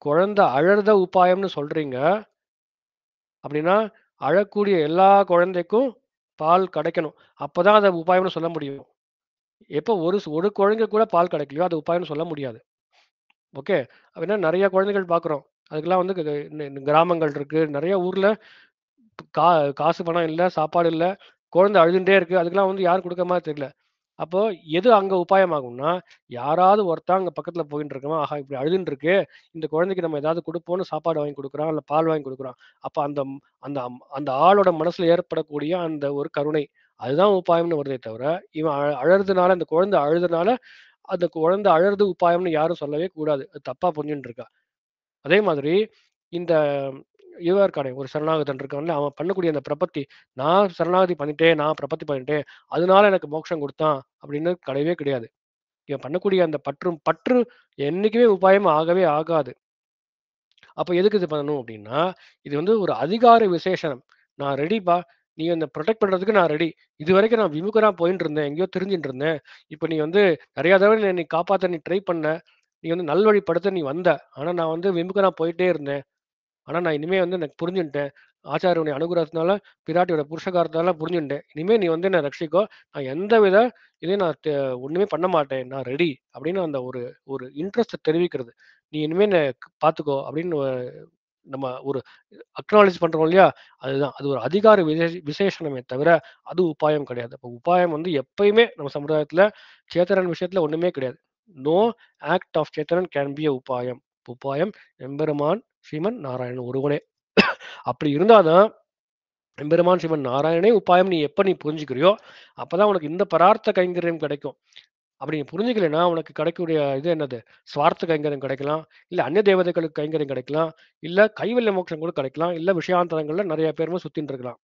குழந்தை அழறத உபாயம்னு சொல்றீங்க. அப்படின்னா அழக்கூடிய எல்லா குழந்தைக்கும் பால் கிடைக்கணும். அப்பதான் அதை உபாயம்னு சொல்ல முடியும். எப்போ ஒரு குழந்தை கூட பால் கிடைக்கலையோ அது உபாயம்னு சொல்ல முடியாது. ஓகே. அப்படின்னா நிறைய குழந்தைகள் பார்க்குறோம். அதுக்கெல்லாம் வந்து கிராமங்கள் இருக்கு. நிறைய ஊர்ல கா காசு பணம் இல்ல, சாப்பாடு இல்ல. குழந்தை அழுதுண்டே இருக்கு. அதுக்கெல்லாம் வந்து யாரும் குடுக்குற மாரி தெரியல. அப்போ எது அங்க உபாயமாகும்னா, யாராவது ஒருத்தன் அங்க பக்கத்துல போயிட்டு இருக்கவன், ஆஹா இப்படி அழுதுன்னு இருக்கு. இந்த குழந்தைக்கு நம்ம ஏதாவது குடுப்போம்னு சாப்பாடு வாங்கி குடுக்குறான், இல்ல பால் வாங்கி குடுக்குறான். அப்ப அந்த ஆளோட மனசுல ஏற்படக்கூடிய அந்த ஒரு கருணை, அதுதான் உபாயம்னு வருதே தவிர, இவன் அழறதுனால அந்த குழந்தை அழுதனால, அந்த குழந்தை அழறது உபாயம்னு யாரும் சொல்லவே கூடாது. அது தப்பா புரிஞ்சுட்டு இருக்கா. அதே மாதிரி இந்த இவன் இருக்கானே ஒரு சரணாகதன் இருக்கான்ல, அவன் பண்ணக்கூடிய அந்த பிரபத்தி, நான் சரணாகதி பண்ணிட்டேன், நான் பிரபத்தி பண்ணிட்டேன், அதனால எனக்கு மோட்சம் கொடுத்தான் அப்படின்னு கிடையவே கிடையாது. இவன் பண்ணக்கூடிய அந்த பற்று என்னைக்குமே உபாயம் ஆகவே ஆகாது. அப்ப எதுக்கு இது பண்ணணும் அப்படின்னா, இது வந்து ஒரு அதிகார விசேஷனம். நான் ரெடிப்பா, நீ என்ன ப்ரொடெக்ட் பண்றதுக்கு நான் ரெடி. இதுவரைக்கும் நான் விமுகரா போயிட்டு இருந்தேன், எங்கேயோ திரிஞ்சுட்டு இருந்தேன். இப்ப நீ வந்து நிறைய தடவை நீ காப்பாத்த நீ ட்ரை பண்ண, நீ வந்து நல்வழிப்படுத்த நீ வந்த. ஆனா நான் வந்து விமுகரா போயிட்டே இருந்தேன். ஆனா நான் இனிமே வந்து எனக்கு புரிஞ்சுன்ட்டேன். ஆச்சாரியனுடைய அனுகிரகத்தினால, பிராட்டியோட புருஷகாரத்தால புரிஞ்சுன்ட்டேன். இனிமே நீ வந்து என்ன ரட்சிக்கோ. நான் எந்தவித இதையும் நான் ஒண்ணுமே பண்ண மாட்டேன். நான் ரெடி அப்படின்னு அந்த ஒரு ஒரு இன்ட்ரெஸ்ட்ட தெரிவிக்கிறது. நீ இனிமே என்ன பார்த்துக்கோ அப்படின்னு நம்ம ஒரு அக்னாலஜ் பண்றோம் இல்லையா? அதுதான். அது ஒரு அதிகார விசேஷணமே தவிர, அது உபாயம் கிடையாது. அப்ப உபாயம் வந்து எப்பயுமே நம்ம சமுதாயத்துல சேத்தனன் விஷயத்துல ஒண்ணுமே கிடையாது. நோ ஆக்ட் ஆஃப் சேத்தனன் கேன் பி எ உபாயம். உபாயம் எம்பெருமான் ஸ்ரீமன் நாராயணன் ஒருவனே. அப்படி இருந்தாதான் எம்பெருமான் ஸ்ரீமன் நாராயணனே உபாயம் நீ புரிஞ்சுக்கிறியோ, அப்பதான் உனக்கு இந்த பரார்த்த கைங்கரியம் கிடைக்கும். அப்படி நீ புரிஞ்சுக்கலைன்னா உனக்கு கிடைக்கக்கூடிய இது என்னது? சுவார்த்த கைங்கரியம் கிடைக்கலாம், இல்ல அந்நிய தேவதைகளுக்கு கைங்கரியம் கிடைக்கலாம், இல்ல கைவல்ய மோட்சம் கூட கிடைக்கலாம், இல்ல விஷயாந்தரங்கள்ல நிறைய பேருமே சுத்தின்னு இருக்கலாம்.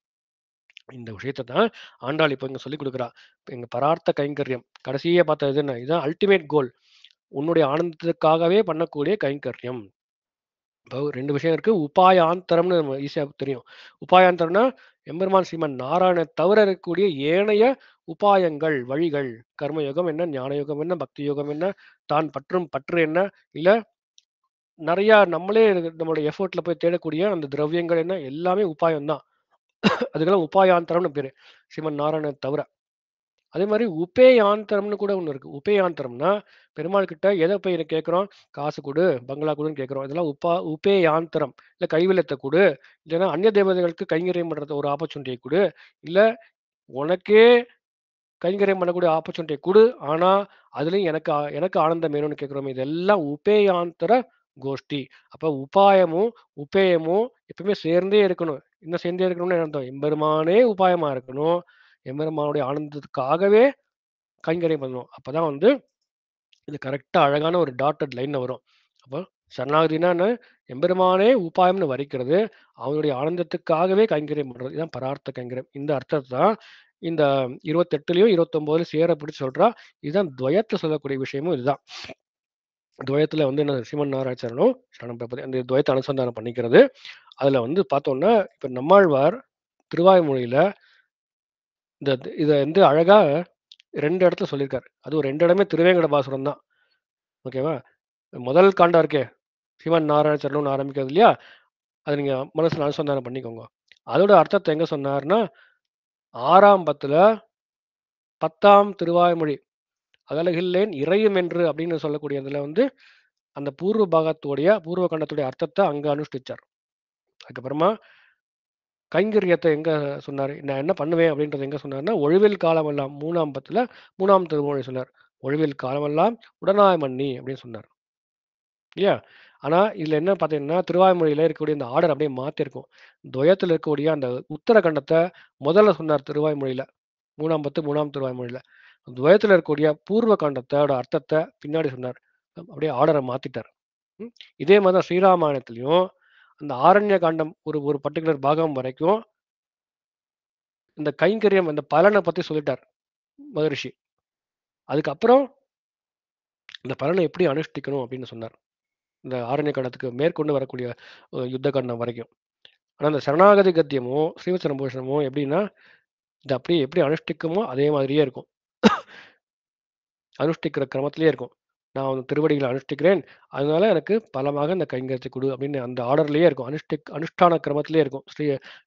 இந்த விஷயத்த தான் ஆண்டாள் இப்ப இங்க சொல்லிக் கொடுக்குறா. எங்க பரார்த்த கைங்கரியம் கடைசியா பார்த்தது இது என்ன? இதுதான் அல்டிமேட் கோல். உன்னுடைய ஆனந்தத்துக்காகவே பண்ணக்கூடிய கைங்கரியம். இப்போ 2 விஷயம் இருக்கு. உபாயாந்தரம்னு நம்ம ஈஸியா தெரியும். உபாயாந்தரம்னா, எம்பெருமான் ஸ்ரீமன் நாராயணனைத் தவிர இருக்கக்கூடிய ஏனைய உபாயங்கள், வழிகள். கர்மயோகம் என்ன? ஞான யோகம் என்ன? பக்தி யோகம் என்ன? தான் பற்றும் பற்று என்ன? இல்ல நெறையா நம்மளே நம்மளுடைய எஃபோர்ட்ல போய் தேடக்கூடிய அந்த திரவியங்கள் என்ன? எல்லாமே உபாயம் தான். அதுக்கெல்லாம் உபாயாந்தரம்னு பேரு. ஸ்ரீமன் நாராயணனைத் தவிர. அதே மாரி உபேயாந்தரம்னு கூட ஒண்ணு இருக்கு. உபேயாந்தரம்னா, பெருமாள் கிட்ட எத போய் கேட்கிறோம்? காசு குடு, பங்களா குடுன்னு கேட்கிறோம். இதெல்லாம் உபேயாந்தரம். இல்ல கைவல்யத்த குடு, இல்லன்னா அந்நிய தேவதைகளுக்கு கைங்கரியம் பண்றது ஒரு ஆப்பர்ச்சுனிட்டிய குடு, இல்ல உனக்கே கைங்கரியம் பண்ணக்கூடிய ஆப்பர்ச்சுனிட்டிய குடு. ஆனா, அதுலயும் எனக்கு ஆனந்தம் வேணும்னு கேட்கிறோமே. இதெல்லாம் உபேயாந்தர கோஷ்டி. அப்ப உபாயமும், உபேயமும் எப்பவுமே சேர்ந்தே இருக்கணும். இன்னும் சேர்ந்தே இருக்கணும்னு என்ன அர்த்தம்? எம்பெருமானே உபாயமா இருக்கணும். எம்பெருமானுடைய ஆனந்தத்துக்காகவே கைங்கரியம் பண்ணணும். அப்பதான் வந்து இது கரெக்டா அழகான ஒரு டாட்டட் லைன்ல வரும். அப்போ சரணாகதினா என்ன? எம்பெருமானே உபாயம்னு வரிக்கிறது. அவனுடைய ஆனந்தத்துக்காகவே கைங்கரியம் பண்றது. இதான் பரார்த்த கைங்கரியம். இந்த அர்த்தத்த தான் இந்த 28லயும் 29லயும் சேர பிடிச்சு சொல்றா. இதுதான் துவயத்துல சொல்லக்கூடிய விஷயமும் இதுதான். துவயத்துல வந்து என்ன சிவன் நாராயணனும் சரணம் பிரபதி அந்த துவயத்தை அனுசந்தானம் பண்ணிக்கிறது. அதுல வந்து பார்த்தோம்னா, இப்ப நம்மாழ்வார் திருவாய்மொழியில இந்த இத வந்து அழகா 2 இடத்துல சொல்லியிருக்காரு. அதுவும் 2 இடமே திருவேங்கட பாசுரம் தான். ஓகேவா? முதல் காண்டம் இருக்கே, சிவன் நாராயண சரணம்னு ஆரம்பிக்கிறது இல்லையா? அத நீங்க மனசுல அனுசந்தானம் பண்ணிக்கோங்க. அதோட அர்த்தத்த எங்க சொன்னார்ன்னா, 6ஆம் பத்துல 10ஆம் திருவாய்மொழி. அகலகில்லேன் இறையும் என்று அப்படின்னு சொல்லக்கூடியதுல வந்து, அந்த பூர்வ கண்டத்துடைய அர்த்தத்த அங்க அனுஷ்டிச்சார். அதுக்கப்புறமா கைங்கரியத்தை எங்க சொன்னாரு? நான் என்ன பண்ணுவேன் அப்படின்றத எங்க சொன்னாருன்னா, ஒழிவில் காலமெல்லாம் 3ஆம் பத்துல 3ஆம் திருமுறை சொன்னார். ஒழிவில் காலமெல்லாம் உடனாய் மன்னி அப்படின்னு சொன்னார். இல்லையா? ஆனா, இதுல என்ன பார்த்தீங்கன்னா, திருவாய்மொழியில இருக்கக்கூடிய இந்த ஆர்டர் அப்படியே மாத்திருக்கும். துவயத்துல இருக்கக்கூடிய அந்த உத்தரகண்டத்த முதல்ல சொன்னார் திருவாய்மொழியில. 3ஆம் பத்து 3ஆம் திருவாய்மொழியில. துவயத்துல இருக்கக்கூடிய பூர்வ காண்டத்தோட அர்த்தத்த பின்னாடி சொன்னார். அப்படியே ஆர்டர மாத்திட்டார். ம். இதே மாரி தான் ஸ்ரீராமாயணத்திலயும் அந்த ஆரண்ய காண்டம் ஒரு ஒரு பர்ட்டிகுலர் பாகம் வரைக்கும் இந்த கைங்கரியம் அந்த பலன பத்தி சொல்லிட்டார் மகரிஷி. அதுக்கப்புறம் இந்த பலனை எப்படி அனுஷ்டிக்கணும் அப்படின்னு சொன்னார். இந்த ஆரண்ய காண்டத்துக்கு மேற்கொண்டு வரக்கூடிய யுத்த காண்டம் வரைக்கும். ஆனா அந்த சரணாகதி கத்தியமும், ஸ்ரீவத்சன பூஷணமும் எப்படின்னா, இது அப்படியே எப்படி அனுஷ்டிக்குமோ அதே மாதிரியே இருக்கும். அனுஷ்டிக்கிற கிரமத்திலேயே இருக்கும். நான் உன் திருவடிகளை அனுஷ்டிக்கிறேன். அதனால எனக்கு பலமாக இந்த கைங்கரியத்தை குடு அப்படின்னு அந்த ஆர்டர்லயே இருக்கும். அனுஷ்டான கிரமத்திலேயே இருக்கும்.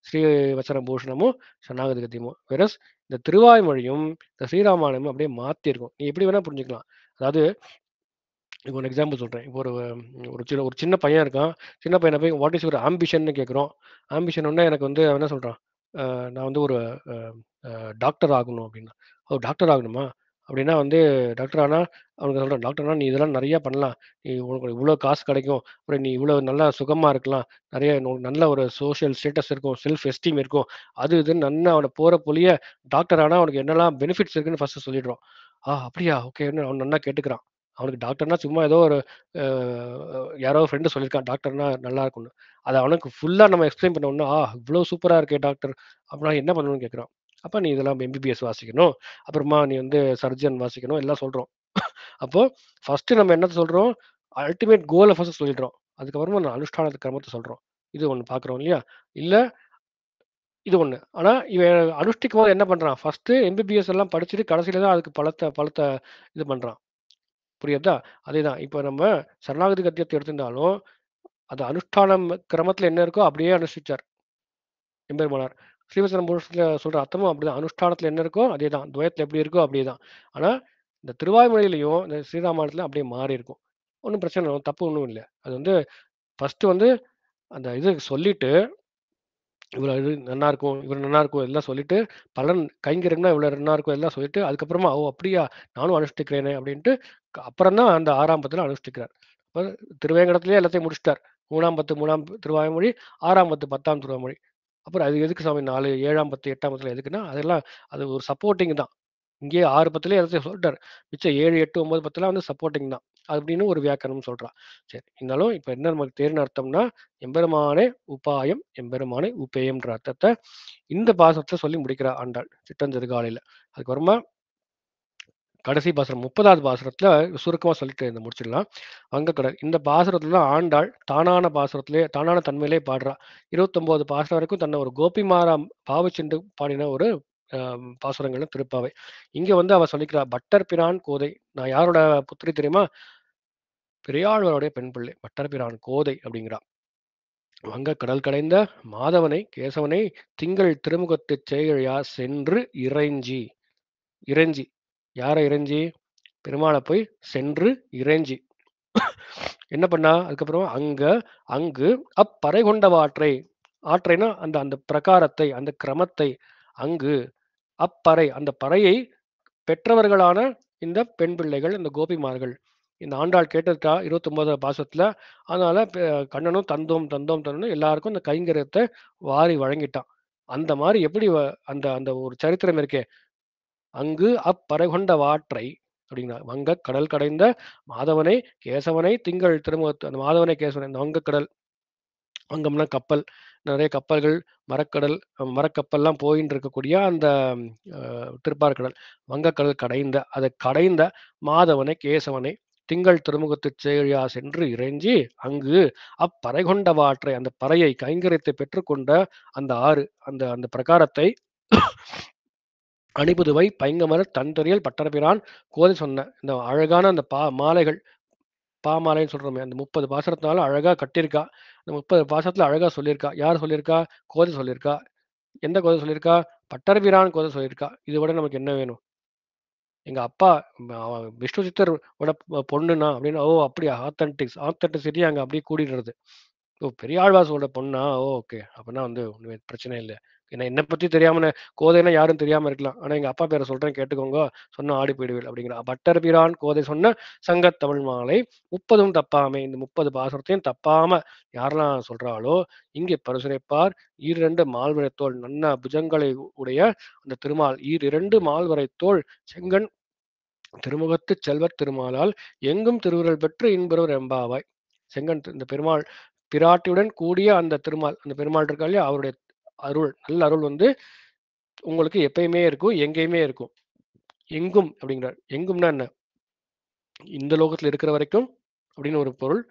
ஸ்ரீவத்சன பூஷணமும், சரணாகதி கத்தியமும். வெரஸ் இந்த திருவாய்மொழியும், இந்த ஸ்ரீராமாயணமும் அப்படியே மாத்தியிருக்கும். நீ எப்படி வேணா புரிஞ்சுக்கலாம். அதாவது இப்போ ஒரு எக்ஸாம்பிள் சொல்றேன். இப்போ ஒரு சின்ன பையன் இருக்கான். சின்ன பையன போய் வாட் இஸ் யுவர் ஆம்பிஷன்னு கேட்குறோம். ஆம்பிஷன் உடனே எனக்கு வந்து அவன் என்ன சொல்றான்? நான் வந்து ஒரு அ அ டாக்டர் ஆகணும் அப்படின்னா. ஓ! டாக்டர் ஆகணுமா? அப்படின்னா வந்து டாக்டர் ஆனா அவனுக்கு சொல்றான், டாக்டர் ஆனா நீ இதெல்லாம் நெறைய பண்ணலாம். நீ உனக்கு இவ்வளோ காசு கிடைக்கும். அப்புறம் நீ இவ்வளோ நல்லா சுகமா இருக்கலாம். நெறைய நல்ல ஒரு சோஷியல் ஸ்டேட்டஸ் இருக்கும். செல்ஃப் எஸ்டீம் இருக்கும். அது இதுன்னு நல்லா அவன போற பொலிய டாக்டர் ஆனா அவனுக்கு என்னலாம் பெனிஃபிட்ஸ் இருக்குன்னு ஃபர்ஸ்ட்டு சொல்லிடுறோம். அப்படியா? ஓகேன்னு அவன் நல்லா கேட்டுக்கிறான். அவனுக்கு டாக்டர்னா சும்மா ஏதோ ஒரு அ யாரோ ஃப்ரெண்டு சொல்லியிருக்கான் டாக்டர்னா நல்லா இருக்கும்னு. அத அவனுக்கு ஃபுல்லா நம்ம எக்ஸ்பிளைன் பண்ண உடனே, இவ்ளோ சூப்பரா இருக்கே டாக்டர். அப்ப நான் என்ன பண்ணணும்னு கேட்குறான். அப்ப நீ இதெல்லாம் எம்பிபிஎஸ் வாசிக்கணும். அப்புறமா நீ வந்து சர்ஜன் வாசிக்கணும் எல்லாம் சொல்றோம். அப்போ ஃபர்ஸ்ட்டு நம்ம என்னத்த சொல்றோம்? அல்டிமேட் கோல ஃபர்ஸ்ட்டு சொல்லிடுறோம். அதுக்கப்புறமா நான் அனுஷ்டானத்து கிரமத்த சொல்றோம். இது ஒண்ணு பார்க்குறோம் இல்லையா? இல்ல இது ஒண்ணு. ஆனா இவன் அனுஷ்டிக்கும்போது என்ன பண்றான்? ஃபர்ஸ்ட்டு எம்பிபிஎஸ் எல்லாம் படிச்சுட்டு கடைசில தான் அதுக்கு பலத்த பலத்த இது பண்றான். புரியுதா? அதேதான். இப்ப நம்ம சரணாகதி கத்தியத்த எடுத்திருந்தாலும், அது அனுஷ்டானம் கிரமத்துல என்ன இருக்கோ அப்படியே அனுஷ்டிச்சார் எம்பெருமானார். ஸ்ரீவத்சன புராணத்துல சொல்ற அர்த்தமும் அப்படிதான். அனுஷ்டானத்துல என்ன இருக்கோ அதேதான். துவயத்துல எப்படி இருக்கோ அப்படியேதான். ஆனா, இந்த திருவாய்மொழியிலயும், இந்த ஸ்ரீராமாயணத்திலும் அப்படியே மாறி இருக்கும். ஒண்ணும் பிரச்சனை இல்ல. தப்பு ஒண்ணும் இல்ல. அது வந்து ஃபர்ஸ்ட்டு வந்து அந்த இது சொல்லிட்டு, இவ்வளோ இது நன்னா இருக்கும், இவ்வளோ நன்னா இருக்கும் எல்லாம் சொல்லிட்டு, பலன் கைங்கரியம்னா இவ்வளோ நன்னா இருக்கும் எல்லாம் சொல்லிட்டு, அதுக்கப்புறமா "ஓ! அப்படியா? நானும் அனுஷ்டிக்கிறேனே" அப்படின்ட்டு அப்புறம் தான் அந்த 6ஆம் பத்துல அனுஷ்டிக்கிறார். அப்ப திருவேங்கடத்திலேயே எல்லாத்தையும் முடிச்சுட்டார். 3ஆம் பத்து 3ஆம் திருவாய்மொழி, 6ஆம் பத்து 10ஆம் திருவாய்மொழி. அப்புறம் அது எதுக்கு சாமி 4 7ஆம் பத்து 8ஆம் பத்துல எதுக்குன்னா, அதெல்லாம் அது ஒரு சப்போர்ட்டிங் தான். இங்கேயே 6 பத்துலயே எல்லாத்தையும் சொல்லிட்டாரு. மிச்சம் 7, 8, 9 10லாம் வந்து சப்போர்ட்டிங் தான். அப்படின்னு ஒரு வியாக்கரணம் சொல்றா. சரி. இருந்தாலும் இப்ப என்ன நமக்கு தேரின அர்த்தம்னா, எம்பெருமானே உபாயம், எம்பெருமானே உபேயம்ன்ற அர்த்தத்த இந்த பாசுரத்துல சொல்லி முடிக்கிறா ஆண்டாள். சிற்றஞ்சிறுகாலையில. அதுக்கப்புறமா கடைசி பாசுரம் 30வது பாசுரத்துல சுருக்கமா சொல்லிட்டு இத முடிச்சிடலாம். வங்கக்கடல். இந்த பாசுரத்துல தான் ஆண்டாள் தானான பாசுரத்திலே தானான தன்மையிலே பாடுறா. 29 பாசுரம் வரைக்கும் தன்னை ஒரு கோபிமாரா பாவிச்சுண்டு பாடின ஒரு அ பாசுரங்கள்ல திருப்பாவை. இங்க வந்து அவ சொல்லிக்கிறா, "பட்டர் பிரான் கோதை." நான் யாரோட புத்திரி தெரியுமா? பெரியாழ்வாருடைய பெண் பிள்ளை. பட்டர் பிரான் கோதை அப்படிங்கிறா. "வங்கக் கடல் கடைந்த மாதவனை கேசவனை திங்கள் திருமுகத்துச் சேயழியா சென்று இறைஞ்சி." இறைஞ்சி. யார இறைஞ்சி? பெருமாள போய் சென்று இறைஞ்சி. என்ன பண்ணா? அதுக்கப்புறம் அங்கு அப்பறை கொண்டவாற்றை. ஆற்றைனா அந்த அந்த பிரகாரத்தை, அந்த கிரமத்தை. அங்கு அப்பறை அந்த பறையை பெற்றவர்களான இந்த பெண் பிள்ளைகள், இந்த கோபிமார்கள். இந்த ஆண்டாள் கேட்டுட்டா 29வது பாசுரத்துல. அதனால கண்ணனும் தந்தோம் தந்தோம் தந்தோம்னு எல்லாருக்கும் இந்த கைங்கரியத்த வாரி வழங்கிட்டான். அந்த மாரி எப்படி அந்த அந்த ஒரு சரித்திரம் இருக்கே. அங்கு அப்பறை கொண்ட வாற்றை அப்படிங்கிறார். வங்கக் கடல் கடைந்த மாதவனை, கேசவனை திங்கள் திருமுகத்து அந்த மாதவனை, கேசவனை இந்த வங்கக்கடல் வங்கம்னா கப்பல். நெறைய கப்பல்கள், மரக்கடல் மரக்கப்பல்லாம் போயின்னு இருக்கக்கூடிய அந்த அ திருப்பாற்கடல். வங்கக்கடல் கடைந்த அத கடைந்த மாதவனை, கேசவனை திங்கள் திருமுகத்துச் சேழியா சென்று இறைஞ்சி, அங்கு அப்பறை கொண்டவாற்றை அந்த பறையை கைங்கரியத்தை பெற்றுக்கொண்ட அந்த ஆறு, அந்த அந்த பிரகாரத்தை அணிபுதுவை பைங்கமலர் தன்தொறியல் பட்டர்பிரான் கோதை சொன்ன இந்த அழகான அந்த மாலைகள் பாமாலைன்னு சொல்றோமே அந்த 30 பாசுரத்தினால அழகா கட்டியிருக்கா. அந்த 30 பாசுரத்துல அழகா சொல்லியிருக்கா. யார் சொல்லியிருக்கா? கோதை சொல்லியிருக்கா. எந்த கோதை சொல்லியிருக்கா? பட்டர்பிரான் கோதை சொல்லியிருக்கா. இதை விட நமக்கு என்ன வேணும்? எங்க அப்பா விஷ்ணு சித்தர் ஓட பொண்ணுனா அப்படின்னு ஓ அப்படியா ஆத்தென்டிசிட்டி அங்க அப்படியே கூடிடுறது. ஓ! பெரியாழ்வாசோட பொண்ணா? ஓகே. அப்பன்னா வந்து ஒண்ணுமே பிரச்சனை இல்ல. ஏன்னா என்ன பத்தி தெரியாம கோதைன்னா யாரும் தெரியாம இருக்கலாம். ஆனா எங்க அப்பா பேர சொல்றேன் கேட்டுக்கோங்க. சொன்னா ஆடி போயிடுவீர் அப்படிங்கிறா. பட்டர் பிரான் கோதை சொன்ன சங்கத் தமிழ் மாலை 30ம் தப்பாமை. இந்த 30 பாசுரத்தையும் தப்பாம யாரெல்லாம் சொல்றாளோ, இங்கே பரிசுரைப்பார் ஈரிரண்டு மால்வரைத் தோள் நன்ன புஜங்களை உடைய அந்த திருமால் ஈரிரண்டு மால்வரைத் தோள் செங்கண் திருமுகத்துச் செல்வத் திருமாலால் எங்கும் திருவுருள் பெற்று இன்புறுவர் எம்பாவாய். இந்த பெருமாள் பிராட்டியுடன் கூடிய அந்த திருமால் அந்த பெருமாள் இருக்கா இல்லையா அவருடைய அருள் நல்ல அருள் வந்து உங்களுக்கு எப்பயுமே இருக்கும் எங்கேயுமே இருக்கும். எங்கும் அப்படிங்கிறார். எங்கும்னா என்ன? இந்த லோகத்துல இருக்கிற வரைக்கும் அப்படின்னு ஒரு பொருள்.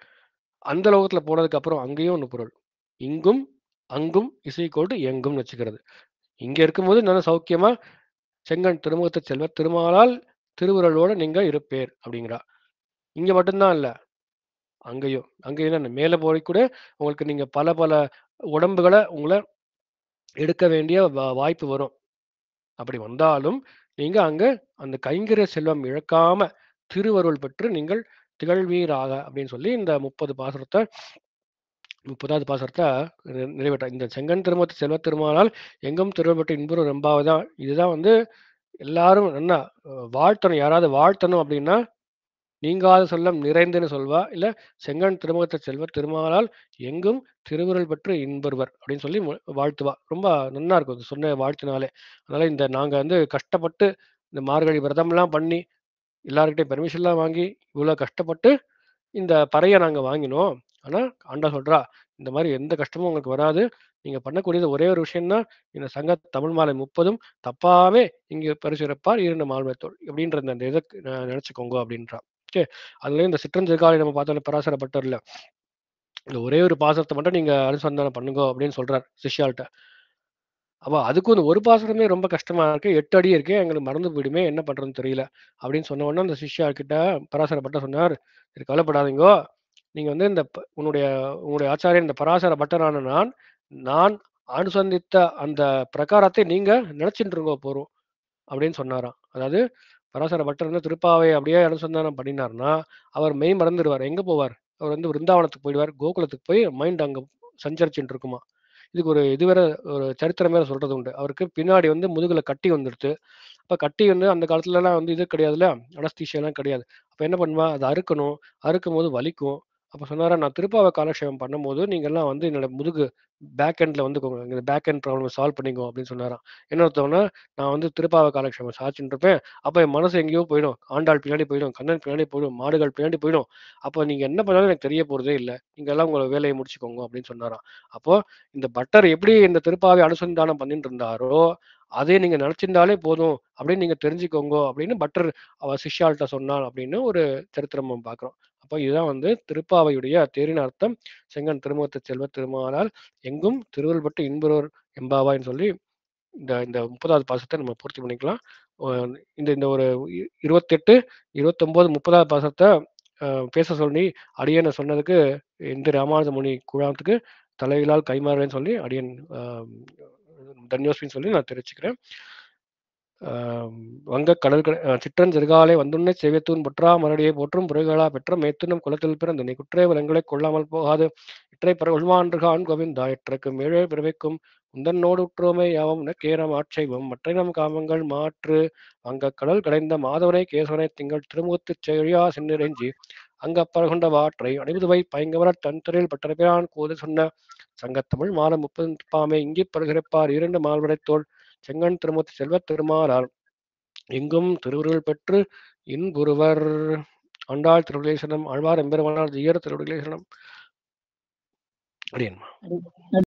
அந்த லோகத்துல போனதுக்கு அப்புறம் அங்கேயும் ஒரு பொருள். இங்கும் அங்கும் எங்கும்னு வச்சுக்கிறது. இங்க இருக்கும்போது நல்ல சௌக்கியமா செங்கண் திருமுகத்து செல்வ திருமாலால் திருவுருளோட நீங்க இருப்பேர் அப்படிங்கிறா. இங்க மட்டும்தான் இல்ல, அங்கேயும் அங்கேயும் என்ன மேல போய் கூட உங்களுக்கு நீங்க பல பல உடம்புகளை உங்களை எடுக்க வேண்டிய வாய்ப்பு வரும். அப்படி வந்தாலும் நீங்க அங்க அந்த கைங்கரிய செல்வம் இழக்காம திருவருள் பெற்று நீங்கள் திகழ்வீராக அப்படின்னு சொல்லி இந்த 30வது பாசுரத்தை நிறைவேற்ற இந்த செங்கன் திருமுகத்து செல்வ திருமாலால் எங்கும் திருவருள் பெற்று இன்புறும் ரெம்பாவதான். இதுதான் வந்து எல்லாரும் என்ன வாழ்த்தணும். யாராவது வாழ்த்தணும் அப்படின்னா நீங்காத செல்லம் நிறைந்துன்னு சொல்வா. இல்ல செங்கண் திருமுகத்த செல்வர் திருமாலால் எங்கும் திருவுருள் பெற்று இன்புறுவர் அப்படின்னு சொல்லி வாழ்த்துவா. ரொம்ப நன்னா இருக்கும் இது சொன்ன வாழ்த்தினாலே. அதனால இந்த நாங்க வந்து கஷ்டப்பட்டு இந்த மார்கழி விரதம்லாம் பண்ணி எல்லார்கிட்டையும் பெர்மிஷன்லாம் வாங்கி இவ்வளோ கஷ்டப்பட்டு இந்த பறையை நாங்க வாங்கினோம். ஆனா ஆண்டா சொல்றா இந்த மாதிரி எந்த கஷ்டமும் உங்களுக்கு வராது. நீங்க பண்ணக்கூடியது ஒரே ஒரு விஷயம் தான் இந்த சங்க தமிழ் மாலை 30ம் தப்பாவே இங்கு பரிசுரப்பார் இரண்டு மால்மத்தோள் அப்படின்ற அந்த இதை நினைச்சுக்கோங்க அப்படின்றா. ஓகே. அதுல இந்த சிற்றஞ்சிறுகாலை நம்ம பார்த்தோம் பராசர பட்டர்ல இந்த ஒரே ஒரு பாசத்தை மட்டும் நீங்க அனுசந்தானம் பண்ணுங்க அப்படின்னு சொல்றார் சிஷ்யால்கிட்ட. அப்ப அதுக்கும் இந்த ஒரு பாசனமே ரொம்ப கஷ்டமா இருக்கு. 8 அடி இருக்கு. எங்களுக்கு மறந்து போயிடுமே என்ன பண்றதுன்னு தெரியல அப்படின்னு சொன்ன உடனே அந்த சிஷ்யா கிட்ட பராசர பட்டர் சொன்னார், இது கவலைப்படாதீங்கோ. நீங்க வந்து இந்த உன்னுடைய உங்களுடைய ஆச்சாரியன் இந்த பராசர பட்டரான நான் நான் அனுசந்தித்த அந்த பிரகாரத்தை நீங்க நினைச்சிட்டு இருங்க போறோம் அப்படின்னு சொன்னாராம். அதாவது பராசர பட்டர் வந்து திருப்பாவை அப்படியே அனுசந்தானம் பண்ணினார்னா அவர் மெய் மறந்துடுவார். எங்க போவார்? அவர் வந்து விருந்தாவனத்துக்கு போயிடுவார். கோகுலத்துக்கு போய் மைண்ட் அங்க சஞ்சரிச்சுட்டு இருக்குமா. இதுக்கு ஒரு இது வேற ஒரு சரித்திரம் வேற சொல்றது உண்டு. அவருக்கு பின்னாடி வந்து முதுகுல கட்டி வந்துடுது. அப்ப கட்டி வந்து அந்த காலத்துலலாம் வந்து இது கிடையாதுல்ல, அனஸ்தீசியாலாம் கிடையாது. அப்ப என்ன பண்ணுவா, அத அறுக்கணும். அறுக்கும்போது வலிக்கும். அப்ப சொன்னாரா, "நான் திருப்பாவை காலக்ஷேபம் பண்ணும்போது, நீங்கலாம் வந்து என்னோட முதுகு பேக் எண்ட்ல வந்துக்கோங்க. இந்த பேக் எண்ட் ப்ராப்ளம சால்வ் பண்ணிக்கோ" அப்படின்னு சொன்னாராம். என்ன அர்த்தம்னா, நான் வந்து திருப்பாவை காலக்ஷேபம் சாதிச்சுட்டு இருப்பேன். அப்ப என் மனசு எங்கேயோ போயிடும். ஆண்டாள் பின்னாடி போயிடும், கண்ணன் பின்னாடி போயிடும், மாடுகள் பின்னாடி போயிடும். அப்ப நீங்க என்ன பண்ணாலும் எனக்கு தெரிய போறதே இல்ல. நீங்கலாம் உங்க வேலைய முடிச்சுக்கோங்க அப்படின்னு சொன்னாராம். அப்போ இந்த பட்டர் எப்படி இந்த திருப்பாவை அனுசந்தானம் பண்ணிட்டு இருந்தாரோ, அதே நீங்க நினைச்சிருந்தாலே போதும் அப்படின்னு நீங்க தெரிஞ்சுக்கோங்க அப்படின்னு பட்டர் அவ சிஷ்யாள்கிட்ட சொன்னாள் அப்படின்னு ஒரு சரித்திரம் நம்ம பார்க்கிறோம். அப்போ இதுதான் வந்து திருப்பாவையுடைய தேரின் அர்த்தம். செங்கன் திருமுகத்து செல்வ திருமாலால் எங்கும் திருவருள்பட்டு இன்புறுவர் எம்பாவாய்ன்னு சொல்லி இந்த இந்த 30வது பாசத்தை நம்ம பூர்த்தி பண்ணிக்கலாம். இந்த இந்த ஒரு 28, 29, 30வது பாசத்தை பேச சொல்லி அடியனை சொன்னதுக்கு இந்த ராமானுஜ முனி குழாத்துக்கு தலைகளால் கைமாறுவேன்னு சொல்லி அடியன் தன்யோஸ்மின்னு சொல்லி நான் தெரிவிச்சுக்கிறேன். வங்கக் கடற்கரை சிற்றஞ்சிறுகாலை வந்துண்ணை செவியத்தூன் பொற்றா மரடியை போற்றும் புரைகளா பெற்ற மேத்துனம் குலத்தில் பிறந்த நீ குற்றே வளங்களை கொள்ளாமல் போகாது இற்றை பரகுள்வான்றுகான் கோவிந்தா இற்றக்கு மேழே பிறவைக்கும் உந்தன்னோடு உற்றோமை யாவம் கேரம் ஆட்சைவம் மற்ற நம் காமங்கள் மாற்று வங்கக் கடல் கடைந்த மாதவனை கேசவனை திங்கள் திருமுகத்துச் செயலியா சென்னிறைஞ்சி அங்க அப்பறகொண்ட வாற்றை அணிபுதுவை பைங்கவரத் தன்தரில் பட்டரபிரான் கூது சொன்ன சங்கத்தமிழ் மாலம் 30 பாமை இங்கி பருகிறப்பார் 2 மால்வரைத்தோள் செங்கண் திருமுத்து செல்வத் திருமாலார் எங்கும் திருவுருள் பெற்று இன்புறுவர். ஆண்டாள் திருவிலேசனம் ஆழ்வார் எம்பெருமானார் ஜீயர் திருவிலேசனம் அடியன்மா.